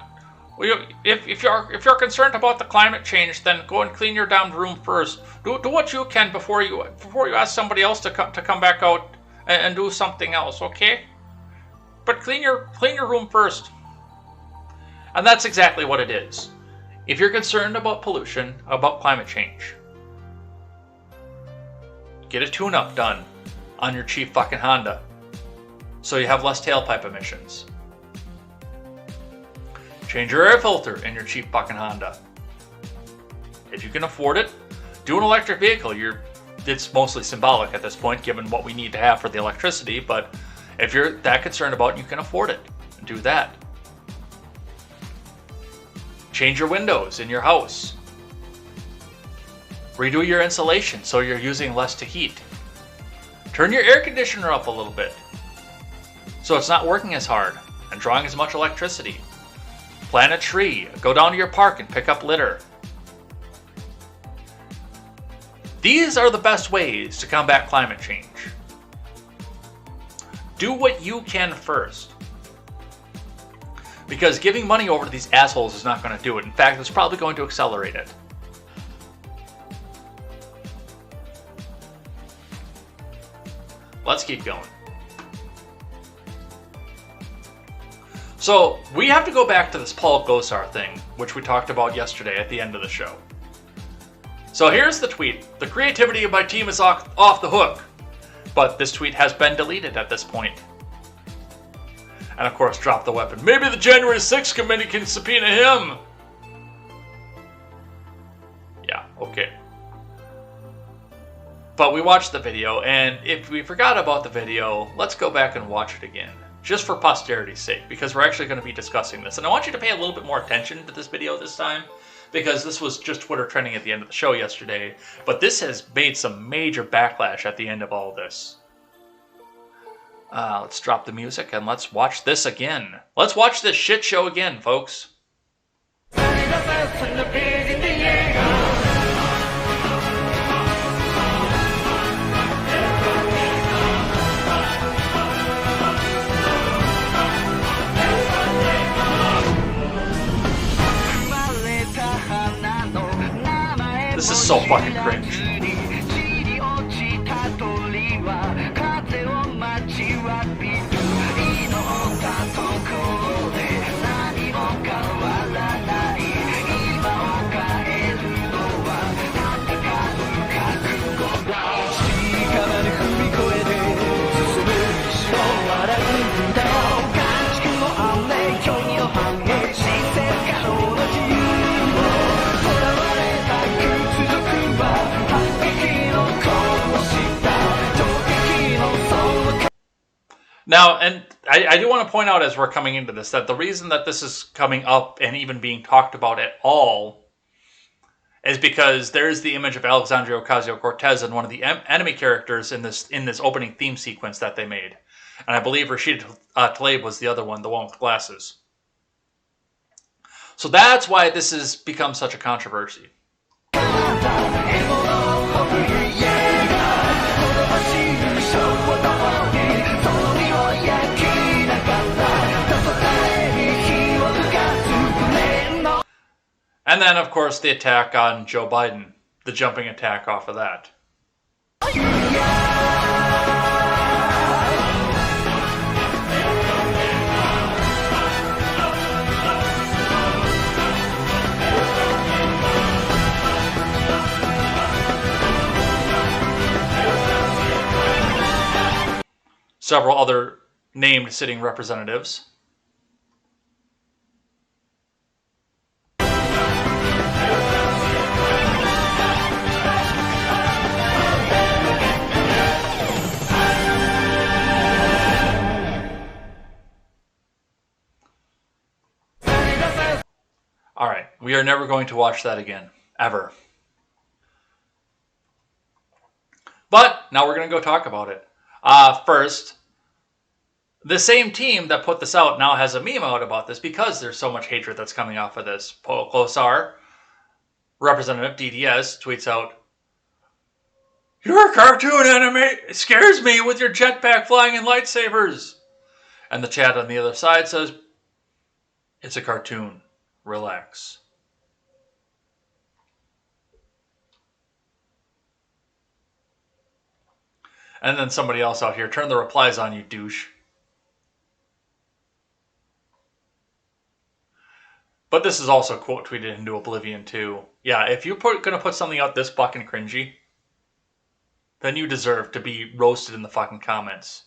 [SPEAKER 1] if you're concerned about the climate change, then go and clean your damn room first. Do what you can before you ask somebody else to come back out and do something else, okay? but clean your room first. And that's exactly what it is. If you're concerned about pollution, about climate change, get a tune-up done on your cheap fucking Honda so you have less tailpipe emissions. Change your air filter in your cheap fucking Honda. If you can afford it, do an electric vehicle. It's mostly symbolic at this point, given what we need to have for the electricity, but if you're that concerned about it, you can afford it. Do that. Change your windows in your house. Redo your insulation so you're using less to heat. Turn your air conditioner up a little bit so it's not working as hard and drawing as much electricity. Plant a tree. Go down to your park and pick up litter. These are the best ways to combat climate change. Do what you can first. Because giving money over to these assholes is not going to do it. In fact, it's probably going to accelerate it. Let's keep going. So, we have to go back to this Paul Gosar thing, which we talked about yesterday at the end of the show. So here's the tweet. The creativity of my team is off the hook. But this tweet has been deleted at this point. And of course, drop the weapon. Maybe the January 6th committee can subpoena him. Yeah, okay. But we watched the video, and if we forgot about the video, let's go back and watch it again. Just for posterity's sake, because we're actually going to be discussing this. And I want you to pay a little bit more attention to this video this time, because this was just Twitter trending at the end of the show yesterday. But this has made some major backlash at the end of all this. Let's drop the music and let's watch this again. Let's watch this shit show again, folks. This is so fucking cringe. Now, and I do want to point out as we're coming into this, that the reason that this is coming up and even being talked about at all is because there's the image of Alexandria Ocasio-Cortez and one of the enemy characters in this opening theme sequence that they made. And I believe Rashida Tlaib was the other one, the one with glasses. So that's why this has become such a controversy. And then, of course, the attack on Joe Biden, the jumping attack off of that. Several other named sitting representatives. All right, we are never going to watch that again, ever. But now we're going to go talk about it. First, the same team that put this out now has a meme out about this because there's so much hatred that's coming off of this. Paul Gosar, Representative DDS, tweets out, "Your cartoon anime scares me with your jetpack flying and lightsabers." And the chat on the other side says, "It's a cartoon. Relax." And then somebody else out here, "Turn the replies on, you douche." But this is also quote tweeted into oblivion too. Yeah, if you're gonna put something out this fucking cringy, then you deserve to be roasted in the fucking comments.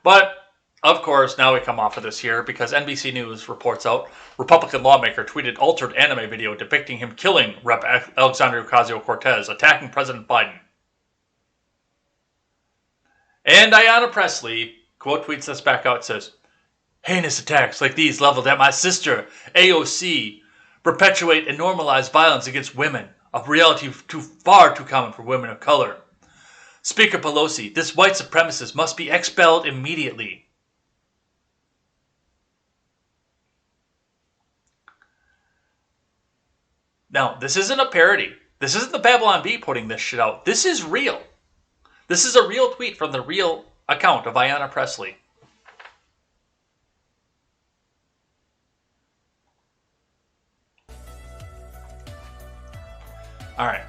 [SPEAKER 1] But, of course, now we come off of this here because NBC News reports out Republican lawmaker tweeted altered anime video depicting him killing Rep. Alexandria Ocasio-Cortez, attacking President Biden. And Ayanna Pressley quote tweets this back out, says, heinous attacks like these leveled at my sister, AOC, perpetuate and normalize violence against women, a reality far too common for women of color. Speaker Pelosi, this white supremacist must be expelled immediately. Now, this isn't a parody. This isn't the Babylon Bee putting this shit out. This is real. This is a real tweet from the real account of Ayanna Pressley. Alright.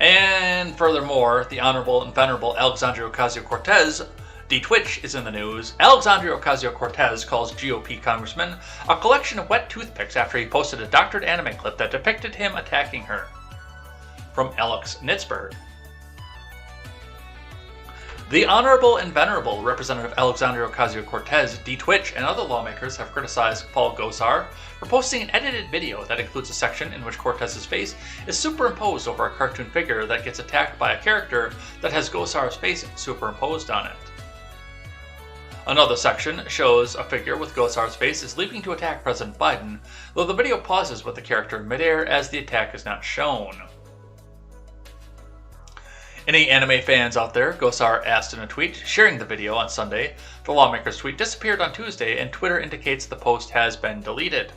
[SPEAKER 1] And furthermore, the Honorable and Venerable Alexandria Ocasio-Cortez, D-Twitch, is in the news. Alexandria Ocasio-Cortez calls GOP congressman a collection of wet toothpicks after he posted a doctored anime clip that depicted him attacking her. From Alex Nitzberg. The Honorable and Venerable Representative Alexandria Ocasio-Cortez, D-Twitch, and other lawmakers have criticized Paul Gosar for posting an edited video that includes a section in which Cortez's face is superimposed over a cartoon figure that gets attacked by a character that has Gosar's face superimposed on it. Another section shows a figure with Gosar's face is leaping to attack President Biden, though the video pauses with the character in midair as the attack is not shown. Any anime fans out there? Gosar asked in a tweet, sharing the video on Sunday. The lawmaker's tweet disappeared on Tuesday, and Twitter indicates the post has been deleted.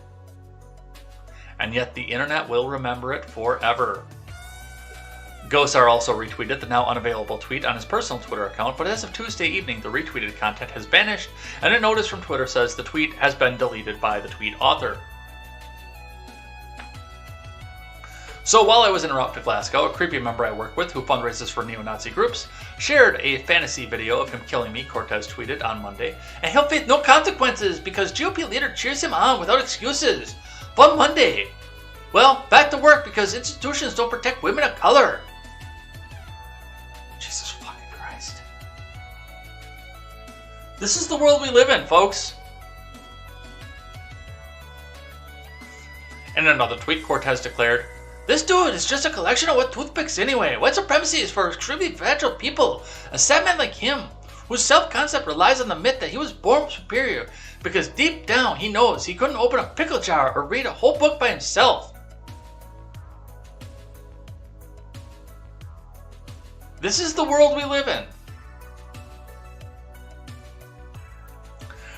[SPEAKER 1] And yet the internet will remember it forever. Gosar also retweeted the now unavailable tweet on his personal Twitter account, but as of Tuesday evening, the retweeted content has vanished, and a notice from Twitter says the tweet has been deleted by the tweet author. So while I was en route to Glasgow, a creepy member I work with who fundraises for neo-Nazi groups shared a fantasy video of him killing me, Cortez tweeted on Monday, and he'll face no consequences because GOP leader cheers him on without excuses. Fun Monday. Well, back to work because institutions don't protect women of color. Jesus fucking Christ. This is the world we live in, folks. In another tweet, Cortez declared, this dude is just a collection of wet toothpicks anyway. White supremacy is for extremely fragile people. A sad man like him, whose self-concept relies on the myth that he was born superior, because deep down he knows he couldn't open a pickle jar or read a whole book by himself. This is the world we live in.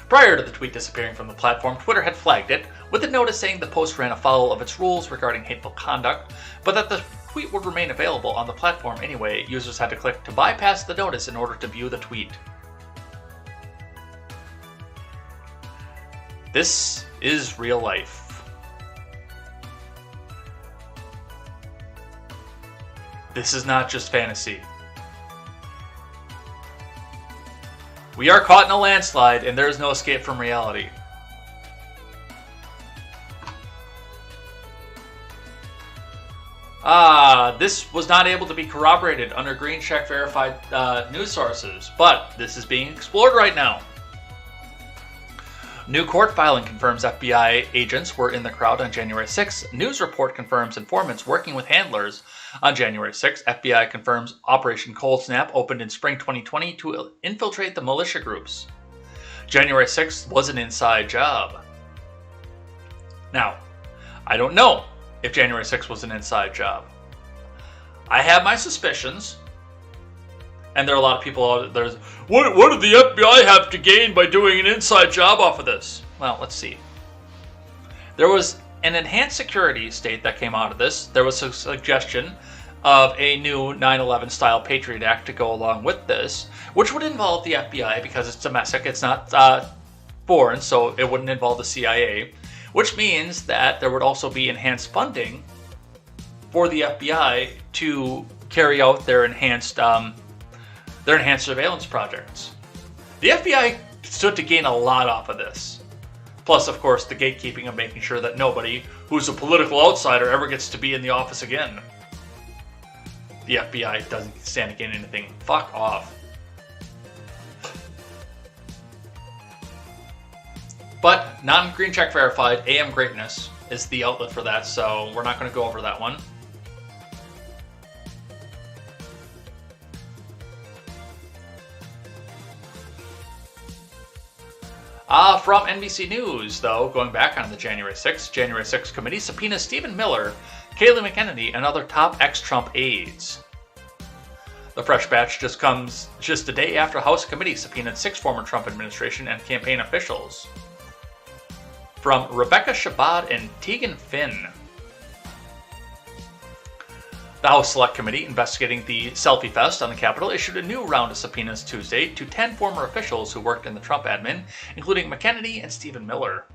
[SPEAKER 1] Prior to the tweet disappearing from the platform, Twitter had flagged it, with a notice saying the post ran afoul of its rules regarding hateful conduct, but that the tweet would remain available on the platform anyway. Users had to click to bypass the notice in order to view the tweet. This is real life. This is not just fantasy. We are caught in a landslide, and there is no escape from reality. This was not able to be corroborated under green check verified news sources, but this is being explored right now. New court filing confirms FBI agents were in the crowd on January 6th. News report confirms informants working with handlers on January 6th. FBI confirms Operation Cold Snap opened in spring 2020 to infiltrate the militia groups. January 6th was an inside job. Now, I don't know if January 6th was an inside job. I have my suspicions. And there are a lot of people out there. What did the FBI have to gain by doing an inside job off of this? Well, let's see. There was an enhanced security state that came out of this. There was a suggestion of a new 9/11 style Patriot Act to go along with this, which would involve the FBI because it's domestic. It's not foreign, so it wouldn't involve the CIA, which means that there would also be enhanced funding for the FBI to carry out their enhanced surveillance projects. The FBI stood to gain a lot off of this. Plus, of course, the gatekeeping of making sure that nobody who's a political outsider ever gets to be in the office again. The FBI doesn't stand to gain anything. Fuck off. But non-green check verified AM Greatness is the outlet for that, so we're not going to go over that one. From NBC News, though, going back on the January 6th committee subpoenas Stephen Miller, Kayleigh McEnany, and other top ex-Trump aides. The fresh batch just comes just a day after House Committee subpoenaed 6 former Trump administration and campaign officials. From Rebecca Shabbat and Tegan Finn. The House Select Committee investigating the Selfie Fest on the Capitol issued a new round of subpoenas Tuesday to 10 former officials who worked in the Trump admin, including McEnany and Stephen Miller.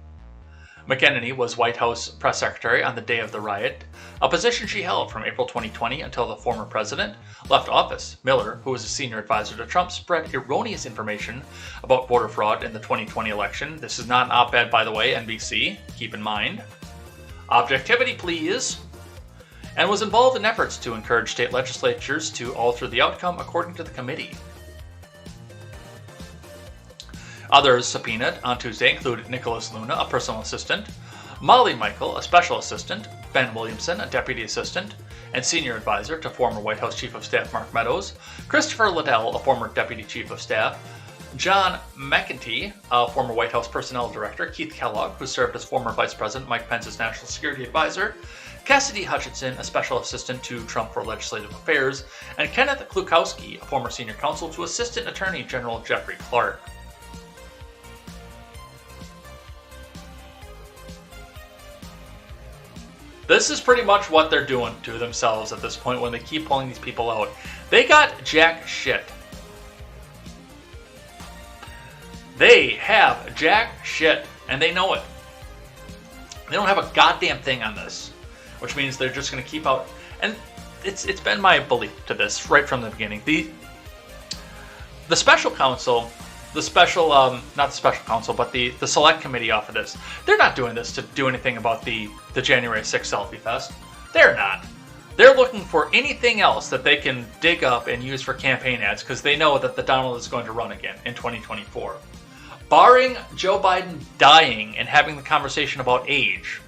[SPEAKER 1] McEnany was White House press secretary on the day of the riot, a position she held from April 2020 until the former president left office. Miller, who was a senior advisor to Trump, spread erroneous information about voter fraud in the 2020 election. This is not an op-ed, by the way, NBC. Keep in mind. Objectivity, please. And was involved in efforts to encourage state legislatures to alter the outcome, according to the committee. Others subpoenaed on Tuesday include Nicholas Luna, a personal assistant, Molly Michael, a special assistant, Ben Williamson, a deputy assistant and senior advisor to former White House Chief of Staff Mark Meadows, Christopher Liddell, a former deputy chief of staff, John McEntee, a former White House personnel director, Keith Kellogg, who served as former Vice President Mike Pence's national security advisor, Cassidy Hutchinson, a special assistant to Trump for legislative affairs, and Kenneth Klukowski, a former senior counsel to Assistant Attorney General Jeffrey Clark. This is pretty much what they're doing to themselves at this point when they keep pulling these people out. They got jack shit. They have jack shit, and they know it. They don't have a goddamn thing on this, which means they're just going to keep out. And it's been my belief to this right from the beginning. The special counsel, the special, not the special counsel, but the select committee off of this, they're not doing this to do anything about the January 6th Selfie Fest. They're not. They're looking for anything else that they can dig up and use for campaign ads because they know that the Donald is going to run again in 2024. Barring Joe Biden dying and having the conversation about age,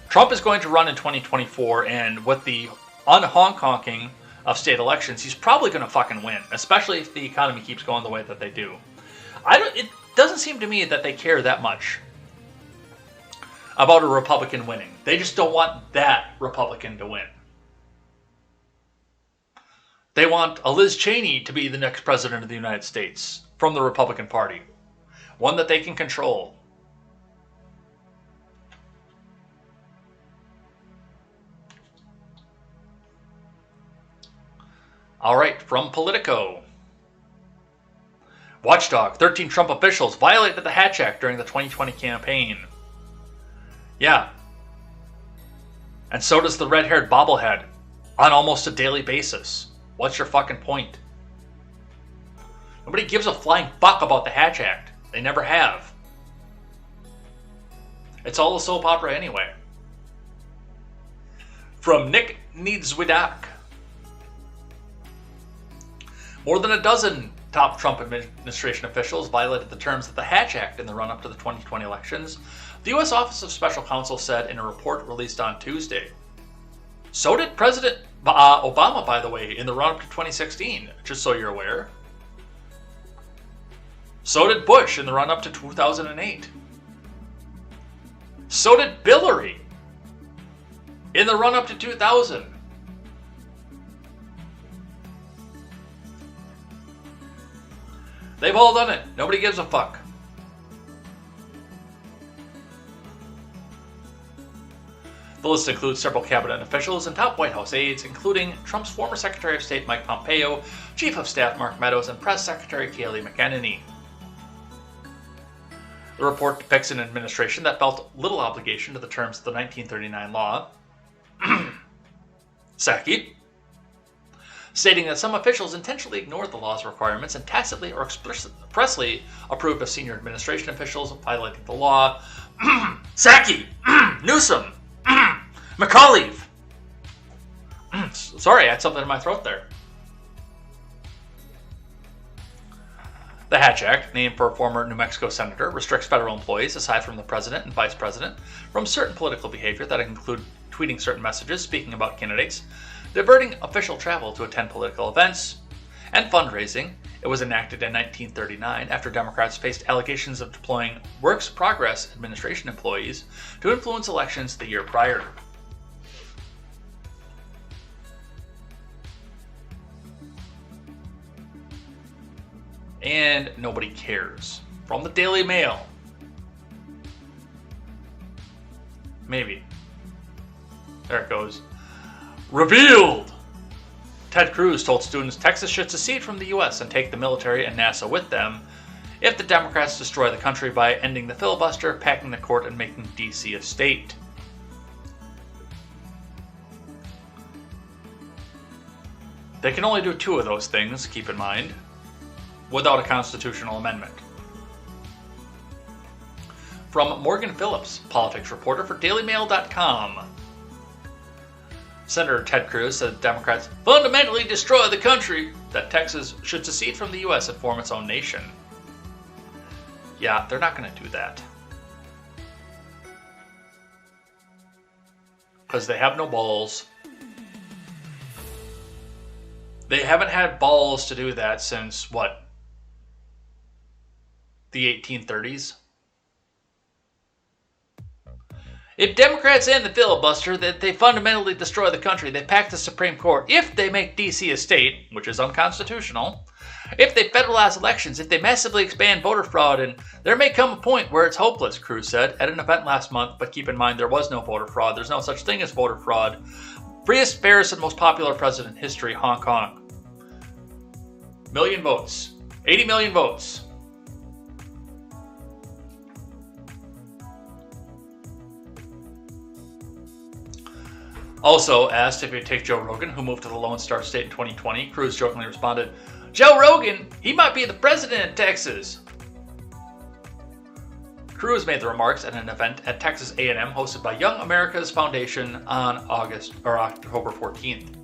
[SPEAKER 1] Trump is going to run in 2024, and with the unhonk-honking of state elections, he's probably going to fucking win, especially if the economy keeps going the way that they do. It doesn't seem to me that they care that much about a Republican winning. They just don't want that Republican to win. They want a Liz Cheney to be the next president of the United States from the Republican Party. One that they can control. All right, from Politico. Watchdog, 13 Trump officials violated the Hatch Act during the 2020 campaign. Yeah. And so does the red-haired bobblehead on almost a daily basis. What's your fucking point? Nobody gives a flying fuck about the Hatch Act. They never have. It's all a soap opera anyway. From Nick Niedzwidak. More than a dozen top Trump administration officials violated the terms of the Hatch Act in the run-up to the 2020 elections, the U.S. Office of Special Counsel said in a report released on Tuesday. So did President Obama, by the way, in the run-up to 2016, just so you're aware. So did Bush in the run-up to 2008. So did Hillary in the run-up to 2000. They've all done it. Nobody gives a fuck. The list includes several cabinet officials and top White House aides, including Trump's former Secretary of State Mike Pompeo, Chief of Staff Mark Meadows, and Press Secretary Kayleigh McEnany. The report depicts an administration that felt little obligation to the terms of the 1939 law. Psaki. stating that some officials intentionally ignored the law's requirements and tacitly or expressly approved of senior administration officials violating the law. Psaki, Newsom, McAuliffe. Sorry, I had something in my throat there. The Hatch Act, named for a former New Mexico senator, restricts federal employees, aside from the president and vice president, from certain political behavior that include tweeting certain messages, speaking about candidates, diverting official travel to attend political events, and fundraising. It was enacted in 1939 after Democrats faced allegations of deploying Works Progress Administration employees to influence elections the year prior. And nobody cares. From the Daily Mail. Maybe. There it goes. Revealed! Ted Cruz told students Texas should secede from the U.S. and take the military and NASA with them if the Democrats destroy the country by ending the filibuster, packing the court, and making D.C. a state. They can only do two of those things, keep in mind, without a constitutional amendment. From Morgan Phillips, politics reporter for DailyMail.com. Senator Ted Cruz said Democrats fundamentally destroy the country, that Texas should secede from the U.S. and form its own nation. Yeah, they're not going to do that. Because they have no balls. They haven't had balls to do that since, what? The 1830s? If Democrats end the filibuster, that they fundamentally destroy the country, they pack the Supreme Court, if they make D.C. a state, which is unconstitutional, if they federalize elections, if they massively expand voter fraud, and there may come a point where it's hopeless, Cruz said at an event last month, but keep in mind there was no voter fraud. There's no such thing as voter fraud. Freest, fairest, and most popular president in history, Hong Kong. 1 million votes. 80 million votes. Also asked if he'd take Joe Rogan, who moved to the Lone Star State in 2020. Cruz jokingly responded, "Joe Rogan, he might be the president of Texas." Cruz made the remarks at an event at Texas A&M hosted by Young America's Foundation on October 14th.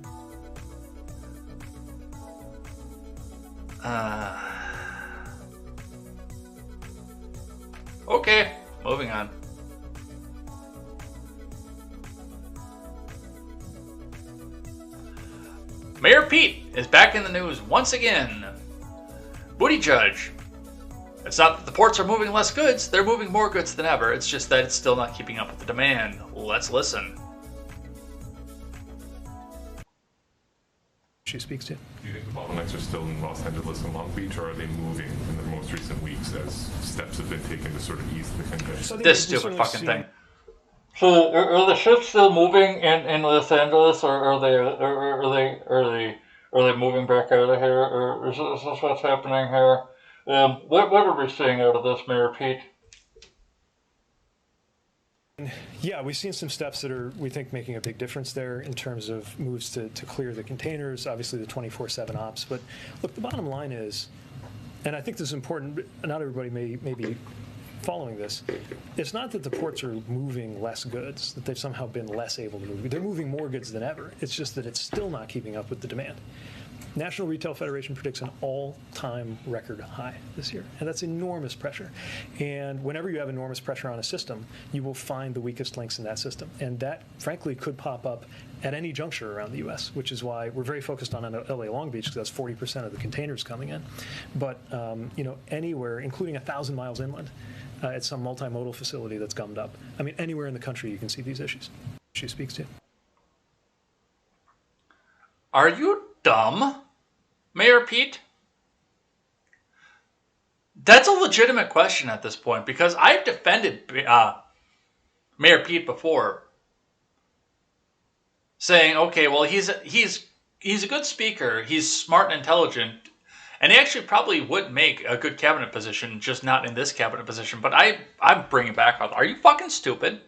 [SPEAKER 1] Okay, moving on. Mayor Pete is back in the news once again. Booty Judge. It's not that the ports are moving less goods, they're moving more goods than ever. It's just that it's still not keeping up with the demand. Let's listen.
[SPEAKER 8] She speaks to.
[SPEAKER 9] Do you think the bottlenecks are still in Los Angeles and Long Beach, or are they moving in the most recent weeks as steps have been taken to sort of ease the congestion?
[SPEAKER 1] This stupid fucking thing. So are the ships still moving in Los Angeles, or are they moving back out of here, or is this what's happening here? What are we seeing out of this, Mayor Pete?
[SPEAKER 8] Yeah, we've seen some steps that are, we think, making a big difference there in terms of moves to clear the containers, obviously the 24/7 ops. But look, the bottom line is, and I think this is important, not everybody may be following this, it's not that the ports are moving less goods, that they've somehow been less able to move. They're moving more goods than ever. It's just that it's still not keeping up with the demand. National Retail Federation predicts an all-time record high this year, and that's enormous pressure. And whenever you have enormous pressure on a system, you will find the weakest links in that system. And that, frankly, could pop up at any juncture around the U.S., which is why we're very focused on L.A. Long Beach, because that's 40% of the containers coming in. But anywhere, including 1,000 miles inland, at some multimodal facility that's gummed up. I mean, anywhere in the country you can see these issues. She speaks to.
[SPEAKER 1] Are you dumb, Mayor Pete? That's a legitimate question at this point, because I've defended Mayor Pete before, saying, okay, well, he's a good speaker, he's smart and intelligent, and he actually probably would make a good cabinet position, just not in this cabinet position. But I'm bringing back up, are you fucking stupid?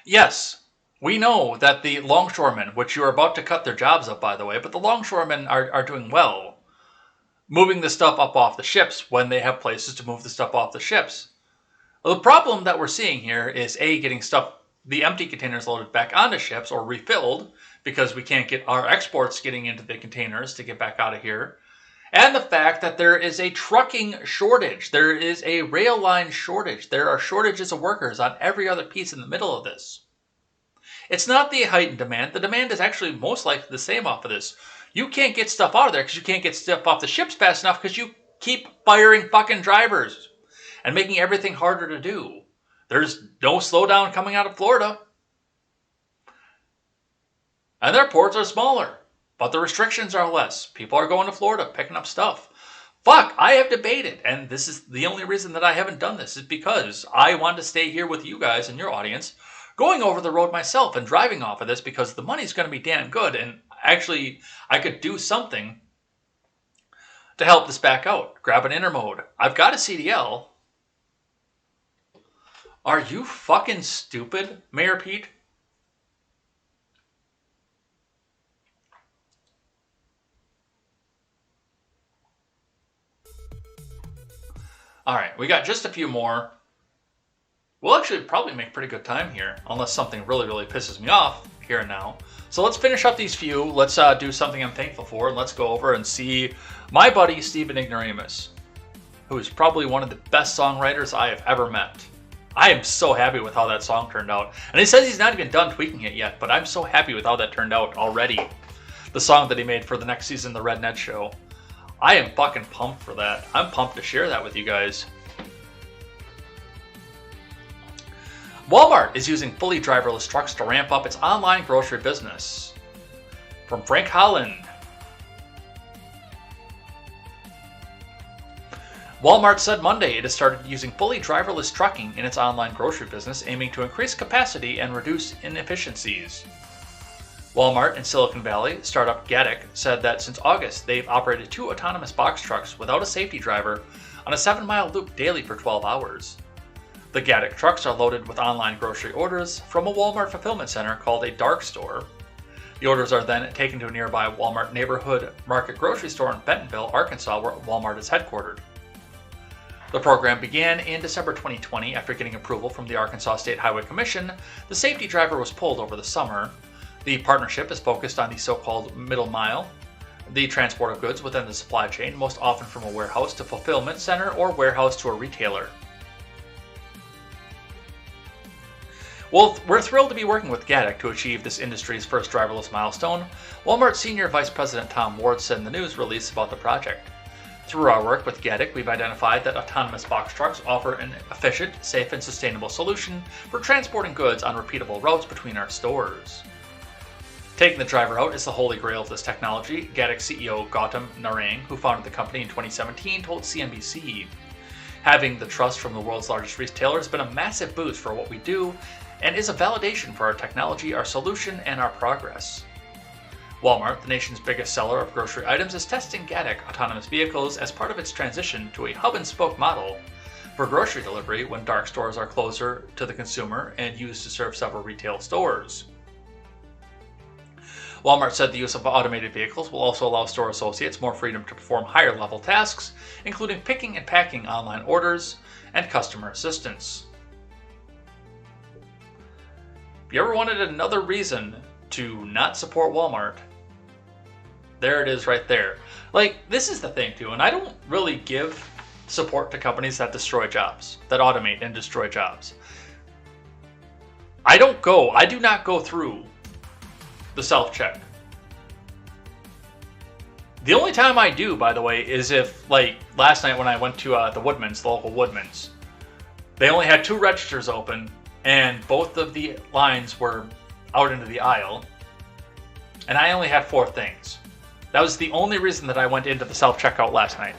[SPEAKER 1] Yes, We know that the longshoremen, which you are about to cut their jobs up, by the way, but the longshoremen are doing well, moving the stuff up off the ships when they have places to move the stuff off the ships. Well, the problem that we're seeing here is getting stuff, the empty containers loaded back onto ships or refilled, because we can't get our exports getting into the containers to get back out of here. And the fact that there is a trucking shortage. There is a rail line shortage. There are shortages of workers on every other piece in the middle of this. It's not the heightened demand. The demand is actually most likely the same off of this. You can't get stuff out of there because you can't get stuff off the ships fast enough because you keep firing fucking drivers and making everything harder to do. There's no slowdown coming out of Florida. And their ports are smaller, but the restrictions are less. People are going to Florida, picking up stuff. Fuck, I have debated, and this is the only reason that I haven't done this, is because I want to stay here with you guys and your audience, going over the road myself and driving off of this because the money's going to be damn good, and actually I could do something to help this back out. Grab an intermode. I've got a CDL. Are you fucking stupid, Mayor Pete? Alright, we got just a few more. We'll actually probably make pretty good time here, unless something really, really pisses me off here and now. So let's finish up these few. Let's do something I'm thankful for, and let's go over and see my buddy Stephen Ignoramus, who is probably one of the best songwriters I have ever met. I am so happy with how that song turned out. And he says he's not even done tweaking it yet, but I'm so happy with how that turned out already. The song that he made for the next season of the Red Ned Show. I am fucking pumped for that. I'm pumped to share that with you guys. Walmart is using fully driverless trucks to ramp up its online grocery business. From Frank Holland. Walmart said Monday it has started using fully driverless trucking in its online grocery business, aiming to increase capacity and reduce inefficiencies. Walmart in Silicon Valley startup Gatik said that since August they've operated 2 autonomous box trucks without a safety driver on a 7-mile loop daily for 12 hours. The Gatik trucks are loaded with online grocery orders from a Walmart fulfillment center called a dark store. The orders are then taken to a nearby Walmart neighborhood market grocery store in Bentonville, Arkansas, where Walmart is headquartered. The program began in December 2020 after getting approval from the Arkansas State Highway Commission. The safety driver was pulled over the summer. The partnership is focused on the so-called middle mile, the transport of goods within the supply chain, most often from a warehouse to fulfillment center or warehouse to a retailer. Well, we're thrilled to be working with Gatik to achieve this industry's first driverless milestone, Walmart Senior Vice President Tom Ward said in the news release about the project. Through our work with Gatik, we've identified that autonomous box trucks offer an efficient, safe, and sustainable solution for transporting goods on repeatable routes between our stores. Taking the driver out is the holy grail of this technology, Gatik CEO Gautam Narang, who founded the company in 2017, told CNBC. Having the trust from the world's largest retailer has been a massive boost for what we do and is a validation for our technology, our solution, and our progress. Walmart, the nation's biggest seller of grocery items, is testing Gatik autonomous vehicles as part of its transition to a hub-and-spoke model for grocery delivery when dark stores are closer to the consumer and used to serve several retail stores. Walmart said the use of automated vehicles will also allow store associates more freedom to perform higher-level tasks, including picking and packing online orders and customer assistance. If you ever wanted another reason to not support Walmart, there it is right there. Like, this is the thing too, and I don't really give support to companies that destroy jobs, that automate and destroy jobs. I do not go through the self-check. The only time I do, by the way, is if, like, last night when I went to the Woodman's, the local Woodman's, they only had 2 registers open, and both of the lines were out into the aisle, and I only had 4 things. That was the only reason that I went into the self-checkout last night.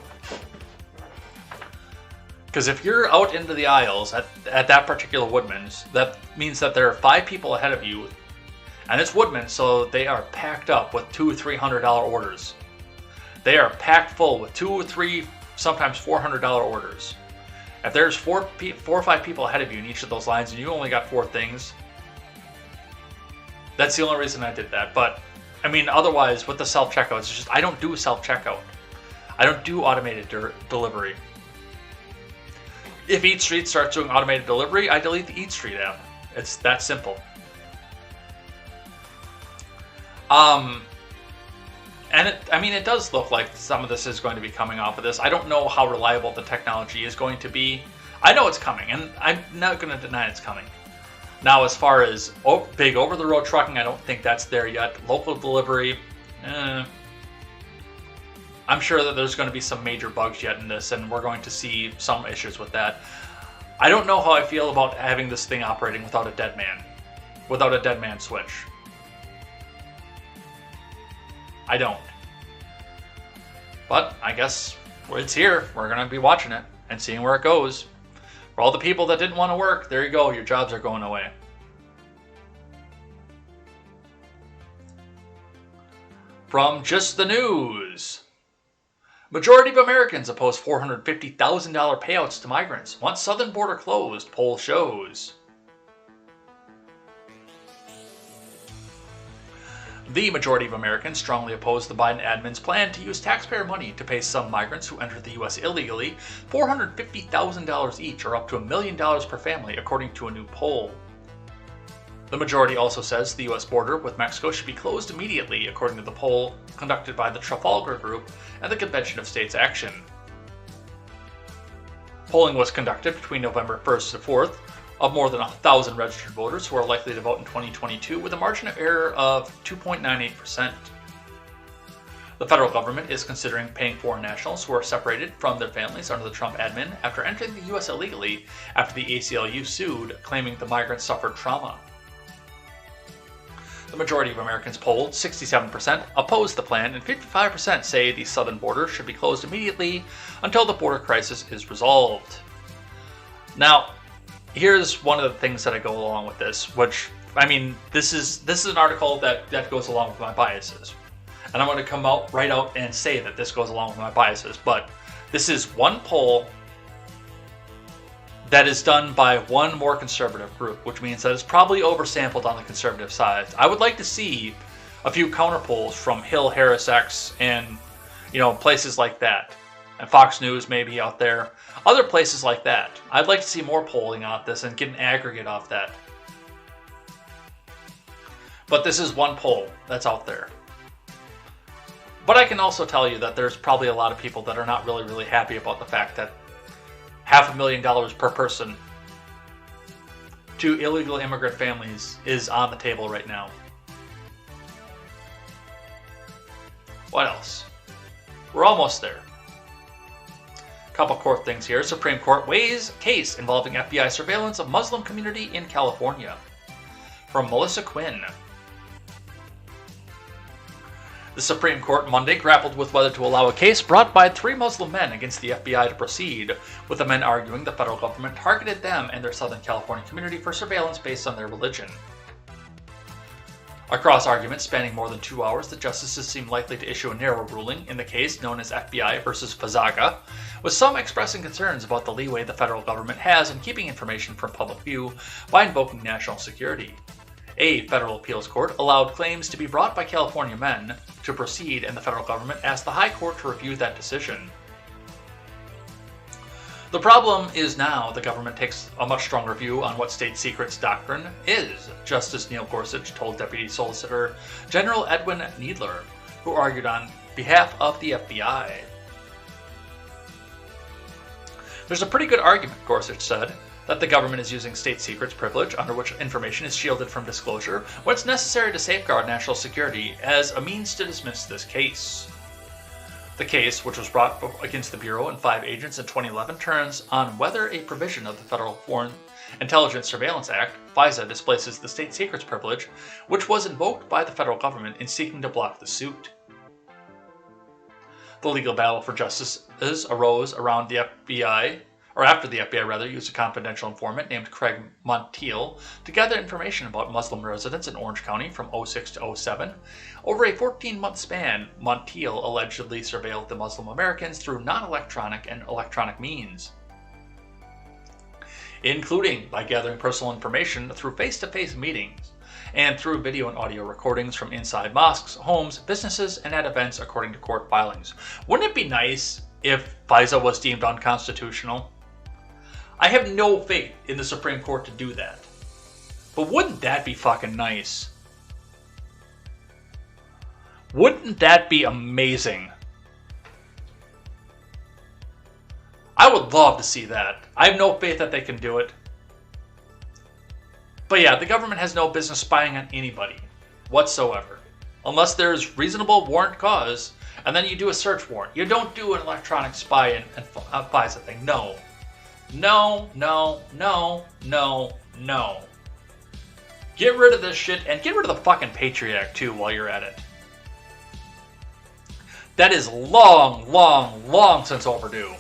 [SPEAKER 1] Because if you're out into the aisles at that particular Woodman's, that means that there are 5 people ahead of you, and it's Woodman's, so they are packed up with $200, $300 orders. They are packed full with $200, $300, sometimes $400 orders. If there's 4 or 5 people ahead of you in each of those lines and you only got 4 things, That's the only reason I did that. But, I mean, otherwise, with the self-checkout, it's just, I don't do self-checkout. I don't do automated delivery. If Eat Street starts doing automated delivery, I delete the Eat Street app. It's that simple. And it does look like some of this is going to be coming off of this. I don't know how reliable the technology is going to be. I know it's coming, and I'm not going to deny it's coming. Now, as far as big over-the-road trucking, I don't think that's there yet. Local delivery, I'm sure that there's going to be some major bugs yet in this, and we're going to see some issues with that. I don't know how I feel about having this thing operating without a dead man switch. I don't. But I guess it's here. We're going to be watching it and seeing where it goes. For all the people that didn't want to work, there you go. Your jobs are going away. From Just the News. Majority of Americans oppose $450,000 payouts to migrants. Want southern border closed, poll shows. The majority of Americans strongly oppose the Biden admin's plan to use taxpayer money to pay some migrants who entered the U.S. illegally $450,000 each, or up to $1 million per family, according to a new poll. The majority also says the U.S. border with Mexico should be closed immediately, according to the poll conducted by the Trafalgar Group and the Convention of States Action. Polling was conducted between November 1st to 4th of more than 1,000 registered voters who are likely to vote in 2022, with a margin of error of 2.98%. The federal government is considering paying foreign nationals who are separated from their families under the Trump admin after entering the U.S. illegally after the ACLU sued, claiming the migrants suffered trauma. The majority of Americans polled, 67%, oppose the plan, and 55% say the southern border should be closed immediately until the border crisis is resolved. Now, here's one of the things that I go along with this, which, I mean, this is an article that goes along with my biases. And I'm going to come out right out and say that this goes along with my biases, but this is one poll that is done by one more conservative group, which means that it's probably oversampled on the conservative side. I would like to see a few counter polls from Hill, Harris X, and places like that, and Fox News maybe out there, other places like that. I'd like to see more polling on this and get an aggregate off that. But this is one poll that's out there. But I can also tell you that there's probably a lot of people that are not really happy about the fact that $500,000 per person to illegal immigrant families is on the table right now. What else? We're almost there. Couple court things here. Supreme Court weighs case involving FBI surveillance of Muslim community in California. From Melissa Quinn. The Supreme Court Monday grappled with whether to allow a case brought by 3 Muslim men against the FBI to proceed, with the men arguing the federal government targeted them and their Southern California community for surveillance based on their religion. Across arguments spanning more than 2 hours, the justices seemed likely to issue a narrow ruling in the case known as FBI versus Fazaga, with some expressing concerns about the leeway the federal government has in keeping information from public view by invoking national security. A federal appeals court allowed claims to be brought by California men to proceed, and the federal government asked the High Court to review that decision. The problem is now the government takes a much stronger view on what state secrets doctrine is, Justice Neil Gorsuch told Deputy Solicitor General Edwin Needler, who argued on behalf of the FBI. There's a pretty good argument, Gorsuch said, that the government is using state secrets privilege, under which information is shielded from disclosure, when it's necessary to safeguard national security, as a means to dismiss this case. The case, which was brought against the Bureau and 5 agents in 2011, turns on whether a provision of the Federal Foreign Intelligence Surveillance Act, FISA, displaces the state secrets privilege, which was invoked by the federal government in seeking to block the suit. The legal battle for justices arose around the FBI, or after the FBI used a confidential informant named Craig Montiel to gather information about Muslim residents in Orange County from 2006 to 2007. Over a 14-month span, Montiel allegedly surveilled the Muslim Americans through non-electronic and electronic means, including by gathering personal information through face-to-face meetings and through video and audio recordings from inside mosques, homes, businesses, and at events according to court filings. Wouldn't it be nice if FISA was deemed unconstitutional? I have no faith in the Supreme Court to do that. But wouldn't that be fucking nice? Wouldn't that be amazing? I would love to see that. I have no faith that they can do it. But yeah, the government has no business spying on anybody whatsoever. Unless there's reasonable warrant cause, and then you do a search warrant. You don't do an electronic spy and FISA thing. No. No, no, no, no, no. Get rid of this shit, and get rid of the fucking Patriot Act too while you're at it. That is long, long, long since overdue.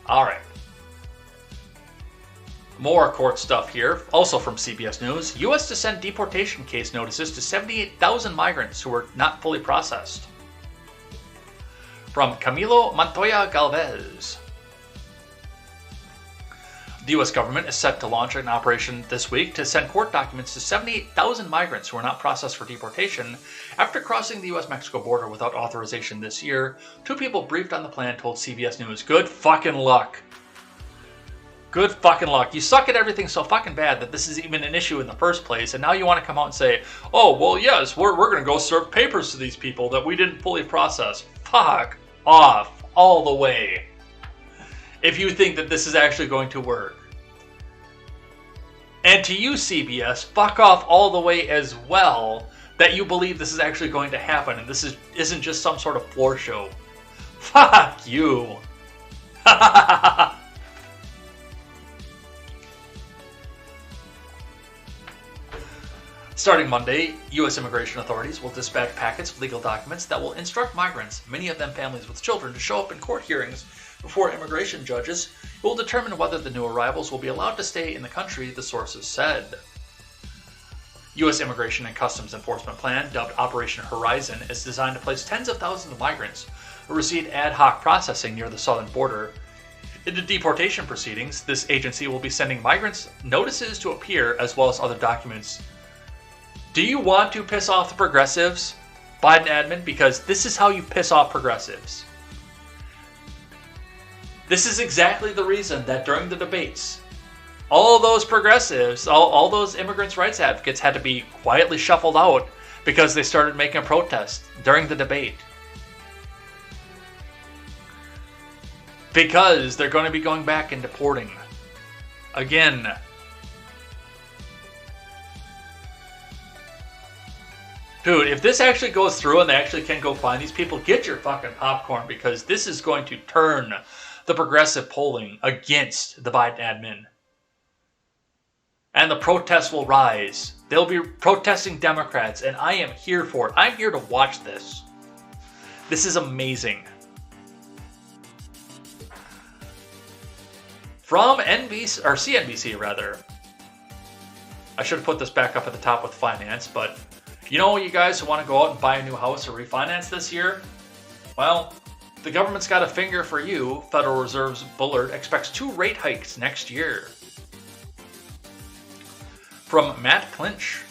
[SPEAKER 1] Alright. More court stuff here, also from CBS News. U.S. to send deportation case notices to 78,000 migrants who were not fully processed. From Camilo Montoya Galvez. The U.S. government is set to launch an operation this week to send court documents to 78,000 migrants who are not processed for deportation after crossing the U.S.-Mexico border without authorization this year. 2 people briefed on the plan told CBS News, good fucking luck. Good fucking luck. You suck at everything so fucking bad that this is even an issue in the first place, and now you want to come out and say, oh, well, yes, we're going to go serve papers to these people that we didn't fully process. Fuck off all the way. If you think that this is actually going to work. And to you, CBS, fuck off all the way as well that you believe this is actually going to happen and this isn't just some sort of floor show. Fuck you. Starting Monday, U.S. immigration authorities will dispatch packets of legal documents that will instruct migrants, many of them families with children, to show up in court hearings before immigration judges who will determine whether the new arrivals will be allowed to stay in the country, the sources said. U.S. Immigration and Customs Enforcement Plan, dubbed Operation Horizon, is designed to place tens of thousands of migrants who receive ad hoc processing near the southern border into deportation proceedings. This agency will be sending migrants notices to appear as well as other documents. Do you want to piss off the progressives, Biden admin? Because this is how you piss off progressives. This is exactly the reason that during the debates, all those progressives, all those immigrants' rights advocates had to be quietly shuffled out because they started making a protest during the debate. Because they're going to be going back and deporting. Again. Dude, if this actually goes through and they actually can go find these people, get your fucking popcorn, because this is going to turn the progressive polling against the Biden admin. And the protests will rise. They'll be protesting Democrats, and I am here for it. I'm here to watch this. This is amazing. From NBC, or CNBC rather. I should have put this back up at the top with finance, but you know, you guys who want to go out and buy a new house or refinance this year? Well, the government's got a finger for you. Federal Reserve's Bullard expects 2 rate hikes next year. From Matt Clinch.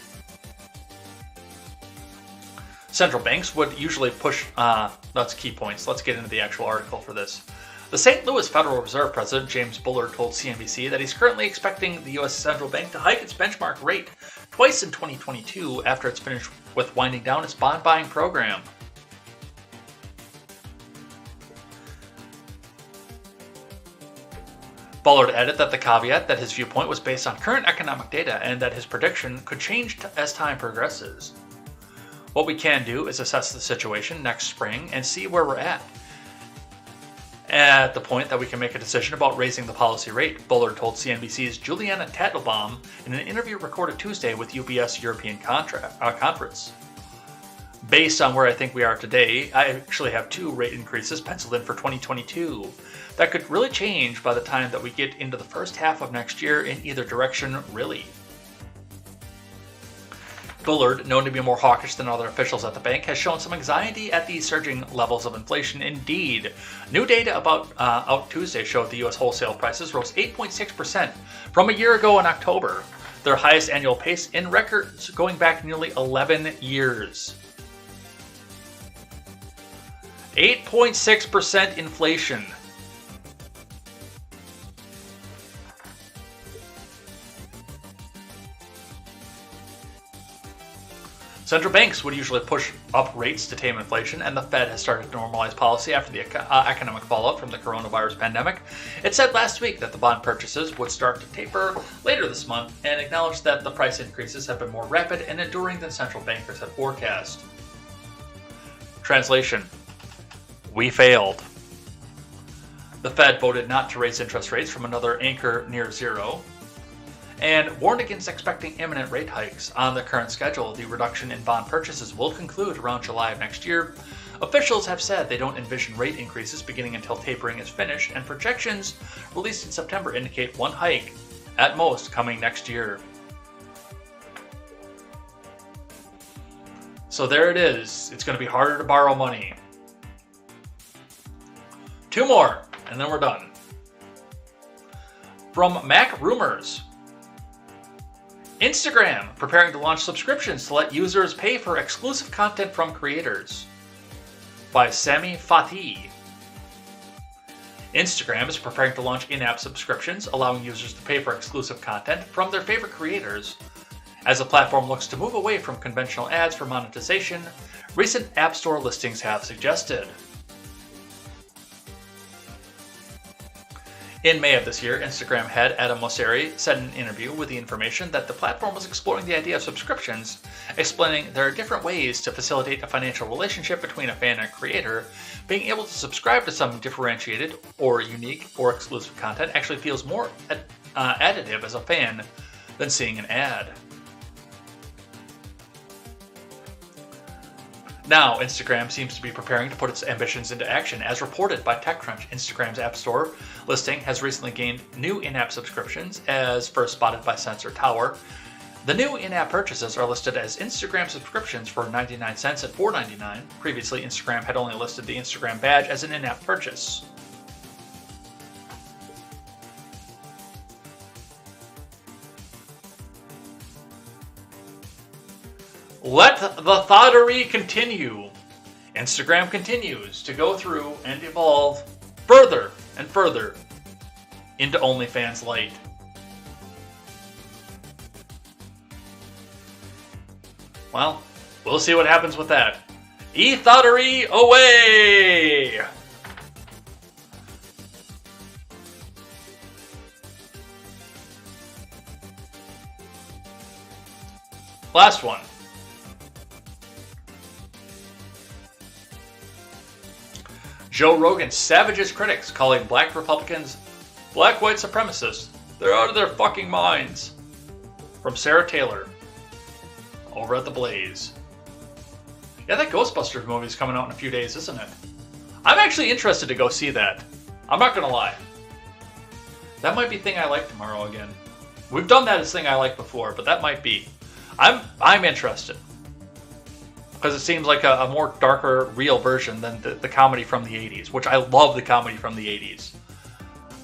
[SPEAKER 1] Central banks would usually push, that's key points. Let's get into the actual article for this. The St. Louis Federal Reserve President James Bullard told CNBC that he's currently expecting the U.S. Central Bank to hike its benchmark rate twice in 2022 after it's finished with winding down its bond buying program. Bullard added that the caveat that his viewpoint was based on current economic data and that his prediction could change as time progresses. What we can do is assess the situation next spring and see where we're at the point that we can make a decision about raising the policy rate, Bullard told CNBC's Juliana Teitelbaum in an interview recorded Tuesday with UBS European Conference. Based on where I think we are today, I actually have 2 rate increases penciled in for 2022. That could really change by the time that we get into the first half of next year in either direction, really. Bullard, known to be more hawkish than other officials at the bank, has shown some anxiety at the surging levels of inflation indeed. New data out Tuesday showed the U.S. wholesale prices rose 8.6% from a year ago in October, their highest annual pace in records going back nearly 11 years. 8.6% inflation. Central banks would usually push up rates to tame inflation, and the Fed has started to normalize policy after the economic fallout from the coronavirus pandemic. It said last week that the bond purchases would start to taper later this month and acknowledged that the price increases have been more rapid and enduring than central bankers had forecast. Translation: we failed. The Fed voted not to raise interest rates from another anchor near zero, and warned against expecting imminent rate hikes. On the current schedule, the reduction in bond purchases will conclude around July of next year. Officials have said they don't envision rate increases beginning until tapering is finished, and projections released in September indicate one hike, at most, coming next year. So there it is. It's going to be harder to borrow money. 2 more, and then we're done. From Mac Rumors: Instagram preparing to launch subscriptions to let users pay for exclusive content from creators. By Sami Fatih. Instagram is preparing to launch in-app subscriptions, allowing users to pay for exclusive content from their favorite creators. As the platform looks to move away from conventional ads for monetization, recent App Store listings have suggested. In May of this year, Instagram head Adam Mosseri said in an interview with the information that the platform was exploring the idea of subscriptions, explaining there are different ways to facilitate a financial relationship between a fan and a creator. Being able to subscribe to some differentiated or unique or exclusive content actually feels more additive as a fan than seeing an ad. Now, Instagram seems to be preparing to put its ambitions into action. As reported by TechCrunch, Instagram's App Store listing has recently gained new in-app subscriptions, as first spotted by Sensor Tower. The new in-app purchases are listed as Instagram subscriptions for 99 cents at $4.99. Previously, Instagram had only listed the Instagram badge as an in-app purchase. Let the thottery continue. Instagram continues to go through and evolve further and further into OnlyFans Lite. Well, we'll see what happens with that. E-thottery away! Last one. Joe Rogan savages critics, calling black Republicans black white supremacists. They're out of their fucking minds. From Sarah Taylor, over at The Blaze. Yeah, that Ghostbusters movie is coming out in a few days, isn't it? I'm actually interested to go see that. I'm not gonna lie. That might be Thing I Like tomorrow again. We've done that as Thing I Like before, but that might be. I'm interested. Because it seems like a more darker, real version than the comedy from the 80s, which I love the comedy from the 80s.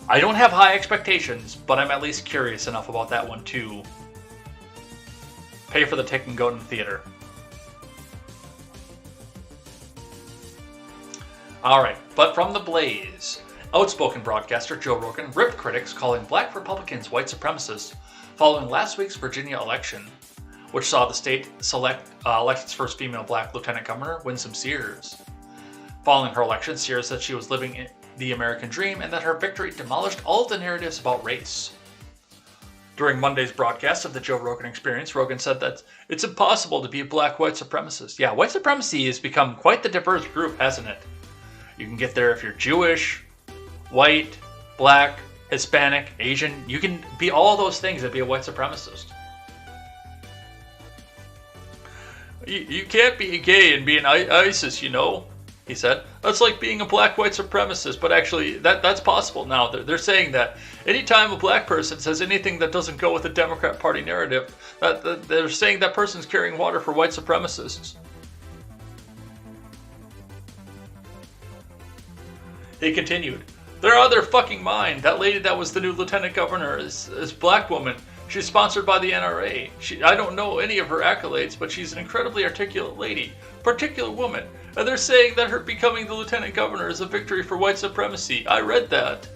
[SPEAKER 1] I don't have high expectations, but I'm at least curious enough about that one to pay for the ticket and go to the theater. Alright, but from The Blaze, outspoken broadcaster Joe Rogan ripped critics, calling black Republicans white supremacists following last week's Virginia election, which saw the state elect its first female black lieutenant governor, Winsome Sears. Following her election, Sears said she was living the American dream and that her victory demolished all of the narratives about race. During Monday's broadcast of the Joe Rogan Experience, Rogan said that it's impossible to be a black white supremacist. Yeah, white supremacy has become quite the diverse group, hasn't it? You can get there if you're Jewish, white, black, Hispanic, Asian. You can be all those things and be a white supremacist. You can't be gay and be an ISIS, you know. he said. That's like being a black white supremacist, but actually that's possible now. They're saying that anytime a black person says anything that doesn't go with the Democrat Party narrative, that they're saying that person's carrying water for white supremacists. He continued, they're out of their fucking mind. That lady that was the new lieutenant governor is black woman. She's sponsored by the NRA. I don't know any of her accolades, but she's an incredibly articulate lady, particular woman. And they're saying that her becoming the lieutenant governor is a victory for white supremacy. I read that.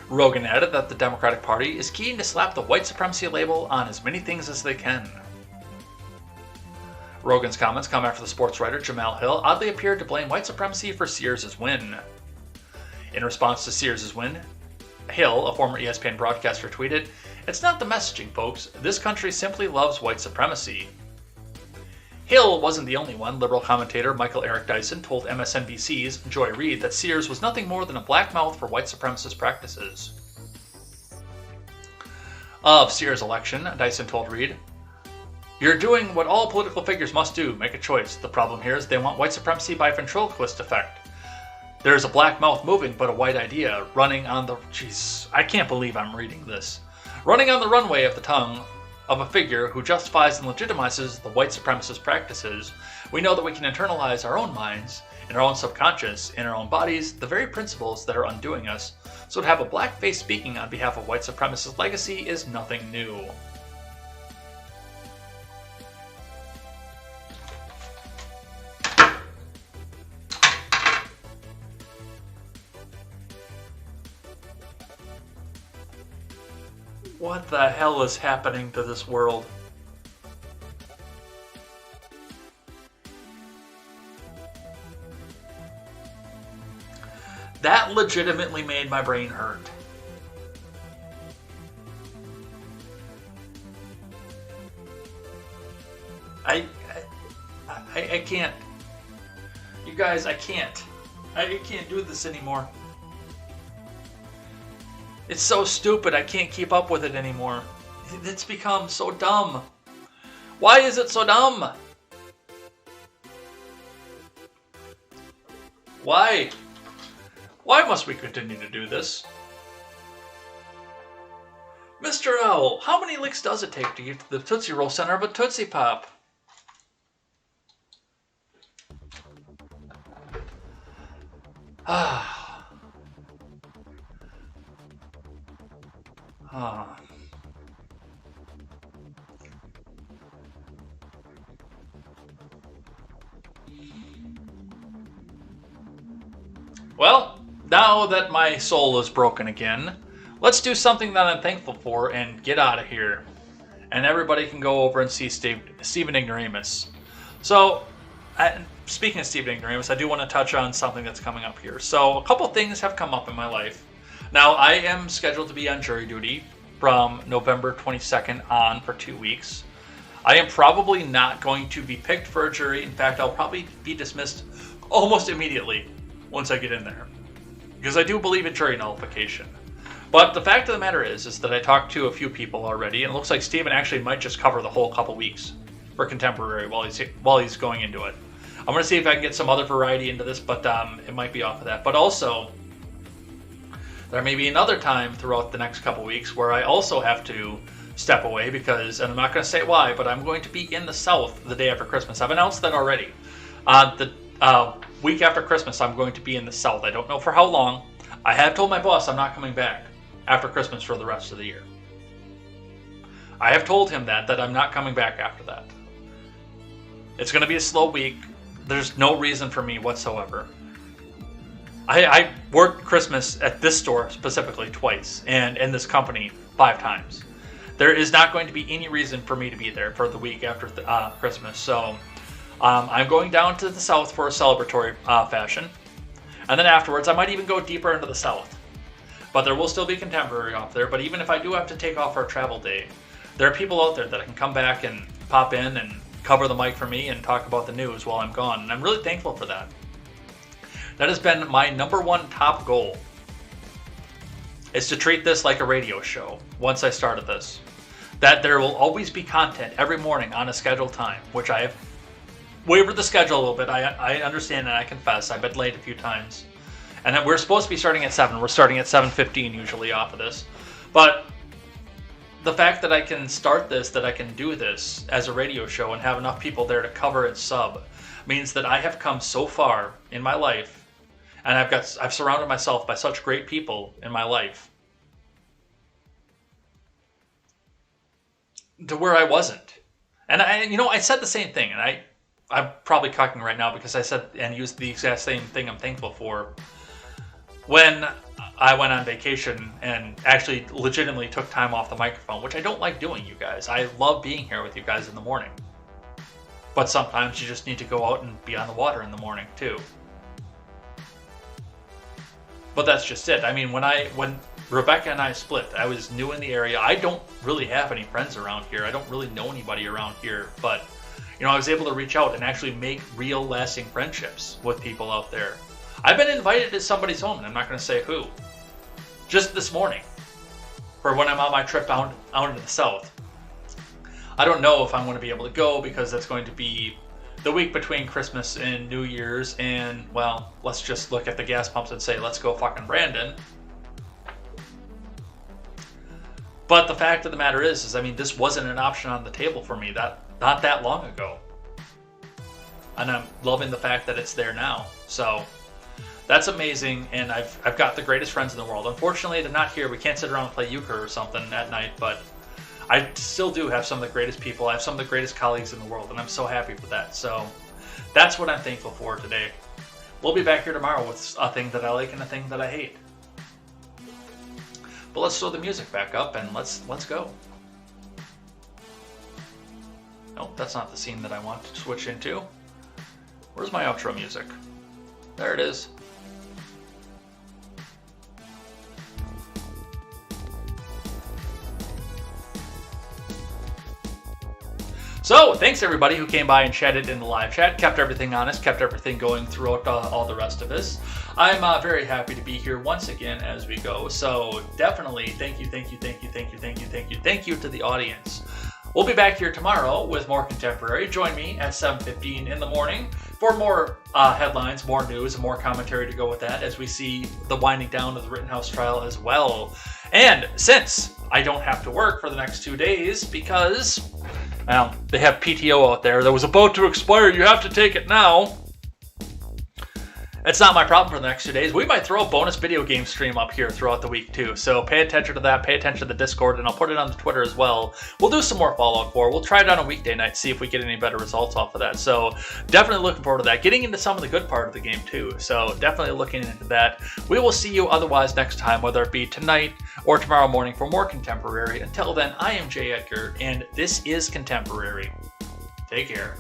[SPEAKER 1] Rogan added that the Democratic Party is keen to slap the white supremacy label on as many things as they can. Rogan's comments come after the sports writer Jamal Hill oddly appeared to blame white supremacy for Sears' win. In response to Sears' win, Hill, a former ESPN broadcaster, tweeted, "It's not the messaging, folks. This country simply loves white supremacy." Hill wasn't the only one. Liberal commentator Michael Eric Dyson told MSNBC's Joy Reid that Sears was nothing more than a black mouth for white supremacist practices. Of Sears' election, Dyson told Reid, "You're doing what all political figures must do, make a choice. The problem here is they want white supremacy by ventriloquist effect. There's a black mouth moving, but a white idea running on the..." Jeez, I can't believe I'm reading this. "Running on the runway of the tongue of a figure who justifies and legitimizes the white supremacist practices. We know that we can internalize our own minds, in our own subconscious, in our own bodies, the very principles that are undoing us. So to have a black face speaking on behalf of white supremacist legacy is nothing new." What the hell is happening to this world? That legitimately made my brain hurt. I can't. You guys, I can't. I can't do this anymore. It's so stupid, I can't keep up with it anymore. It's become so dumb. Why is it so dumb? Why? Why must we continue to do this? Mr. Owl, how many licks does it take to get to the Tootsie Roll center of a Tootsie Pop? Well, now that my soul is broken again, let's do something that I'm thankful for and get out of here. And everybody can go over and see Stephen Ignoramus. So, speaking of Stephen Ignoramus, I do want to touch on something that's coming up here. So, a couple things have come up in my life. Now, I am scheduled to be on jury duty from November 22nd on for 2 weeks. I am probably not going to be picked for a jury. In fact, I'll probably be dismissed almost immediately once I get in there, because I do believe in jury nullification. But the fact of the matter is that I talked to a few people already, and it looks like Stephen actually might just cover the whole couple weeks for contemporary while he's going into it. I'm going to see if I can get some other variety into this, but it might be off of that. But also, there may be another time throughout the next couple weeks where I also have to step away because, and I'm not going to say why, but I'm going to be in the South the day after Christmas. I've announced that already. The week after Christmas, I'm going to be in the South. I don't know for how long. I have told my boss I'm not coming back after Christmas for the rest of the year. I have told him that I'm not coming back after that. It's going to be a slow week. There's no reason for me whatsoever. I worked Christmas at this store specifically twice, and in this company 5 times. There is not going to be any reason for me to be there for the week after Christmas. So I'm going down to the South for a celebratory fashion. And then afterwards, I might even go deeper into the South. But there will still be contemporary off there. But even if I do have to take off for a travel day, there are people out there that can come back and pop in and cover the mic for me and talk about the news while I'm gone. And I'm really thankful for that. That has been my #1 top goal, is to treat this like a radio show once I started this. that there will always be content every morning on a scheduled time, which I have wavered the schedule a little bit. I understand and I confess I've been late a few times. And then we're supposed to be starting at 7. We're starting at 7:15 usually off of this. But the fact that I can start this, that I can do this as a radio show and have enough people there to cover and sub means that I have come so far in my life, and I've surrounded myself by such great people in my life to where I wasn't. And I said the same thing, and I'm probably cocking right now because I said and used the exact same thing I'm thankful for when I went on vacation and actually legitimately took time off the microphone, which I don't like doing, you guys. I love being here with you guys in the morning. But sometimes you just need to go out and be on the water in the morning, too. But that's just it. I mean, when Rebecca and I split, I was new in the area. I don't really have any friends around here. I don't really know anybody around here. But, I was able to reach out and actually make real lasting friendships with people out there. I've been invited to somebody's home, and I'm not going to say who. Just this morning, for when I'm on my trip out into the south. I don't know if I'm going to be able to go because that's going to be the week between Christmas and New Year's, and, well, let's just look at the gas pumps and say, let's go fucking Brandon. But the fact of the matter is, this wasn't an option on the table for me not that long ago. And I'm loving the fact that it's there now. So that's amazing, and I've got the greatest friends in the world. Unfortunately, they're not here. We can't sit around and play euchre or something at night, but I still do have some of the greatest people. I have some of the greatest colleagues in the world, and I'm so happy for that. So that's what I'm thankful for today. We'll be back here tomorrow with a thing that I like and a thing that I hate. But let's throw the music back up and let's go. Nope, that's not the scene that I want to switch into. Where's my outro music? There it is. So, thanks everybody who came by and chatted in the live chat, kept everything honest, kept everything going throughout all the rest of this. I'm very happy to be here once again as we go, so definitely thank you to the audience. We'll be back here tomorrow with more Contemporary. Join me at 7:15 in the morning for more headlines, more news, and more commentary to go with that as we see the winding down of the Rittenhouse trial as well. And since I don't have to work for the next 2 days because, well, they have PTO out there that was about to expire, you have to take it now. It's not my problem for the next 2 days. We might throw a bonus video game stream up here throughout the week too. So pay attention to that, pay attention to the Discord, and I'll put it on the Twitter as well. We'll do some more Fallout 4. We'll try it on a weekday night, see if we get any better results off of that. So definitely looking forward to that. Getting into some of the good part of the game too. So definitely looking into that. We will see you otherwise next time, whether it be tonight or tomorrow morning for more Contemporary. Until then, I am Jay Edgar, and this is Contemporary. Take care.